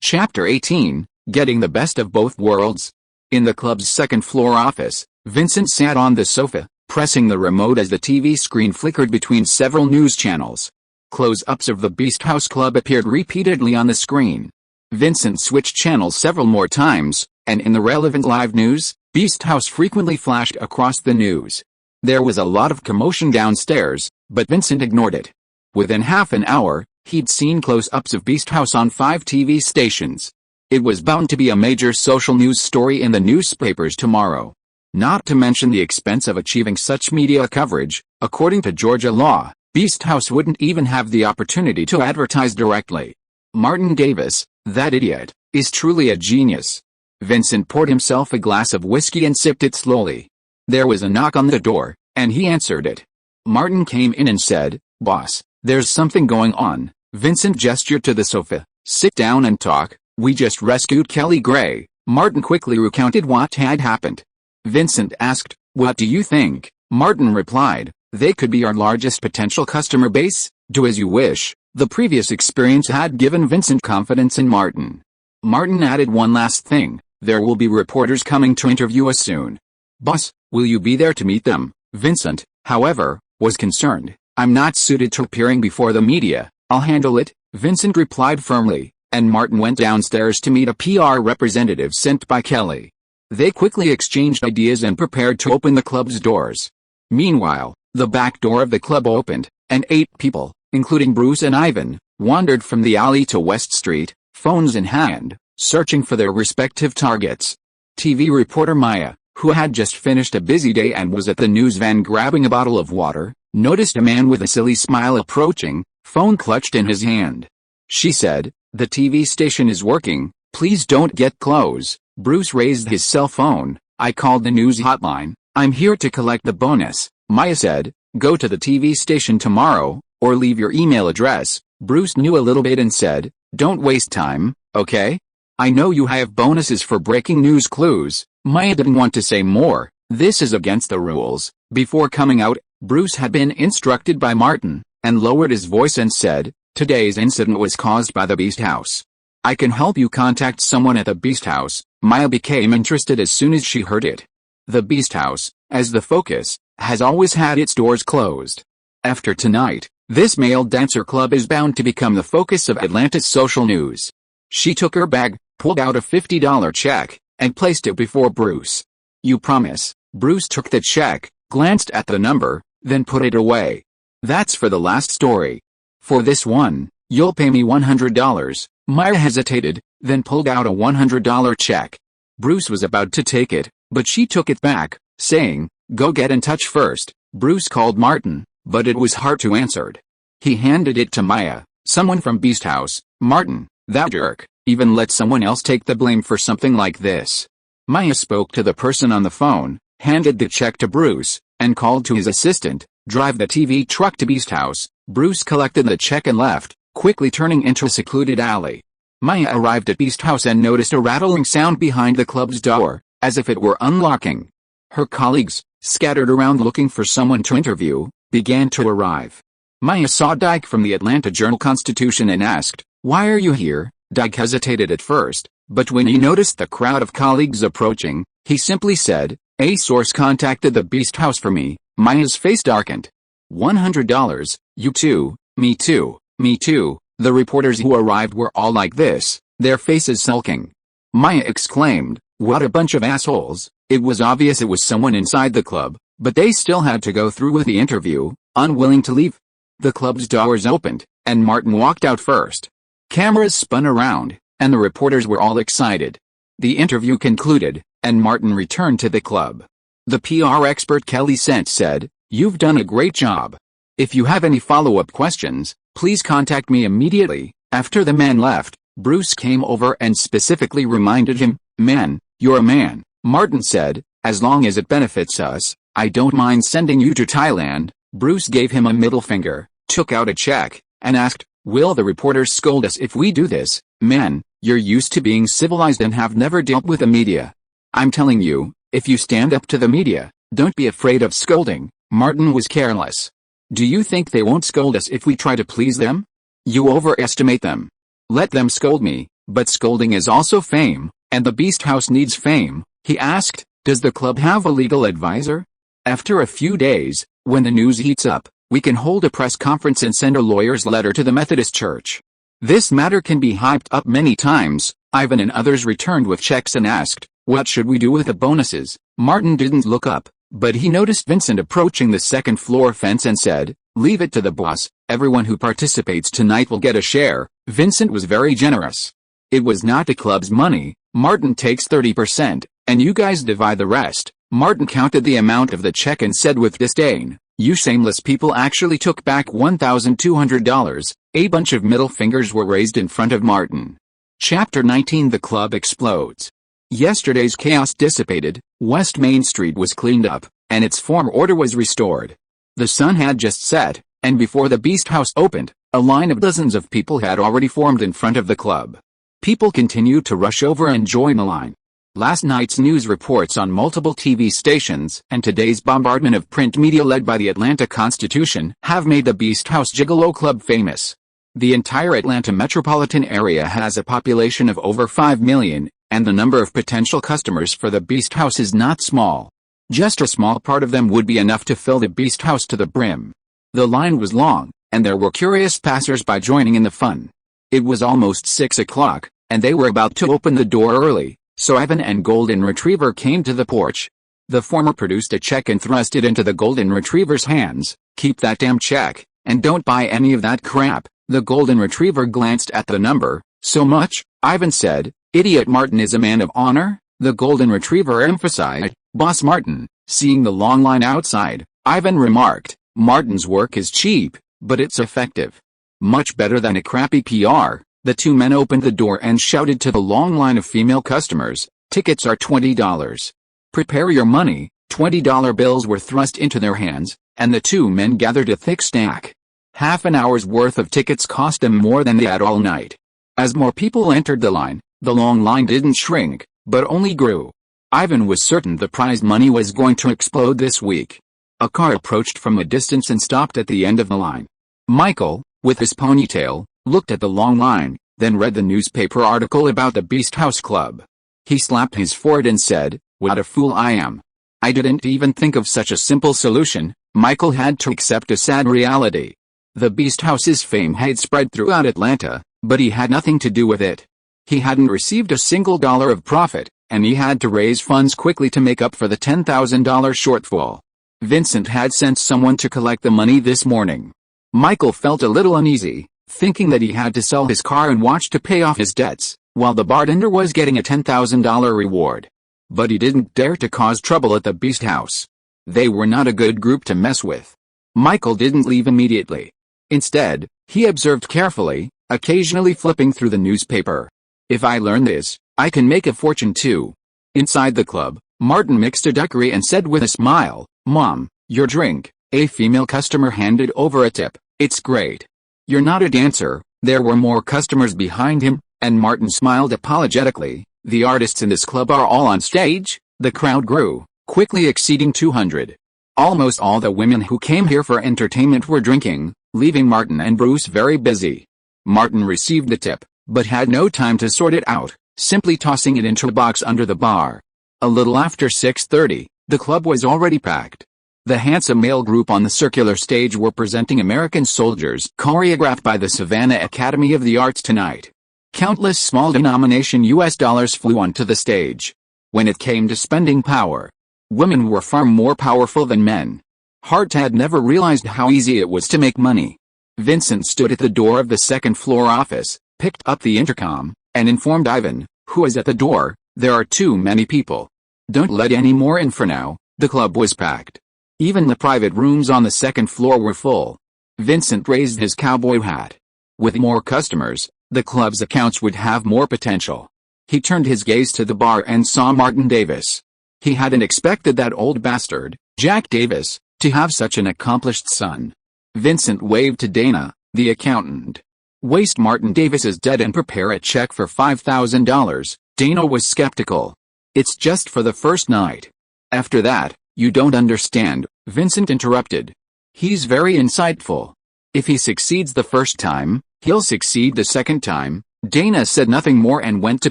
Speaker 1: Chapter 18, Getting the Best of Both Worlds. In the club's second-floor office, Vincent sat on the sofa, pressing the remote as the TV screen flickered between several news channels. Close-ups of the Beast House Club appeared repeatedly on the screen. Vincent switched channels several more times, and in the relevant live news, Beast House frequently flashed across the news. There was a lot of commotion downstairs, but Vincent ignored it. Within half an hour, he'd seen close-ups of Beast House on 5 TV stations. It was bound to be a major social news story in the newspapers tomorrow. Not to mention the expense of achieving such media coverage. According to Georgia law, Beast House wouldn't even have the opportunity to advertise directly. Martin Davis, that idiot, is truly a genius. Vincent poured himself a glass of whiskey and sipped it slowly. There was a knock on the door, and he answered it. Martin came in and said, "Boss, there's something going on." Vincent gestured to the sofa. "Sit down and talk. We just rescued Kelly Gray." Martin quickly recounted what had happened. Vincent asked, "What do you think?" Martin replied, "They could be our largest potential customer base." "Do as you wish." The previous experience had given Vincent confidence in Martin. Martin added one last thing, "There will be reporters coming to interview us soon." "Boss, will you be there to meet them?" Vincent, however, was concerned. "I'm not suited to appearing before the media. I'll handle it," Vincent replied firmly, and Martin went downstairs to meet a PR representative sent by Kelly. They quickly exchanged ideas and prepared to open the club's doors. Meanwhile, the back door of the club opened, and 8 people, including Bruce and Ivan, wandered from the alley to West Street, phones in hand, searching for their respective targets. TV reporter Maya, who had just finished a busy day and was at the news van grabbing a bottle of water, noticed a man with a silly smile approaching, phone clutched in his hand. She said, "The TV station is working, please don't get close." Bruce raised his cell phone. "I called the news hotline. I'm here to collect the bonus." Maya said, "Go to the TV station tomorrow, or leave your email address." Bruce knew a little bit and said, "Don't waste time, okay? I know you have bonuses for breaking news clues." Maya didn't want to say more. "This is against the rules." Before coming out, Bruce had been instructed by Martin, and lowered his voice and said, "Today's incident was caused by the Beast House. I can help you contact someone at the Beast House." Maya became interested as soon as she heard it. The Beast House, as the focus, has always had its doors closed. After tonight, this male dancer club is bound to become the focus of Atlanta's social news. She took her bag, pulled out a $50 check, and placed it before Bruce. "You promise?" Bruce took the check, glanced at the number, then put it away. "That's for the last story. For this one, you'll pay me $100. Maya hesitated, then pulled out a $100 check. Bruce was about to take it, but she took it back, saying, "Go get in touch first." Bruce called Martin, but it was hard to answer. He handed it to Maya, someone from Beast House. Martin, that jerk, even let someone else take the blame for something like this. Maya spoke to the person on the phone, handed the check to Bruce, and called to his assistant, drive the TV truck to Beast House. Bruce collected the check and left, quickly turning into a secluded alley. Maya arrived at Beast House and noticed a rattling sound behind the club's door, as if it were unlocking. Her colleagues, scattered around looking for someone to interview, began to arrive. Maya saw Dyke from the Atlanta Journal-Constitution and asked, "Why are you here?" Dyke hesitated at first, but when he noticed the crowd of colleagues approaching, he simply said, "A source contacted the Beast House for me." Maya's face darkened. $100, you too, me too, me too. The reporters who arrived were all like this, their faces sulking. Maya exclaimed, "What a bunch of assholes." It was obvious it was someone inside the club, but they still had to go through with the interview, unwilling to leave. The club's doors opened, and Martin walked out first. Cameras spun around, and the reporters were all excited. The interview concluded, and Martin returned to the club. The PR expert Kelly Sent said, "You've done a great job. If you have any follow-up questions, please contact me immediately." After the man left, Bruce came over and specifically reminded him, "Man, you're a man." Martin said, "As long as it benefits us, I don't mind sending you to Thailand." Bruce gave him a middle finger, took out a check, and asked, "Will the reporters scold us if we do this?" "Man, you're used to being civilized and have never dealt with the media. I'm telling you, if you stand up to the media, don't be afraid of scolding." Martin was careless. "Do you think they won't scold us if we try to please them? You overestimate them. Let them scold me, but scolding is also fame, and the Beast House needs fame." He asked, "Does the club have a legal advisor? After a few days, when the news heats up, we can hold a press conference and send a lawyer's letter to the Methodist Church. This matter can be hyped up many times." Ivan and others returned with checks and asked, "What should we do with the bonuses?" Martin didn't look up, but he noticed Vincent approaching the second-floor fence and said, "Leave it to the boss. Everyone who participates tonight will get a share." Vincent was very generous. "It was not the club's money. Martin takes 30%, and you guys divide the rest." Martin counted the amount of the check and said with disdain, "You shameless people actually took back $1,200. A bunch of middle fingers were raised in front of Martin. Chapter 19. The club explodes. Yesterday's chaos dissipated, West Main Street was cleaned up, and its former order was restored. The sun had just set, and before the Beast House opened, a line of dozens of people had already formed in front of the club. People continued to rush over and join the line. Last night's news reports on multiple TV stations and today's bombardment of print media led by the Atlanta Constitution have made the Beast House Gigolo Club famous. The entire Atlanta metropolitan area has a population of over 5 million, and the number of potential customers for the Beast House is not small. Just a small part of them would be enough to fill the Beast House to the brim. The line was long, and there were curious passers-by joining in the fun. It was almost 6 o'clock, and they were about to open the door early, so Ivan and Golden Retriever came to the porch. The former produced a check and thrust it into the Golden Retriever's hands. "Keep that damn check, and don't buy any of that crap." The Golden Retriever glanced at the number. "So much?" Ivan said. "Idiot, Martin is a man of honor." The Golden Retriever emphasized. "Boss Martin." Seeing the long line outside, Ivan remarked, "Martin's work is cheap, but it's effective. Much better than a crappy PR." The two men opened the door and shouted to the long line of female customers, "Tickets are $20. Prepare your money." $20 bills were thrust into their hands, and the two men gathered a thick stack. Half an hour's worth of tickets cost them more than they had all night. As more people entered the long line didn't shrink, but only grew. Ivan was certain the prize money was going to explode this week. A car approached from a distance and stopped at the end of the line. Michael, with his ponytail, looked at the long line, then read the newspaper article about the Beast House Club. He slapped his forehead and said, "What a fool I am. I didn't even think of such a simple solution." Michael had to accept a sad reality. The Beast House's fame had spread throughout Atlanta, but he had nothing to do with it. He hadn't received a single dollar of profit, and he had to raise funds quickly to make up for the $10,000 shortfall. Vincent had sent someone to collect the money this morning. Michael felt a little uneasy, thinking that he had to sell his car and watch to pay off his debts, while the bartender was getting a $10,000 reward. But he didn't dare to cause trouble at the Beast House. They were not a good group to mess with. Michael didn't leave immediately. Instead, he observed carefully, occasionally flipping through the newspaper. If I learn this, I can make a fortune too. Inside the club, Martin mixed a daiquiri and said with a smile, "Mom, your drink." A female customer handed over a tip. "It's great. You're not a dancer." There were more customers behind him, and Martin smiled apologetically. "The artists in this club are all on stage." The crowd grew, quickly exceeding 200. Almost all the women who came here for entertainment were drinking, leaving Martin and Bruce very busy. Martin received the tip, but had no time to sort it out, simply tossing it into a box under the bar. A little after 6:30, the club was already packed. The handsome male group on the circular stage were presenting American Soldiers, choreographed by the Savannah Academy of the Arts tonight. Countless small denomination US dollars flew onto the stage. When it came to spending power, women were far more powerful than men. Hart had never realized how easy it was to make money. Vincent stood at the door of the second-floor office, picked up the intercom, and informed Ivan, who was at the door, "There are too many people. Don't let any more in for now." The club was packed. Even the private rooms on the second floor were full. Vincent raised his cowboy hat. With more customers, the club's accounts would have more potential. He turned his gaze to the bar and saw Martin Davis. He hadn't expected that old bastard, Jack Davis, to have such an accomplished son. Vincent waved to Dana, the accountant. "Waste Martin Davis's debt and prepare a check for $5,000. Dana was skeptical. "It's just for the first night. After that, you don't understand," Vincent interrupted. "He's very insightful. If he succeeds the first time, he'll succeed the second time." Dana said nothing more and went to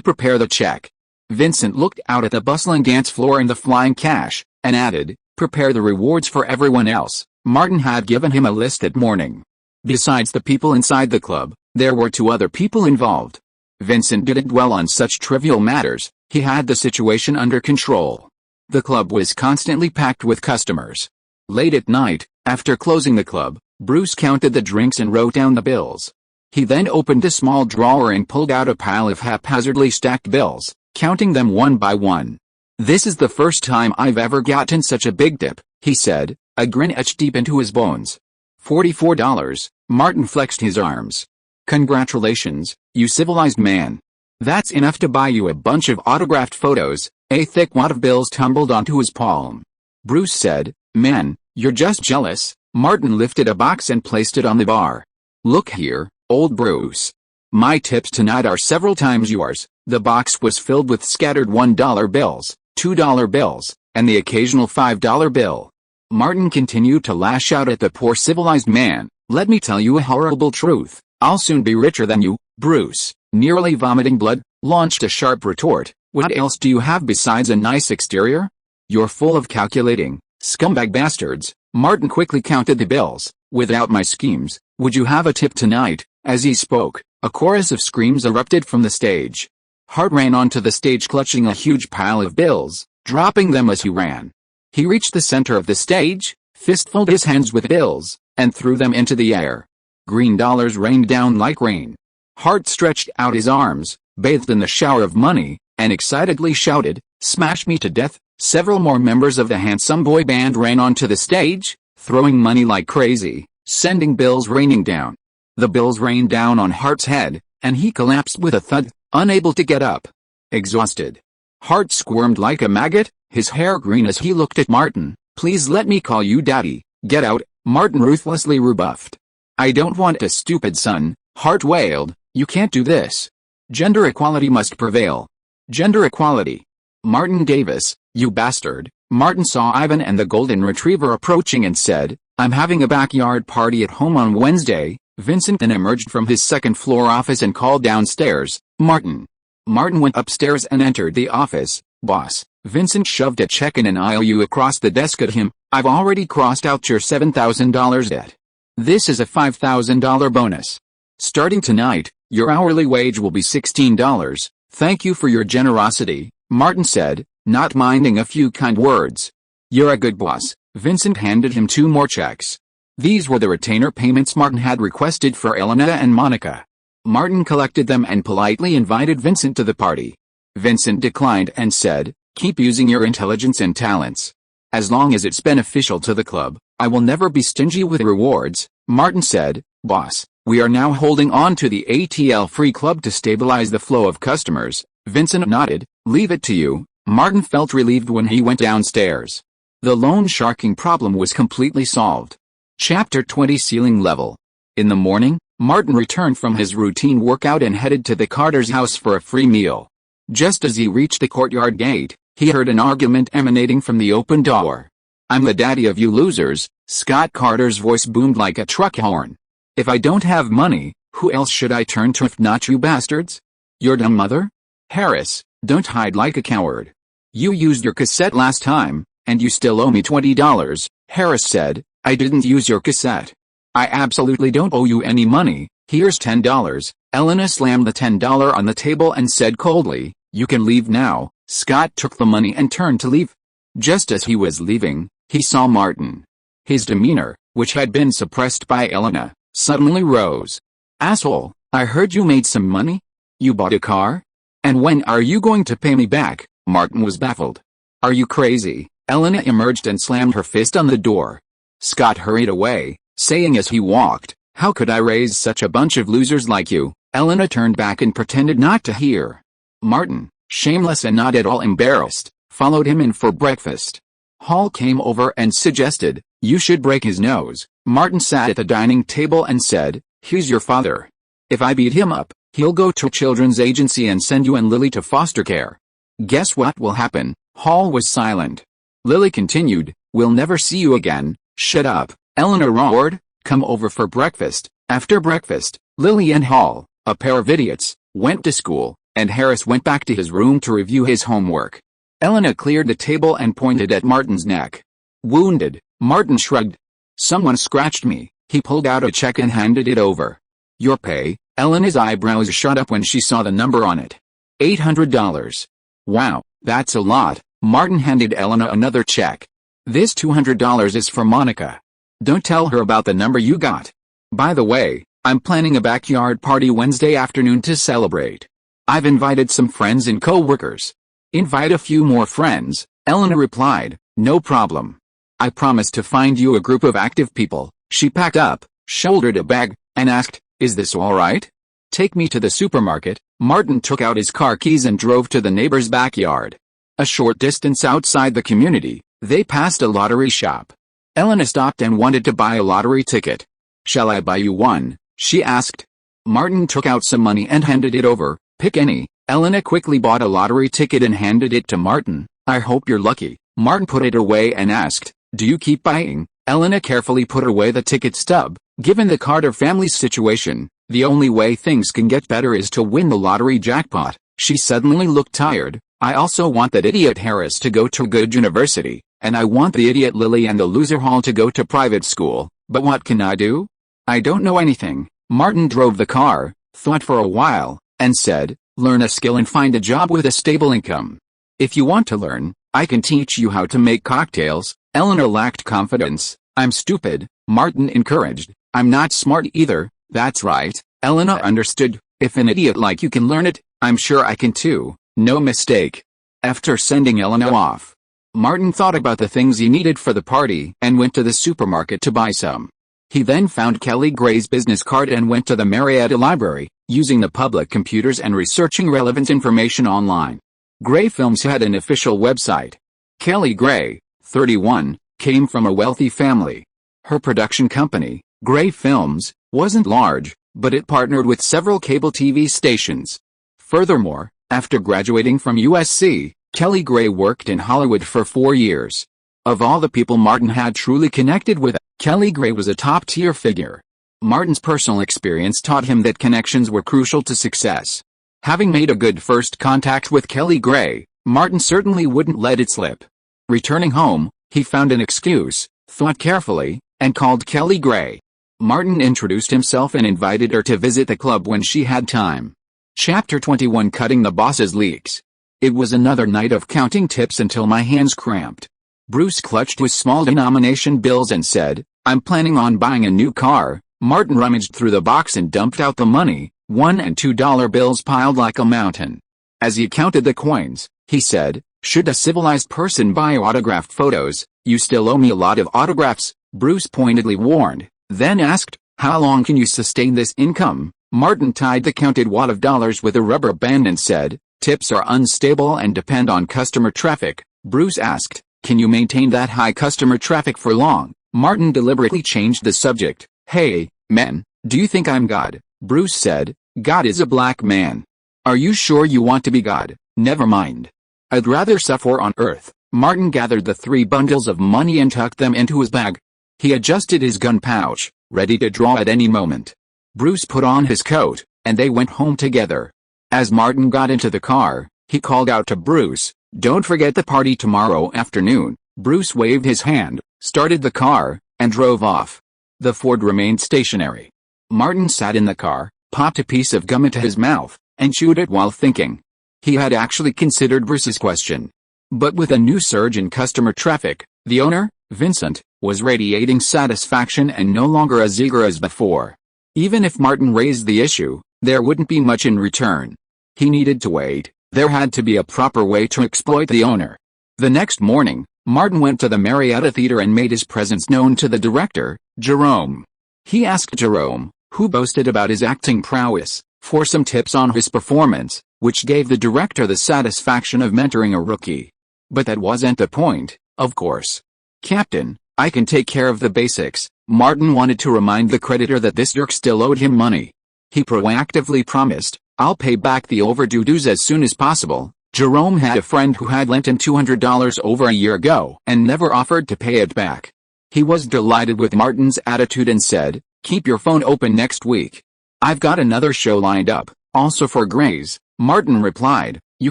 Speaker 1: prepare the check. Vincent looked out at the bustling dance floor and the flying cash, and added, "Prepare the rewards for everyone else." Martin had given him a list that morning. Besides the people inside the club, there were 2 other people involved. Vincent didn't dwell on such trivial matters. He had the situation under control. The club was constantly packed with customers. Late at night, after closing the club, Bruce counted the drinks and wrote down the bills. He then opened a small drawer and pulled out a pile of haphazardly stacked bills, counting them one by one. "This is the first time I've ever gotten such a big tip," he said, a grin etched deep into his bones. $44. Martin flexed his arms. "Congratulations, you civilized man. That's enough to buy you a bunch of autographed photos." A thick wad of bills tumbled onto his palm. Bruce said, "Man, you're just jealous." Martin lifted a box and placed it on the bar. "Look here, old Bruce. My tips tonight are several times yours." The box was filled with scattered $1 bills, $2 bills, and the occasional $5 bill. Martin continued to lash out at the poor civilized man. "Let me tell you a horrible truth. I'll soon be richer than you." Bruce, nearly vomiting blood, launched a sharp retort. "What else do you have besides a nice exterior? You're full of calculating, scumbag bastards." Martin quickly counted the bills. "Without my schemes, would you have a tip tonight?" As he spoke, a chorus of screams erupted from the stage. Hart ran onto the stage clutching a huge pile of bills, dropping them as he ran. He reached the center of the stage, fistfuled his hands with bills, and threw them into the air. Green dollars rained down like rain. Hart stretched out his arms, bathed in the shower of money, and excitedly shouted, "Smash me to death." Several more members of the handsome boy band ran onto the stage, throwing money like crazy, sending bills raining down. The bills rained down on Hart's head, and he collapsed with a thud, unable to get up. Exhausted, Hart squirmed like a maggot, his hair green as he looked at Martin. "Please let me call you Daddy." "Get out," Martin ruthlessly rebuffed. "I don't want a stupid son," Hart wailed. "You can't do this. Gender equality must prevail." "Gender equality? Martin Davis, you bastard." Martin saw Ivan and the golden retriever approaching and said, "I'm having a backyard party at home on Wednesday." Vincent then emerged from his second-floor office and called downstairs, "Martin." Martin went upstairs and entered the office. "Boss." Vincent shoved a check in an IOU across the desk at him. "I've already crossed out your $7,000 debt. This is a $5,000 bonus. Starting tonight, your hourly wage will be $16. "Thank you for your generosity," Martin said, not minding a few kind words. "You're a good boss." Vincent handed him 2 more checks. These were the retainer payments Martin had requested for Elena and Monica. Martin collected them and politely invited Vincent to the party. Vincent declined and said, "Keep using your intelligence and talents. As long as it's beneficial to the club, I will never be stingy with rewards, Martin said. Boss, we are now holding on to the ATL-free club to stabilize the flow of customers. Vincent nodded. Leave it to you. Martin felt relieved when he went downstairs. The loan sharking problem was completely solved. Chapter 20 Ceiling Level. In the morning, Martin returned from his routine workout and headed to the Carter's house for a free meal. Just as he reached the courtyard gate, he heard an argument emanating from the open door. I'm the daddy of you losers, Scott Carter's voice boomed like a truck horn. If I don't have money, who else should I turn to if not you bastards? Your dumb mother? Harris, don't hide like a coward. You used your cassette last time, and you still owe me $20, Harris said. I didn't use your cassette. I absolutely don't owe you any money. Here's $10. Elena slammed the $10 on the table and said coldly, you can leave now. Scott took the money and turned to leave. Just as he was leaving, he saw Martin. His demeanor, which had been suppressed by Elena, suddenly rose. Asshole, I heard you made some money? You bought a car? And when are you going to pay me back? Martin was baffled. Are you crazy? Elena emerged and slammed her fist on the door. Scott hurried away, saying as he walked, how could I raise such a bunch of losers like you? Elena turned back and pretended not to hear. Martin, shameless and not at all embarrassed, followed him in for breakfast. Hall came over and suggested, you should break his nose. Martin sat at the dining table and said, he's your father. If I beat him up, he'll go to a children's agency and send you and Lily to foster care. Guess what will happen? Hall was silent. Lily continued, we'll never see you again. Shut up, Eleanor roared. Come over for breakfast. After breakfast, Lily and Hall, a pair of idiots, went to school, and Harris went back to his room to review his homework. Elena cleared the table and pointed at Martin's neck. Wounded, Martin shrugged. Someone scratched me. He pulled out a check and handed it over. Your pay? Elena's eyebrows shot up when she saw the number on it. $800. Wow, that's a lot. Martin handed Elena another check. This $200 is for Monica. Don't tell her about the number you got. By the way, I'm planning a backyard party Wednesday afternoon to celebrate. I've invited some friends and co-workers. Invite a few more friends, Elena replied. No problem. I promise to find you a group of active people. She packed up, shouldered a bag, and asked, is this all right? Take me to the supermarket. Martin took out his car keys and drove to the neighbor's backyard. A short distance outside the community, they passed a lottery shop. Elena stopped and wanted to buy a lottery ticket. Shall I buy you one? She asked. Martin took out some money and handed it over. Pick any. Elena quickly bought a lottery ticket and handed it to Martin. I hope you're lucky. Martin put it away and asked, do you keep buying? Elena carefully put away the ticket stub. Given the Carter family's situation, the only way things can get better is to win the lottery jackpot. She suddenly looked tired. I also want that idiot Harris to go to a good university, and I want the idiot Lily and the loser Hall to go to private school, but what can I do? I don't know anything. Martin drove the car, thought for a while, and said, learn a skill and find a job with a stable income. If you want to learn, I can teach you how to make cocktails. Eleanor lacked confidence. I'm stupid, Martin encouraged. I'm not smart either. That's right. Eleanor understood. If an idiot like you can learn it, I'm sure I can too. No mistake. After sending Eleanor off, Martin thought about the things he needed for the party and went to the supermarket to buy some. He then found Kelly Gray's business card and went to the Marietta Library, using the public computers and researching relevant information online. Gray Films had an official website. Kelly Gray, 31, came from a wealthy family. Her production company, Gray Films, wasn't large, but it partnered with several cable TV stations. Furthermore, after graduating from USC, Kelly Gray worked in Hollywood for 4 years. Of all the people Martin had truly connected with, Kelly Gray was a top-tier figure. Martin's personal experience taught him that connections were crucial to success. Having made a good first contact with Kelly Gray, Martin certainly wouldn't let it slip. Returning home, he found an excuse, thought carefully, and called Kelly Gray. Martin introduced himself and invited her to visit the club when she had time. Chapter 21 Cutting the Boss's Leaks. It was another night of counting tips until my hands cramped. Bruce clutched his small denomination bills and said, I'm planning on buying a new car. Martin rummaged through the box and dumped out the money, $1 and $2 bills piled like a mountain. As he counted the coins, he said, should a civilized person buy autographed photos? You still owe me a lot of autographs, Bruce pointedly warned, then asked, how long can you sustain this income? Martin tied the counted wad of dollars with a rubber band and said, tips are unstable and depend on customer traffic. Bruce asked, can you maintain that high customer traffic for long? Martin deliberately changed the subject. Hey, man, do you think I'm God? Bruce said, God is a black man. Are you sure you want to be God? Never mind. I'd rather suffer on earth. Martin gathered the 3 bundles of money and tucked them into his bag. He adjusted his gun pouch, ready to draw at any moment. Bruce put on his coat, and they went home together. As Martin got into the car, he called out to Bruce, don't forget the party tomorrow afternoon. Bruce waved his hand, started the car, and drove off. The Ford remained stationary. Martin sat in the car, popped a piece of gum into his mouth, and chewed it while thinking. He had actually considered Bruce's question. But with a new surge in customer traffic, the owner, Vincent, was radiating satisfaction and no longer as eager as before. Even if Martin raised the issue, there wouldn't be much in return. He needed to wait. There had to be a proper way to exploit the owner. The next morning, Martin went to the Marietta Theater and made his presence known to the director, Jerome. He asked Jerome, who boasted about his acting prowess, for some tips on his performance, which gave the director the satisfaction of mentoring a rookie. But that wasn't the point, of course. Captain, I can take care of the basics. Martin wanted to remind the creditor that this jerk still owed him money. He proactively promised, I'll pay back the overdue dues as soon as possible. Jerome had a friend who had lent him $200 over a year ago and never offered to pay it back. He was delighted with Martin's attitude and said, keep your phone open next week. I've got another show lined up, also for Grays. Martin replied, you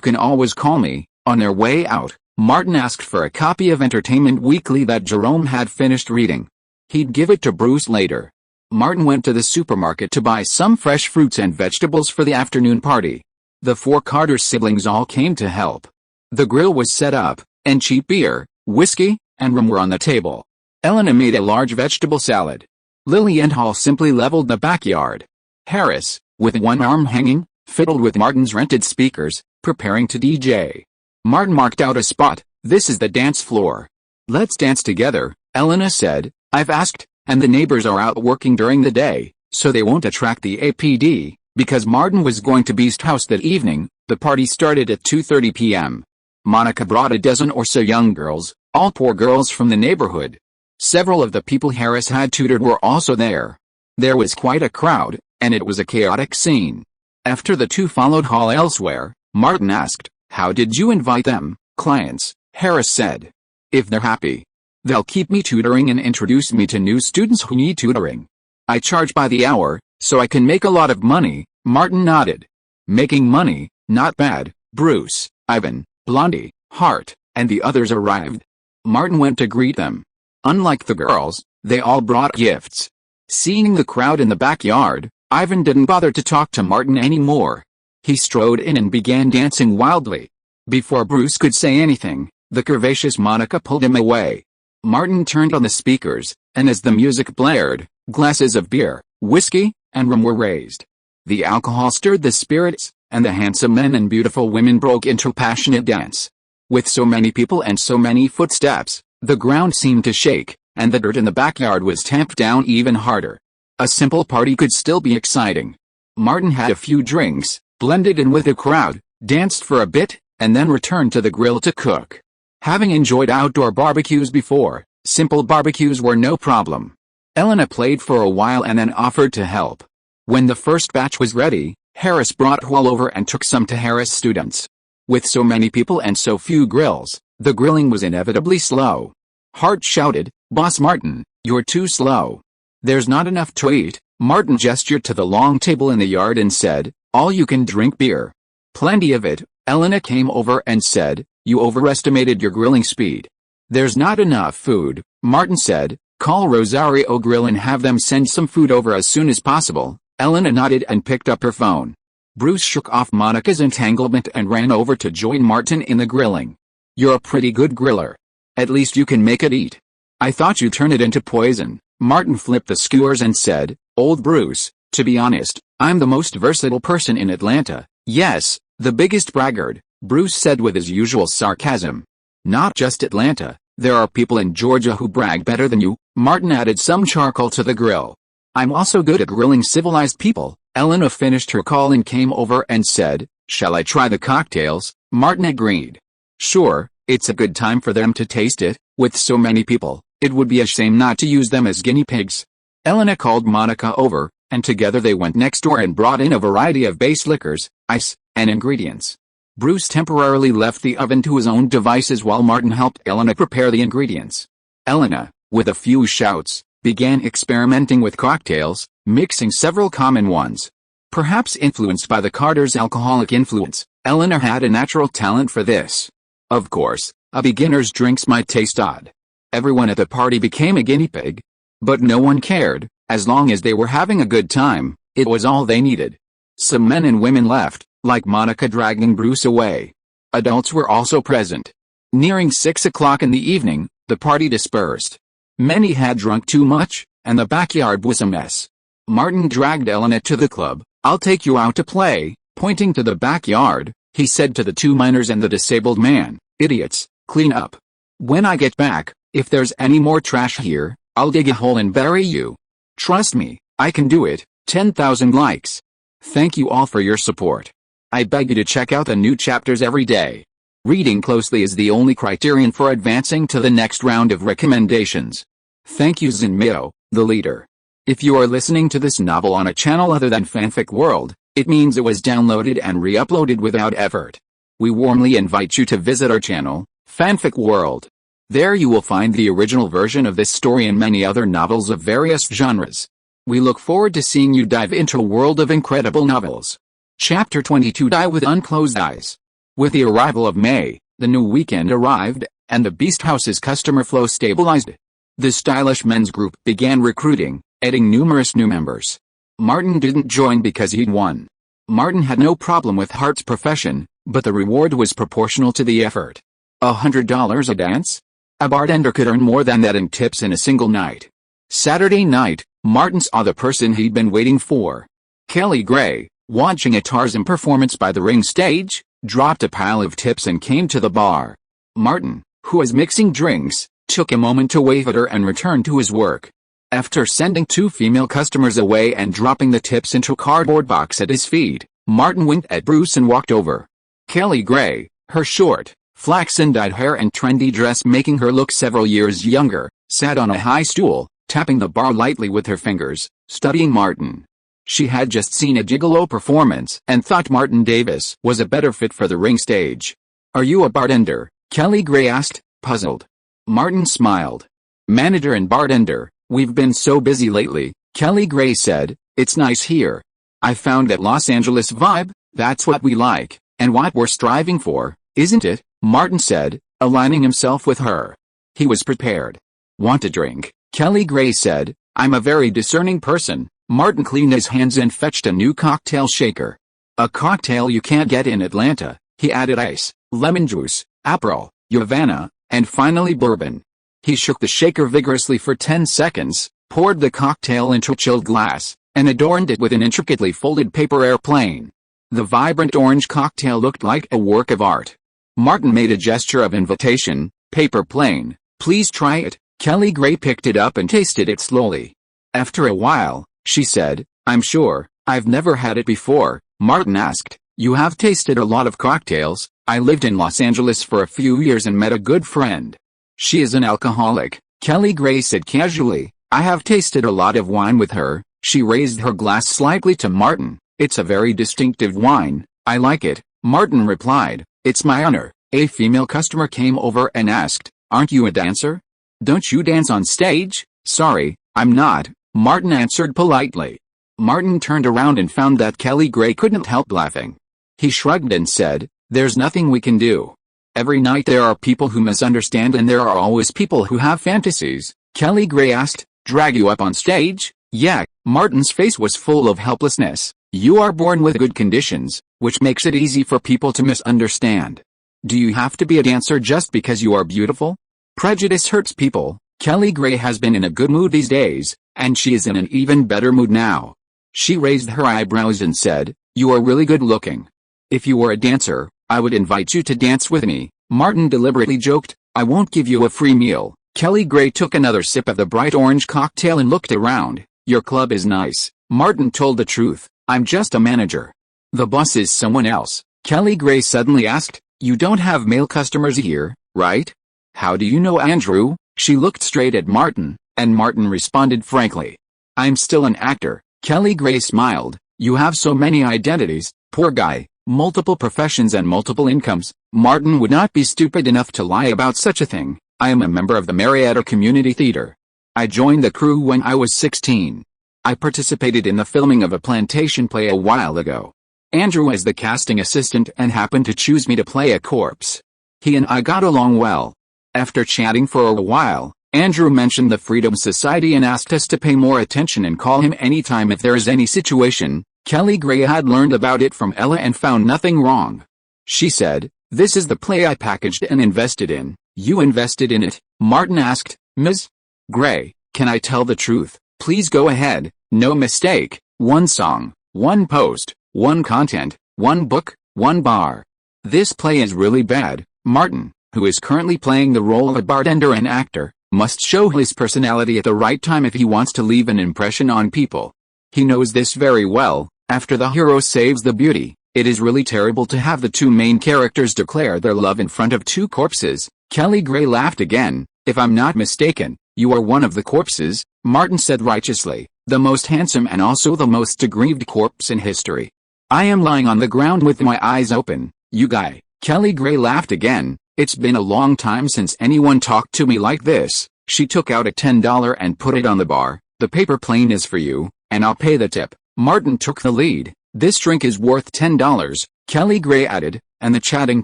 Speaker 1: can always call me. On their way out, Martin asked for a copy of Entertainment Weekly that Jerome had finished reading. He'd give it to Bruce later. Martin went to the supermarket to buy some fresh fruits and vegetables for the afternoon party. The 4 Carter siblings all came to help. The grill was set up, and cheap beer, whiskey, and rum were on the table. Elena made a large vegetable salad. Lily and Hall simply leveled the backyard. Harris, with one arm hanging, fiddled with Martin's rented speakers, preparing to DJ. Martin marked out a spot. This is the dance floor. Let's dance together, Elena said. I've asked, and the neighbors are out working during the day, so they won't attract the APD. Because Martin was going to Beast House that evening, the party started at 2:30 p.m. Monica brought a dozen or so young girls, all poor girls from the neighborhood. Several of the people Harris had tutored were also there. There was quite a crowd, and it was a chaotic scene. After the 2 followed Hall elsewhere, Martin asked, how did you invite them? Clients, Harris said. If they're happy, they'll keep me tutoring and introduce me to new students who need tutoring. I charge by the hour, so I can make a lot of money. Martin nodded. Making money, not bad. Bruce, Ivan, Blondie, Hart, and the others arrived. Martin went to greet them. Unlike the girls, they all brought gifts. Seeing the crowd in the backyard, Ivan didn't bother to talk to Martin anymore. He strode in and began dancing wildly. Before Bruce could say anything, the curvaceous Monica pulled him away. Martin turned on the speakers, and as the music blared, glasses of beer, whiskey, and rum were raised. The alcohol stirred the spirits, and the handsome men and beautiful women broke into passionate dance. With so many people and so many footsteps, the ground seemed to shake, and the dirt in the backyard was tamped down even harder. A simple party could still be exciting. Martin had a few drinks, blended in with the crowd, danced for a bit, and then returned to the grill to cook. Having enjoyed outdoor barbecues before, simple barbecues were no problem. Elena played for a while and then offered to help. When the first batch was ready, Harris brought Hall over and took some to Harris students. With so many people and so few grills, the grilling was inevitably slow. Hart shouted, Boss Martin, you're too slow. There's not enough to eat. Martin gestured to the long table in the yard and said, all you can drink beer. Plenty of it. Elena came over and said, you overestimated your grilling speed. There's not enough food, Martin said. Call Rosario Grill and have them send some food over as soon as possible. Elena nodded and picked up her phone. Bruce shook off Monica's entanglement and ran over to join Martin in the grilling. You're a pretty good griller. At least you can make it eat. I thought you'd turn it into poison. Martin flipped the skewers and said, Old Bruce, to be honest, I'm the most versatile person in Atlanta. Yes, the biggest braggart, Bruce said with his usual sarcasm. Not just Atlanta, There are people in Georgia who brag better than you. Martin added some charcoal to the grill. I'm also good at grilling civilized people. Elena finished her call and came over and said, shall I try the cocktails? Martin agreed. Sure, it's a good time for them to taste it. With so many people, it would be a shame not to use them as guinea pigs. Elena called Monica over, and together they went next door and brought in a variety of base liquors, ice, and ingredients. Bruce temporarily left the oven to his own devices while Martin helped Elena prepare the ingredients. Elena, with a few shouts, began experimenting with cocktails, mixing several common ones. Perhaps influenced by the Carter's alcoholic influence, Elena had a natural talent for this. Of course, a beginner's drinks might taste odd. Everyone at the party became a guinea pig. But no one cared, as long as they were having a good time, it was all they needed. Some men and women left, like Monica dragging Bruce away. Adults were also present. Nearing 6 o'clock in the evening, the party dispersed. Many had drunk too much, and the backyard was a mess. Martin dragged Elena to the club. I'll take you out to play, pointing to the backyard, he said to the two minors and the disabled man, idiots, clean up. When I get back, if there's any more trash here, I'll dig a hole and bury you. Trust me, I can do it. 10,000 likes. Thank you all for your support. I beg you to check out the new chapters every day. Reading closely is the only criterion for advancing to the next round of recommendations. Thank you Zinmio, the leader. If you are listening to this novel on a channel other than Fanfic World, it means it was downloaded and re-uploaded without effort. We warmly invite you to visit our channel, Fanfic World. There you will find the original version of this story and many other novels of various genres. We look forward to seeing you dive into a world of incredible novels. Chapter 22 Die with Unclosed Eyes. With the arrival of May, the new weekend arrived, and the Beast House's customer flow stabilized. The stylish men's group began recruiting, adding numerous new members. Martin didn't join because he'd won. Martin had no problem with Hart's profession, but the reward was proportional to the effort. $100 a dance? A bartender could earn more than that in tips in a single night. Saturday night, Martin saw the person he'd been waiting for. Kelly Gray, watching a Tarzan performance by the ring stage, dropped a pile of tips and came to the bar. Martin, who was mixing drinks, took a moment to wave at her and returned to his work. After sending two female customers away and dropping the tips into a cardboard box at his feet, Martin winked at Bruce and walked over. Kelly Gray, her short, flaxen-dyed hair and trendy dress making her look several years younger, sat on a high stool, tapping the bar lightly with her fingers, studying Martin. She had just seen a gigolo performance and thought Martin Davis was a better fit for the ring stage. Are you a bartender? Kelly Gray asked, puzzled. Martin smiled. Manager and bartender, we've been so busy lately, Kelly Gray said, it's nice here. I found that Los Angeles vibe, that's what we like, and what we're striving for, isn't it? Martin said, aligning himself with her. He was prepared. Want a drink? Kelly Gray said, I'm a very discerning person. Martin cleaned his hands and fetched a new cocktail shaker. A cocktail you can't get in Atlanta, he added ice, lemon juice, Aperol, Havana, and finally bourbon. He shook the shaker vigorously for 10 seconds, poured the cocktail into a chilled glass, and adorned it with an intricately folded paper airplane. The vibrant orange cocktail looked like a work of art. Martin made a gesture of invitation. Paper plane, please try it. Kelly Gray picked it up and tasted it slowly. After a while, she said, I'm sure, I've never had it before. Martin asked, you have tasted a lot of cocktails. I lived in Los Angeles for a few years and met a good friend. She is an alcoholic, Kelly Gray said casually. I have tasted a lot of wine with her. She raised her glass slightly to Martin. It's a very distinctive wine. I like it, Martin replied. It's my honor. A female customer came over and asked, aren't you a dancer? Don't you dance on stage? Sorry, I'm not, Martin answered politely. Martin turned around and found that Kelly Gray couldn't help laughing. He shrugged and said, there's nothing we can do. Every night there are people who misunderstand and there are always people who have fantasies. Kelly Gray asked, drag you up on stage? Yeah, Martin's face was full of helplessness. You are born with good conditions, which makes it easy for people to misunderstand. Do you have to be a dancer just because you are beautiful? Prejudice hurts people. Kelly Gray has been in a good mood these days, and she is in an even better mood now. She raised her eyebrows and said, you are really good looking. If you were a dancer, I would invite you to dance with me, Martin deliberately joked. I won't give you a free meal. Kelly Gray took another sip of the bright orange cocktail and looked around. Your club is nice. Martin told the truth. I'm just a manager. The boss is someone else. Kelly Gray suddenly asked, you don't have male customers here, right? How do you know Andrew? She looked straight at Martin, and Martin responded frankly. I'm still an actor. Kelly Gray smiled. You have so many identities, poor guy, multiple professions and multiple incomes. Martin would not be stupid enough to lie about such a thing. I am a member of the Marietta Community Theater. I joined the crew when I was 16. I participated in the filming of a plantation play a while ago. Andrew is the casting assistant and happened to choose me to play a corpse. He and I got along well. After chatting for a while, Andrew mentioned the Freedom Society and asked us to pay more attention and call him anytime if there is any situation. Kelly Gray had learned about it from Ella and found nothing wrong. She said, this is the play I packaged and invested in. You invested in it? Martin asked. Ms. Gray, can I tell the truth? Please go ahead. No mistake. One song, one post, one content, one book, one bar. This play is really bad. Martin, who is currently playing the role of a bartender and actor, must show his personality at the right time if he wants to leave an impression on people. He knows this very well. After the hero saves the beauty, it is really terrible to have the two main characters declare their love in front of two corpses. Kelly Gray laughed again. If I'm not mistaken, you are one of the corpses, Martin said righteously, the most handsome and also the most aggrieved corpse in history. I am lying on the ground with my eyes open, you guy. Kelly Gray laughed again. It's been a long time since anyone talked to me like this. She took out a $10 and put it on the bar. The paper plane is for you, and I'll pay the tip. Martin took the lead. This drink is worth $10, Kelly Gray added, and the chatting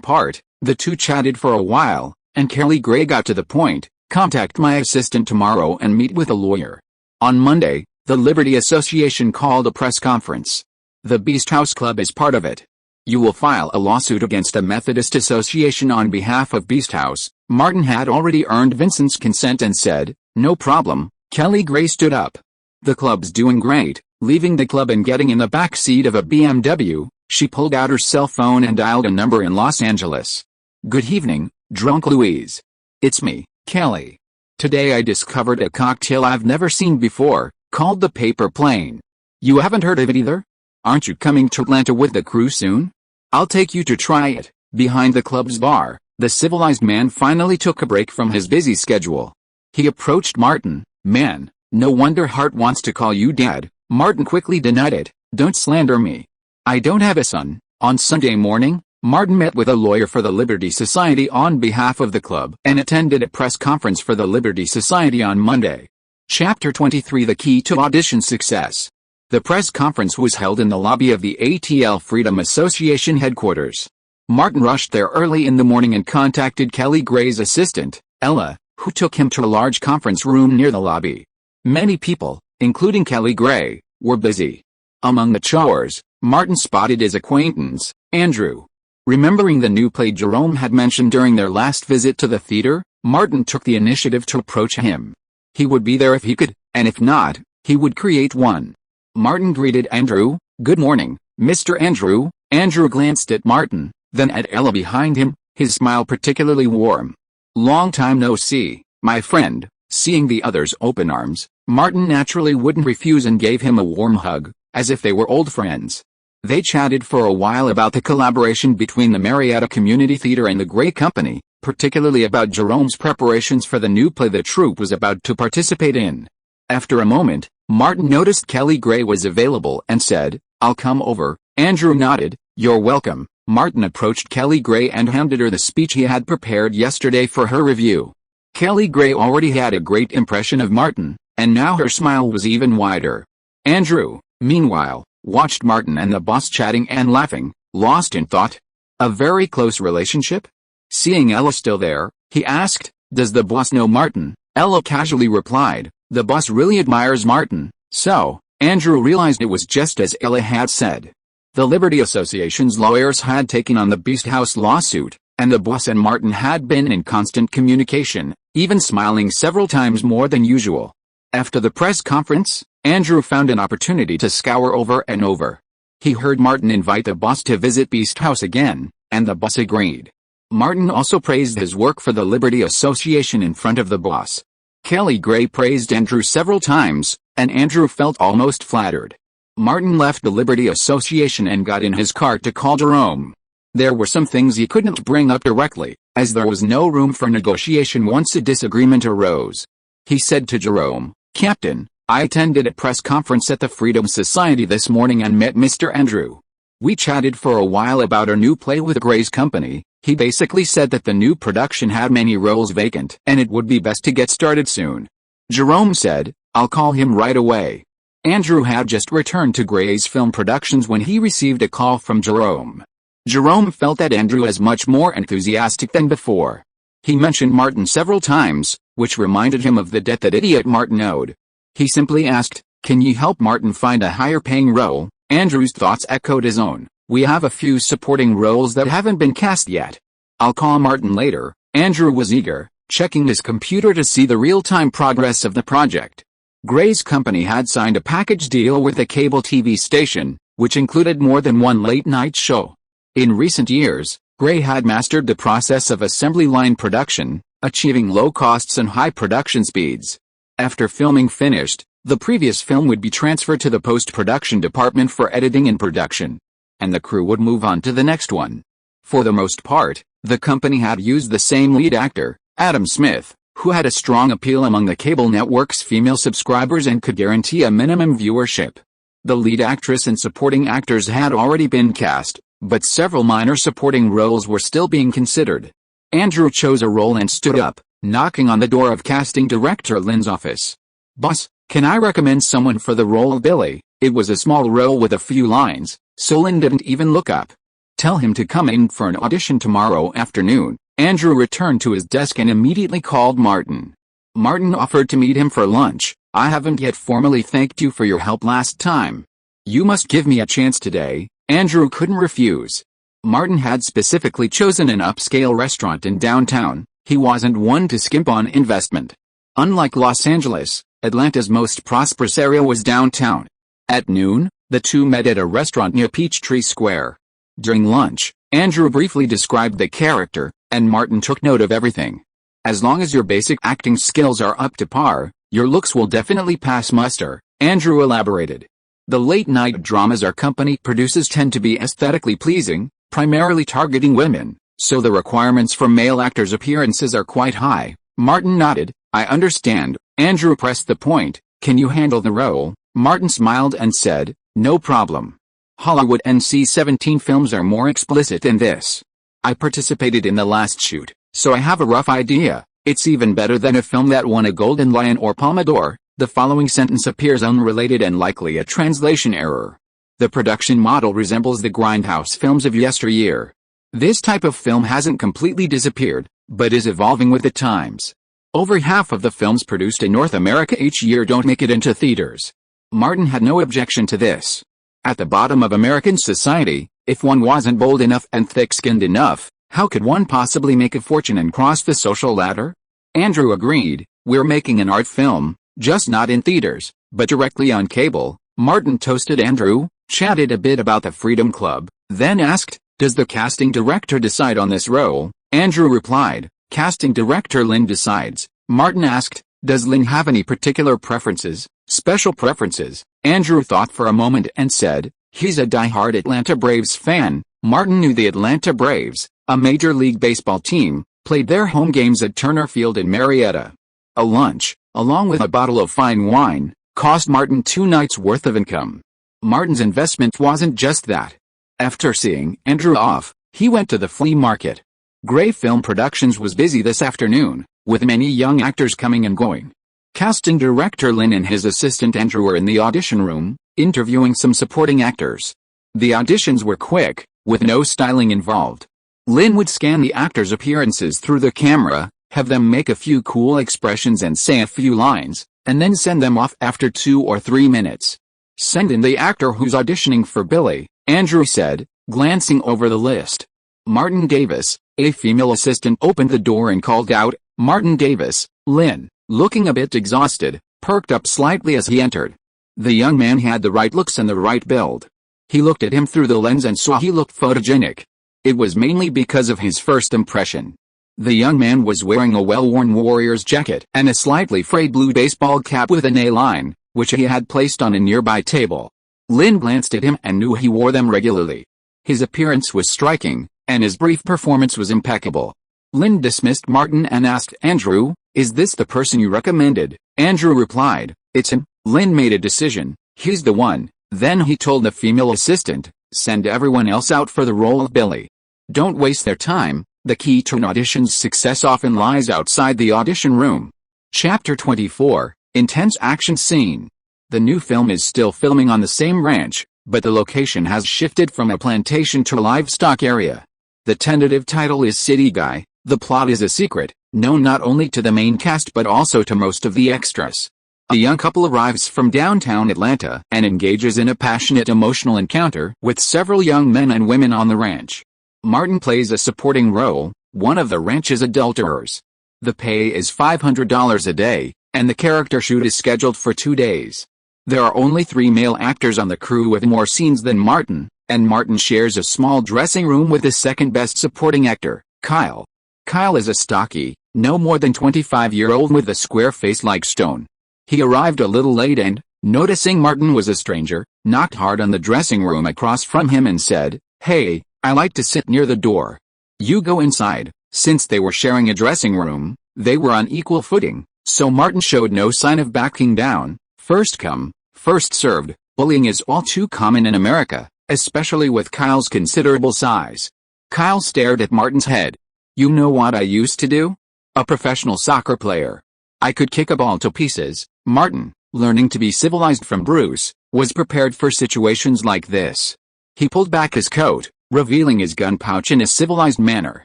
Speaker 1: part. The two chatted for a while, and Kelly Gray got to the point. Contact my assistant tomorrow and meet with a lawyer. On Monday, the Liberty Association called a press conference. The Beast House Club is part of it. You will file a lawsuit against a Methodist association on behalf of Beast House. Martin had already earned Vincent's consent and said, no problem. Kelly Gray stood up. The club's doing great. Leaving the club and getting in the back seat of a BMW, she pulled out her cell phone and dialed a number in Los Angeles. Good evening, Drunk Louise. It's me, Kelly. Today I discovered a cocktail I've never seen before, called the paper plane. You haven't heard of it either? Aren't you coming to Atlanta with the crew soon? I'll take you to try it. Behind the club's bar, the civilized man finally took a break from his busy schedule. He approached Martin. Man, no wonder Hart wants to call you dad. Martin quickly denied it. Don't slander me. I don't have a son. On Sunday morning, Martin met with a lawyer for the Liberty Society on behalf of the club and attended a press conference for the Liberty Society on Monday. Chapter 23 The Key to Audition Success. The press conference was held in the lobby of the ATL Freedom Association headquarters. Martin rushed there early in the morning and contacted Kelly Gray's assistant, Ella, who took him to a large conference room near the lobby. Many people, including Kelly Gray, were busy. Among the chores, Martin spotted his acquaintance, Andrew. Remembering the new play Jerome had mentioned during their last visit to the theater, Martin took the initiative to approach him. He would be there if he could, and if not, he would create one. Martin greeted Andrew. Good morning, Mr. Andrew. Andrew glanced at Martin, then at Ella behind him, his smile particularly warm. Long time no see, my friend. Seeing the other's open arms, Martin naturally wouldn't refuse and gave him a warm hug, as if they were old friends. They chatted for a while about the collaboration between the Marietta Community Theater and the Gray Company, particularly about Jerome's preparations for the new play the troupe was about to participate in. After a moment, Martin noticed Kelly Gray was available and said, I'll come over. Andrew nodded. You're welcome. Martin approached Kelly Gray and handed her the speech he had prepared yesterday for her review. Kelly Gray already had a great impression of Martin, and now her smile was even wider. Andrew, meanwhile, watched Martin and the boss chatting and laughing, lost in thought. A very close relationship? Seeing Ella still there, he asked, does the boss know Martin? Ella casually replied, the boss really admires Martin. So, Andrew realized it was just as Ella had said. The Liberty Association's lawyers had taken on the Beast House lawsuit, and the boss and Martin had been in constant communication, even smiling several times more than usual. After the press conference, Andrew found an opportunity to scour over and over. He heard Martin invite the boss to visit Beast House again, and the boss agreed. Martin also praised his work for the Liberty Association in front of the boss. Kelly Gray praised Andrew several times, and Andrew felt almost flattered. Martin left the Liberty Association and got in his car to call Jerome. There were some things he couldn't bring up directly, as there was no room for negotiation once a disagreement arose. He said to Jerome, "Captain, I attended a press conference at the Freedom Society this morning and met Mr. Andrew. We chatted for a while about our new play with Gray's company. He basically said that the new production had many roles vacant and it would be best to get started soon." Jerome said, "I'll call him right away." Andrew had just returned to Gray's film productions when he received a call from Jerome. Jerome felt that Andrew was much more enthusiastic than before. He mentioned Martin several times, which reminded him of the debt that idiot Martin owed. He simply asked, "Can you help Martin find a higher-paying role?" Andrew's thoughts echoed his own. "We have a few supporting roles that haven't been cast yet. I'll call Martin later." Andrew was eager, checking his computer to see the real-time progress of the project. Gray's company had signed a package deal with a cable TV station, which included more than one late-night show. In recent years, Gray had mastered the process of assembly line production, achieving low costs and high production speeds. After filming finished, the previous film would be transferred to the post-production department for editing and production, and the crew would move on to the next one. For the most part, the company had used the same lead actor, Adam Smith, who had a strong appeal among the cable network's female subscribers and could guarantee a minimum viewership. The lead actress and supporting actors had already been cast, but several minor supporting roles were still being considered. Andrew chose a role and stood up, knocking on the door of casting director Lynn's office. "Boss, can I recommend someone for the role of Billy?" It was a small role with a few lines, so Lynn didn't even look up. "Tell him to come in for an audition tomorrow afternoon." Andrew returned to his desk and immediately called Martin. Martin offered to meet him for lunch. "I haven't yet formally thanked you for your help last time. You must give me a chance today." Andrew couldn't refuse. Martin had specifically chosen an upscale restaurant in downtown. He wasn't one to skimp on investment. Unlike Los Angeles, Atlanta's most prosperous area was downtown. At noon, the two met at a restaurant near Peachtree Square. During lunch, Andrew briefly described the character, and Martin took note of everything. "As long as your basic acting skills are up to par, your looks will definitely pass muster," Andrew elaborated. The late-night dramas our company produces tend to be aesthetically pleasing, primarily targeting women, so the requirements for male actors' appearances are quite high. Martin nodded. "I understand." Andrew pressed the point. "Can you handle the role?" Martin smiled and said, "No problem. Hollywood NC-17 films are more explicit than this. I participated in the last shoot, so I have a rough idea. It's even better than a film that won a Golden Lion or Palme d'Or." The following sentence appears unrelated and likely a translation error. "The production model resembles the grindhouse films of yesteryear. This type of film hasn't completely disappeared, but is evolving with the times. Over half of the films produced in North America each year don't make it into theaters." Martin had no objection to this. At the bottom of American society, if one wasn't bold enough and thick-skinned enough, how could one possibly make a fortune and cross the social ladder? Andrew agreed. "We're making an art film, just not in theaters, but directly on cable." Martin toasted Andrew, chatted a bit about the Freedom Club, then asked, "Does the casting director decide on this role?" Andrew replied, "Casting director Lynn decides." Martin asked, "Does Lynn have any particular preferences, special preferences?" Andrew thought for a moment and said, "He's a die-hard Atlanta Braves fan." Martin knew the Atlanta Braves, a Major League Baseball team, played their home games at Turner Field in Marietta. A lunch, along with a bottle of fine wine, cost Martin 2 nights' worth of income. Martin's investment wasn't just that. After seeing Andrew off, he went to the flea market. Gray Film Productions was busy this afternoon, with many young actors coming and going. Casting director Lynn and his assistant Andrew were in the audition room, interviewing some supporting actors. The auditions were quick, with no styling involved. Lynn would scan the actors' appearances through the camera, have them make a few cool expressions and say a few lines, and then send them off after 2 or 3 minutes. "Send in the actor who's auditioning for Billy," Andrew said, glancing over the list. Martin Davis, a female assistant, opened the door and called out, "Martin Davis." Lynn, looking a bit exhausted, perked up slightly as he entered. The young man had the right looks and the right build. He looked at him through the lens and saw he looked photogenic. It was mainly because of his first impression. The young man was wearing a well-worn warrior's jacket and a slightly frayed blue baseball cap with an A-line, which he had placed on a nearby table. Lynn glanced at him and knew he wore them regularly. His appearance was striking, and his brief performance was impeccable. Lynn dismissed Martin and asked Andrew, "Is this the person you recommended?" Andrew replied, "It's him." Lynn made a decision. "He's the one." Then he told the female assistant, "Send everyone else out for the role of Billy. Don't waste their time. The key to an audition's success often lies outside the audition room." Chapter 24, Intense Action Scene. The new film is still filming on the same ranch, but the location has shifted from a plantation to a livestock area. The tentative title is City Guy. The plot is a secret, known not only to the main cast but also to most of the extras. A young couple arrives from downtown Atlanta and engages in a passionate emotional encounter with several young men and women on the ranch. Martin plays a supporting role, one of the ranch's adulterers. The pay is $500 a day, and the character shoot is scheduled for 2 days. There are only 3 male actors on the crew with more scenes than Martin, and Martin shares a small dressing room with the second-best supporting actor, Kyle. Kyle is a stocky, no more than 25-year-old with a square face like stone. He arrived a little late and, noticing Martin was a stranger, knocked hard on the dressing room across from him and said, "Hey, I like to sit near the door. You go inside." Since they were sharing a dressing room, they were on equal footing, so Martin showed no sign of backing down. First come, first served. Bullying is all too common in America, especially with Kyle's considerable size. Kyle stared at Martin's head. "You know what I used to do? A professional soccer player. I could kick a ball to pieces." Martin, learning to be civilized from Bruce, was prepared for situations like this. He pulled back his coat, revealing his gun pouch in a civilized manner.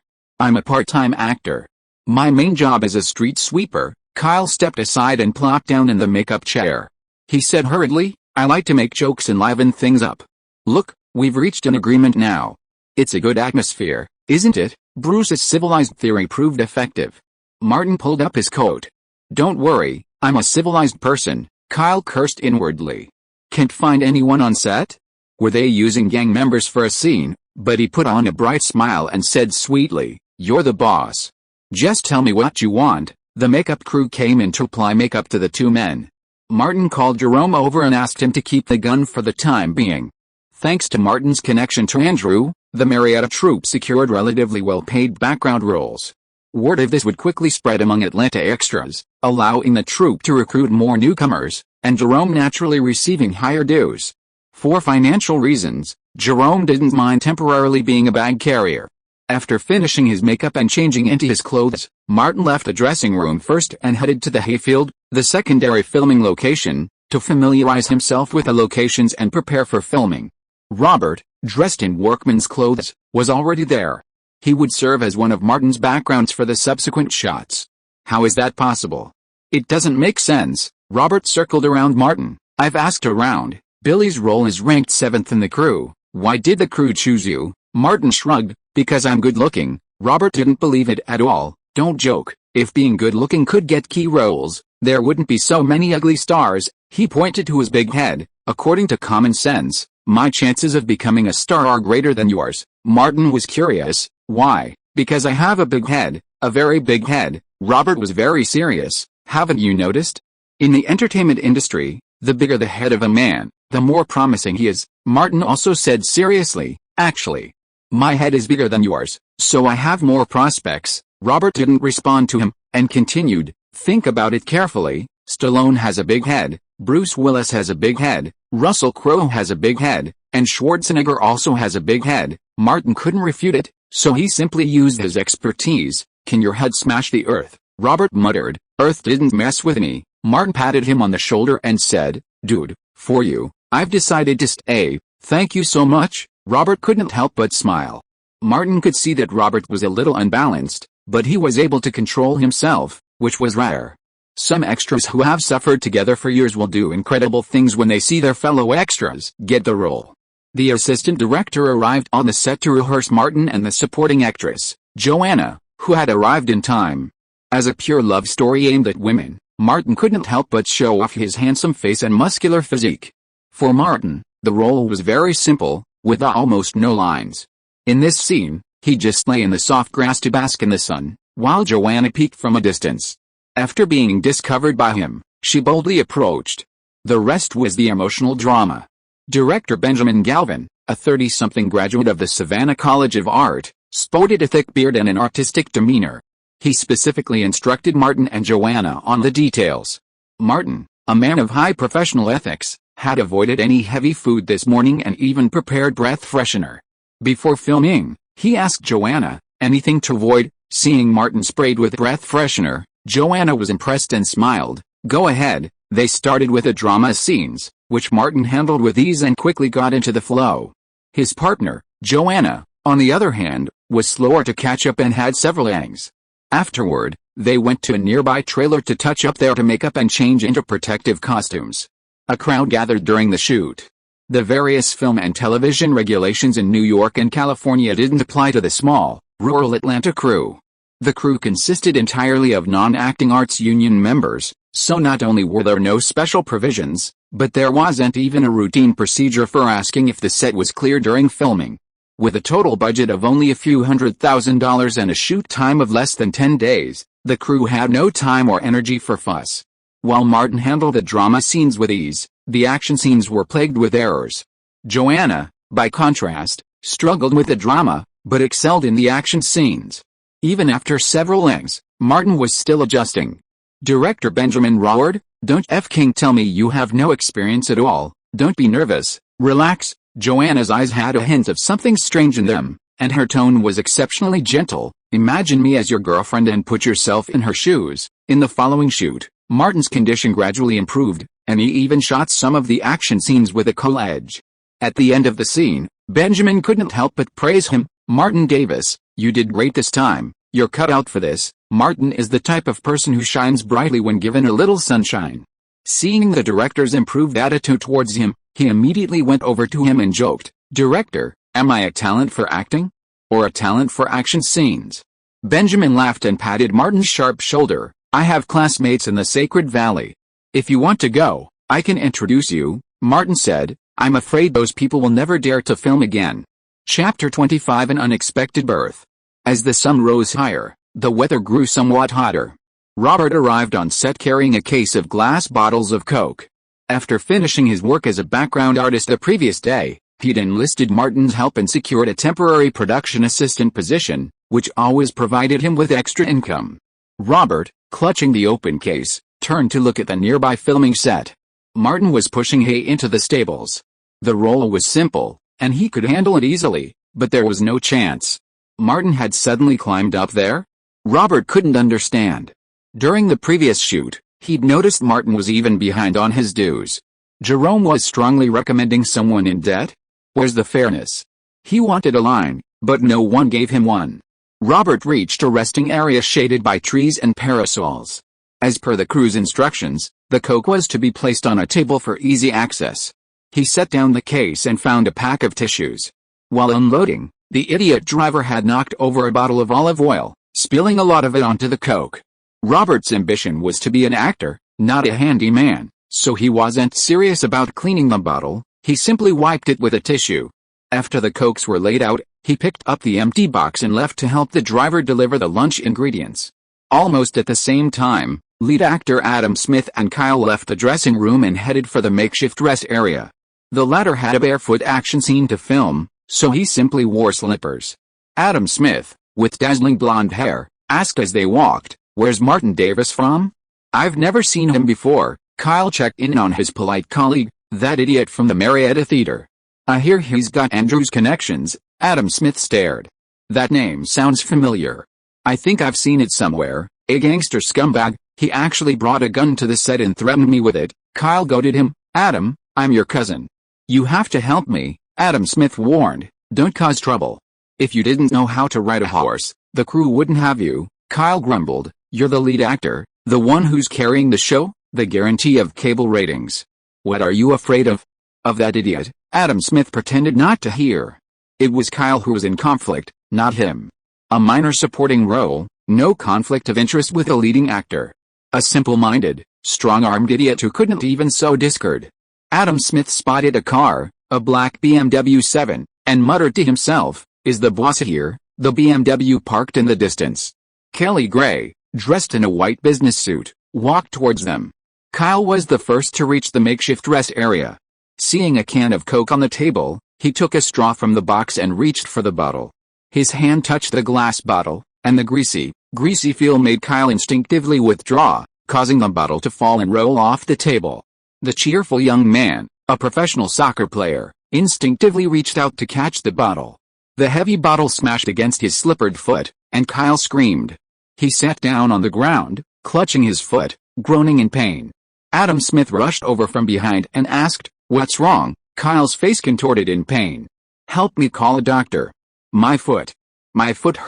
Speaker 1: "I'm a part-time actor. My main job is a street sweeper." Kyle stepped aside and plopped down in the makeup chair. He said hurriedly, "I like to make jokes and liven things up. Look, we've reached an agreement now. It's a good atmosphere, isn't it?" Bruce's civilized theory proved effective. Martin pulled up his coat. "Don't worry, I'm a civilized person," Kyle cursed inwardly. "Can't find anyone on set?" Were they using gang members for a scene? But he put on a bright smile and said sweetly, "You're the boss. Just tell me what you want." The makeup crew came in to apply makeup to the 2 men. Martin called Jerome over and asked him to keep the gun for the time being. Thanks to Martin's connection to Andrew, the Marietta troupe secured relatively well-paid background roles. Word of this would quickly spread among Atlanta extras, allowing the troupe to recruit more newcomers, and Jerome naturally receiving higher dues. For financial reasons, Jerome didn't mind temporarily being a bag carrier. After finishing his makeup and changing into his clothes, Martin left the dressing room first and headed to the hayfield, the secondary filming location, to familiarize himself with the locations and prepare for filming. Robert, dressed in workman's clothes, was already there. He would serve as one of Martin's backgrounds for the subsequent shots. How is that possible? It doesn't make sense. Robert circled around Martin. "I've asked around. Billy's role is ranked 7th in the crew. Why did the crew choose you?" Martin shrugged. "Because I'm good looking." Robert didn't believe it at all. "Don't joke. If being good looking could get key roles, there wouldn't be so many ugly stars." He pointed to his big head. "According to common sense, my chances of becoming a star are greater than yours." Martin was curious. "Why?" "Because I have a big head, a very big head." Robert was very serious. "Haven't you noticed? In the entertainment industry, the bigger the head of a man, the more promising he is." Martin also said seriously, "Actually, my head is bigger than yours, so I have more prospects." Robert didn't respond to him, and continued, "Think about it carefully. Stallone has a big head, Bruce Willis has a big head, Russell Crowe has a big head, and Schwarzenegger also has a big head." Martin couldn't refute it, so he simply used his expertise. "Can your head smash the earth?" Robert muttered. "Earth didn't mess with me." Martin patted him on the shoulder and said, "Dude, for you, I've decided to stay. Thank you so much." Robert couldn't help but smile. Martin could see that Robert was a little unbalanced, but he was able to control himself, which was rare. Some extras who have suffered together for years will do incredible things when they see their fellow extras get the role. The assistant director arrived on the set to rehearse Martin and the supporting actress, Joanna, who had arrived in time. As a pure love story aimed at women, Martin couldn't help but show off his handsome face and muscular physique. For Martin, the role was very simple, with almost no lines. In this scene, He just lay in the soft grass to bask in the sun, while Joanna peeked from a distance. After being discovered by him, she boldly approached. The rest was the emotional drama. Director Benjamin Galvin, a 30-something graduate of the Savannah College of Art, sported a thick beard and an artistic demeanor. He specifically instructed Martin and Joanna on the details. Martin, a man of high professional ethics, had avoided any heavy food this morning and even prepared breath freshener. Before filming, he asked Joanna, anything to avoid? Seeing Martin sprayed with breath freshener, Joanna was impressed and smiled. Go ahead. They started with the drama scenes, which Martin handled with ease and quickly got into the flow. His partner, Joanna, on the other hand, was slower to catch up and had several hangs. Afterward, they went to a nearby trailer to touch up their makeup and change into protective costumes. A crowd gathered during the shoot. The various film and television regulations in New York and California didn't apply to the small, rural Atlanta crew. The crew consisted entirely of non-acting arts union members, so not only were there no special provisions, but there wasn't even a routine procedure for asking if the set was clear during filming. With a total budget of only a few $100,000 and a shoot time of less than 10 days, the crew had no time or energy for fuss. While Martin handled the drama scenes with ease, the action scenes were plagued with errors. Joanna, by contrast, struggled with the drama, but excelled in the action scenes. Even after several hangs, Martin was still adjusting. Director Benjamin roared, "Don't f***ing tell me you have no experience at all, don't be nervous, relax." Joanna's eyes had a hint of something strange in them, and her tone was exceptionally gentle. Imagine me as your girlfriend and put yourself in her shoes. In the following shoot, Martin's condition gradually improved, and he even shot some of the action scenes with a cool edge. At the end of the scene, Benjamin couldn't help but praise him. "Martin Davis, you did great this time, you're cut out for this." Martin is the type of person who shines brightly when given a little sunshine. Seeing the director's improved attitude towards him, he immediately went over to him and joked, "Director, am I a talent for acting? Or a talent for action scenes?" Benjamin laughed and patted Martin's sharp shoulder. "I have classmates in the Sacred Valley. If you want to go, I can introduce you," Martin said. "I'm afraid those people will never dare to film again." Chapter 25 An Unexpected Birth. As the sun rose higher, the weather grew somewhat hotter. Robert arrived on set carrying a case of glass bottles of Coke. After finishing his work as a background artist the previous day, he'd enlisted Martin's help and secured a temporary production assistant position, which always provided him with extra income. Robert, clutching the open case, turned to look at the nearby filming set. Martin was pushing hay into the stables. The role was simple, and he could handle it easily, but there was no chance. Martin had suddenly climbed up there? Robert couldn't understand. During the previous shoot, he'd noticed Martin was even behind on his dues. Jerome was strongly recommending someone in debt? Where's the fairness? He wanted a line, but no one gave him one. Robert reached a resting area shaded by trees and parasols. As per the crew's instructions, the Coke was to be placed on a table for easy access. He set down the case and found a pack of tissues. While unloading, the idiot driver had knocked over a bottle of olive oil, spilling a lot of it onto the Coke. Robert's ambition was to be an actor, not a handyman, so he wasn't serious about cleaning the bottle. He simply wiped it with a tissue. After the Cokes were laid out, he picked up the empty box and left to help the driver deliver the lunch ingredients. Almost at the same time, lead actor Adam Smith and Kyle left the dressing room and headed for the makeshift rest area. The latter had a barefoot action scene to film, so he simply wore slippers. Adam Smith, with dazzling blonde hair, asked as they walked, "Where's Martin Davis from? I've never seen him before." Kyle checked in on his polite colleague, "That idiot from the Marietta Theater. I hear he's got Andrew's connections." Adam Smith stared. "That name sounds familiar. I think I've seen it somewhere. A gangster scumbag. He actually brought a gun to the set and threatened me with it." Kyle goaded him. "Adam, I'm your cousin. You have to help me," Adam Smith warned. "Don't cause trouble. If you didn't know how to ride a horse, the crew wouldn't have you." Kyle grumbled. "You're the lead actor, the one who's carrying the show, the guarantee of cable ratings. What are you afraid of?" "Of that idiot." Adam Smith pretended not to hear. It was Kyle who was in conflict, not him. A minor supporting role, no conflict of interest with a leading actor. A simple-minded, strong-armed idiot who couldn't even sow discord. Adam Smith spotted a car, a black BMW 7, and muttered to himself, "Is the boss here?" The BMW parked in the distance. Kelly Gray, dressed in a white business suit, walked towards them. Kyle was the first to reach the makeshift rest area. Seeing a can of Coke on the table, he took a straw from the box and reached for the bottle. His hand touched the glass bottle, and the greasy feel made Kyle instinctively withdraw, causing the bottle to fall and roll off the table. The cheerful young man, a professional soccer player, instinctively reached out to catch the bottle. The heavy bottle smashed against his slippered foot, and Kyle screamed. He sat down on the ground, clutching his foot, groaning in pain. Adam Smith rushed over from behind and asked, "What's wrong?" Kyle's face contorted in pain. "Help me call a doctor. My foot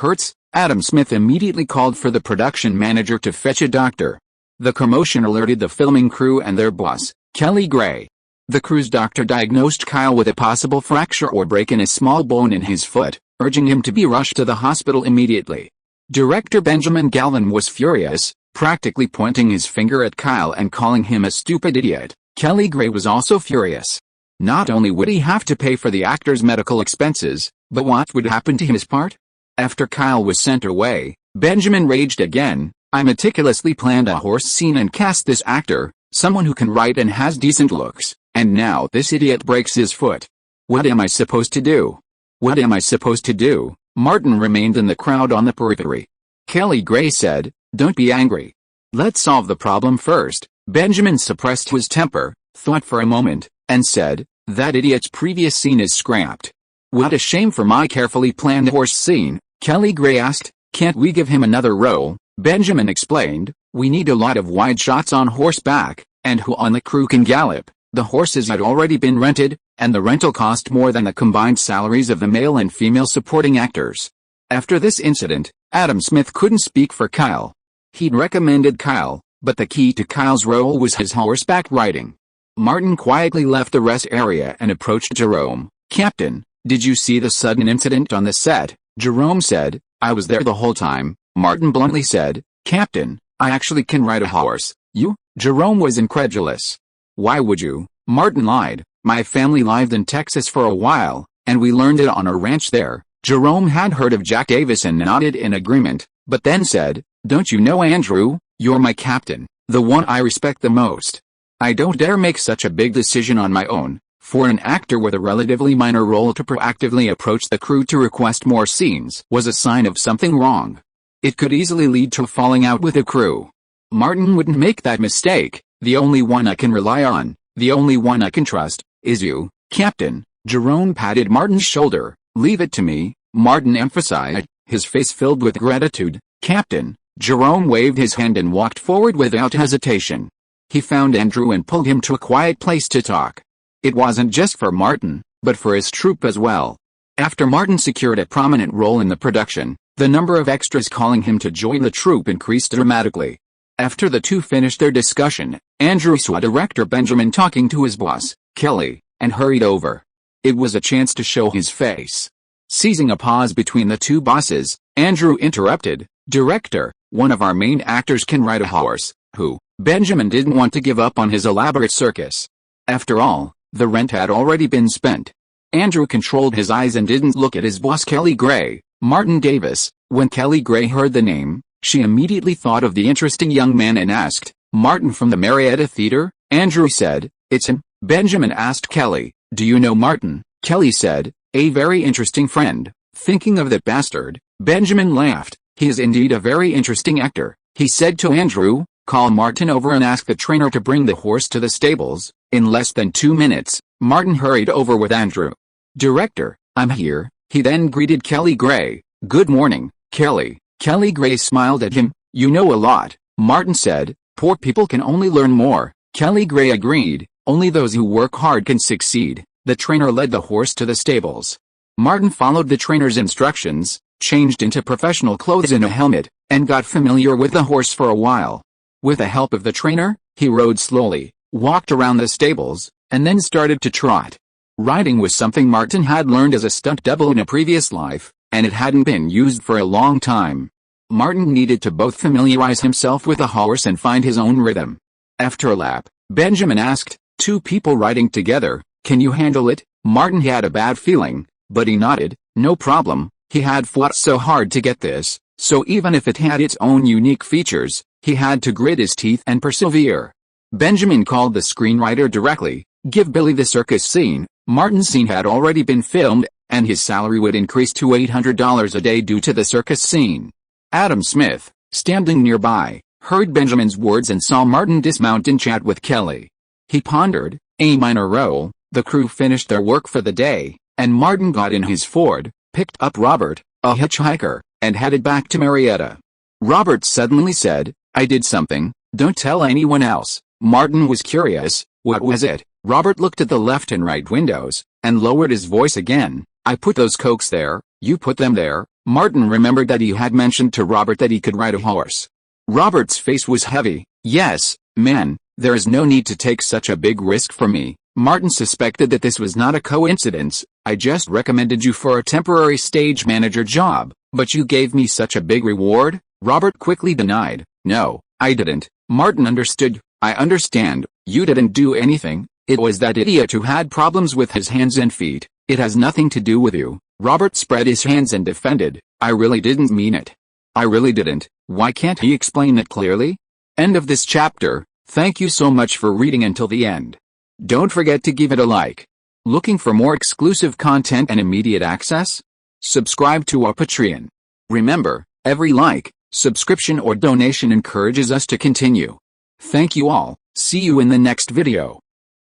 Speaker 1: hurts." Adam Smith immediately called for the production manager to fetch a doctor. The commotion alerted the filming crew and their boss, Kelly Gray. The crew's doctor diagnosed Kyle with a possible fracture or break in a small bone in his foot, urging him to be rushed to the hospital immediately. Director Benjamin Galvin was furious, practically pointing his finger at Kyle and calling him a stupid idiot. Kelly Gray was also furious. Not only would he have to pay for the actor's medical expenses, but what would happen to his part? After Kyle was sent away, Benjamin raged again. "I meticulously planned a horse scene and cast this actor, someone who can write and has decent looks, and now this idiot breaks his foot. What am I supposed to do? What am I supposed to do?" Martin remained in the crowd on the periphery. Kelly Gray said, "Don't be angry. Let's solve the problem first." Benjamin suppressed his temper, thought for a moment, and said, "That idiot's previous scene is scrapped." "What a shame for my carefully planned horse scene," Kelly Gray asked. "Can't we give him another role?" Benjamin explained, "We need a lot of wide shots on horseback, and who on the crew can gallop?" The horses had already been rented, and the rental cost more than the combined salaries of the male and female supporting actors. After this incident, Adam Smith couldn't speak for Kyle. He'd recommended Kyle, but the key to Kyle's role was his horseback riding. Martin quietly left the rest area and approached Jerome. "Captain, did you see the sudden incident on the set?" Jerome said, "I was there the whole time." Martin bluntly said, "Captain, I actually can ride a horse." "You?" Jerome was incredulous. "Why would you?" Martin lied. "My family lived in Texas for a while, and we learned it on a ranch there." Jerome had heard of Jack Davis and nodded in agreement, but then said, "Don't you know Andrew? You're my captain, the one I respect the most. I don't dare make such a big decision on my own." For an actor with a relatively minor role to proactively approach the crew to request more scenes was a sign of something wrong. It could easily lead to falling out with the crew. Martin wouldn't make that mistake. "The only one I can rely on, the only one I can trust, is you, Captain." Jerome patted Martin's shoulder. "Leave it to me," Martin emphasized, his face filled with gratitude. "Captain." Jerome waved his hand and walked forward without hesitation. He found Andrew and pulled him to a quiet place to talk. It wasn't just for Martin, but for his troupe as well. After Martin secured a prominent role in the production, the number of extras calling him to join the troupe increased dramatically. After the two finished their discussion, Andrew saw director Benjamin talking to his boss, Kelly, and hurried over. It was a chance to show his face. Seizing a pause between the two bosses, Andrew interrupted, "Director, one of our main actors can ride a horse." "Who?" Benjamin didn't want to give up on his elaborate circus. After all, the rent had already been spent. Andrew controlled his eyes and didn't look at his boss Kelly Gray, Martin Davis. When Kelly Gray heard the name, she immediately thought of the interesting young man and asked, "Martin from the Marietta Theater?" Andrew said, "It's him." Benjamin asked Kelly, "Do you know Martin?" Kelly said, "A very interesting friend." Thinking of that bastard, Benjamin laughed. "He is indeed a very interesting actor." He said to Andrew, "Call Martin over and ask the trainer to bring the horse to the stables." In less than 2 minutes, Martin hurried over with Andrew. "Director, I'm here." He then greeted Kelly Gray. "Good morning, Kelly." Kelly Gray smiled at him. "You know a lot," Martin said. "Poor people can only learn more." Kelly Gray agreed. "Only those who work hard can succeed." The trainer led the horse to the stables. Martin followed the trainer's instructions, changed into professional clothes and a helmet, and got familiar with the horse for a while. With the help of the trainer, he rode slowly, walked around the stables, and then started to trot. Riding was something Martin had learned as a stunt double in a previous life, and it hadn't been used for a long time. Martin needed to both familiarize himself with the horse and find his own rhythm. After a lap, Benjamin asked, "Two people riding together, can you handle it?" Martin had a bad feeling, but he nodded. "No problem." He had fought so hard to get this, so even if it had its own unique features, he had to grit his teeth and persevere. Benjamin called the screenwriter directly. Give Billy the circus scene. Martin's scene had already been filmed, and his salary would increase to $800 a day due to the circus scene. Adam Smith, standing nearby, heard Benjamin's words and saw Martin dismount and chat with Kelly. He pondered, a minor role. The crew finished their work for the day, and Martin got in his Ford, picked up Robert, a hitchhiker, and headed back to Marietta. Robert suddenly said, I did something, don't tell anyone else. Martin was curious, what was it? Robert looked at the left and right windows, and lowered his voice again. I put those cokes there, you put them there. Martin remembered that he had mentioned to Robert that he could ride a horse. Robert's face was heavy. Yes, man, there is no need to take such a big risk for me. Martin suspected that this was not a coincidence. I just recommended you for a temporary stage manager job, but you gave me such a big reward? Robert quickly denied. No, I didn't. Martin understood. I understand. You didn't do anything. It was that idiot who had problems with his hands and feet. It has nothing to do with you. Robert spread his hands and defended. I really didn't mean it. I really didn't. Why can't he explain it clearly? End of this chapter. Thank you so much for reading until the end. Don't forget to give it a like. Looking for more exclusive content and immediate access? Subscribe to our Patreon. Remember, every like, subscription or donation encourages us to continue. Thank you all. See you in the next video.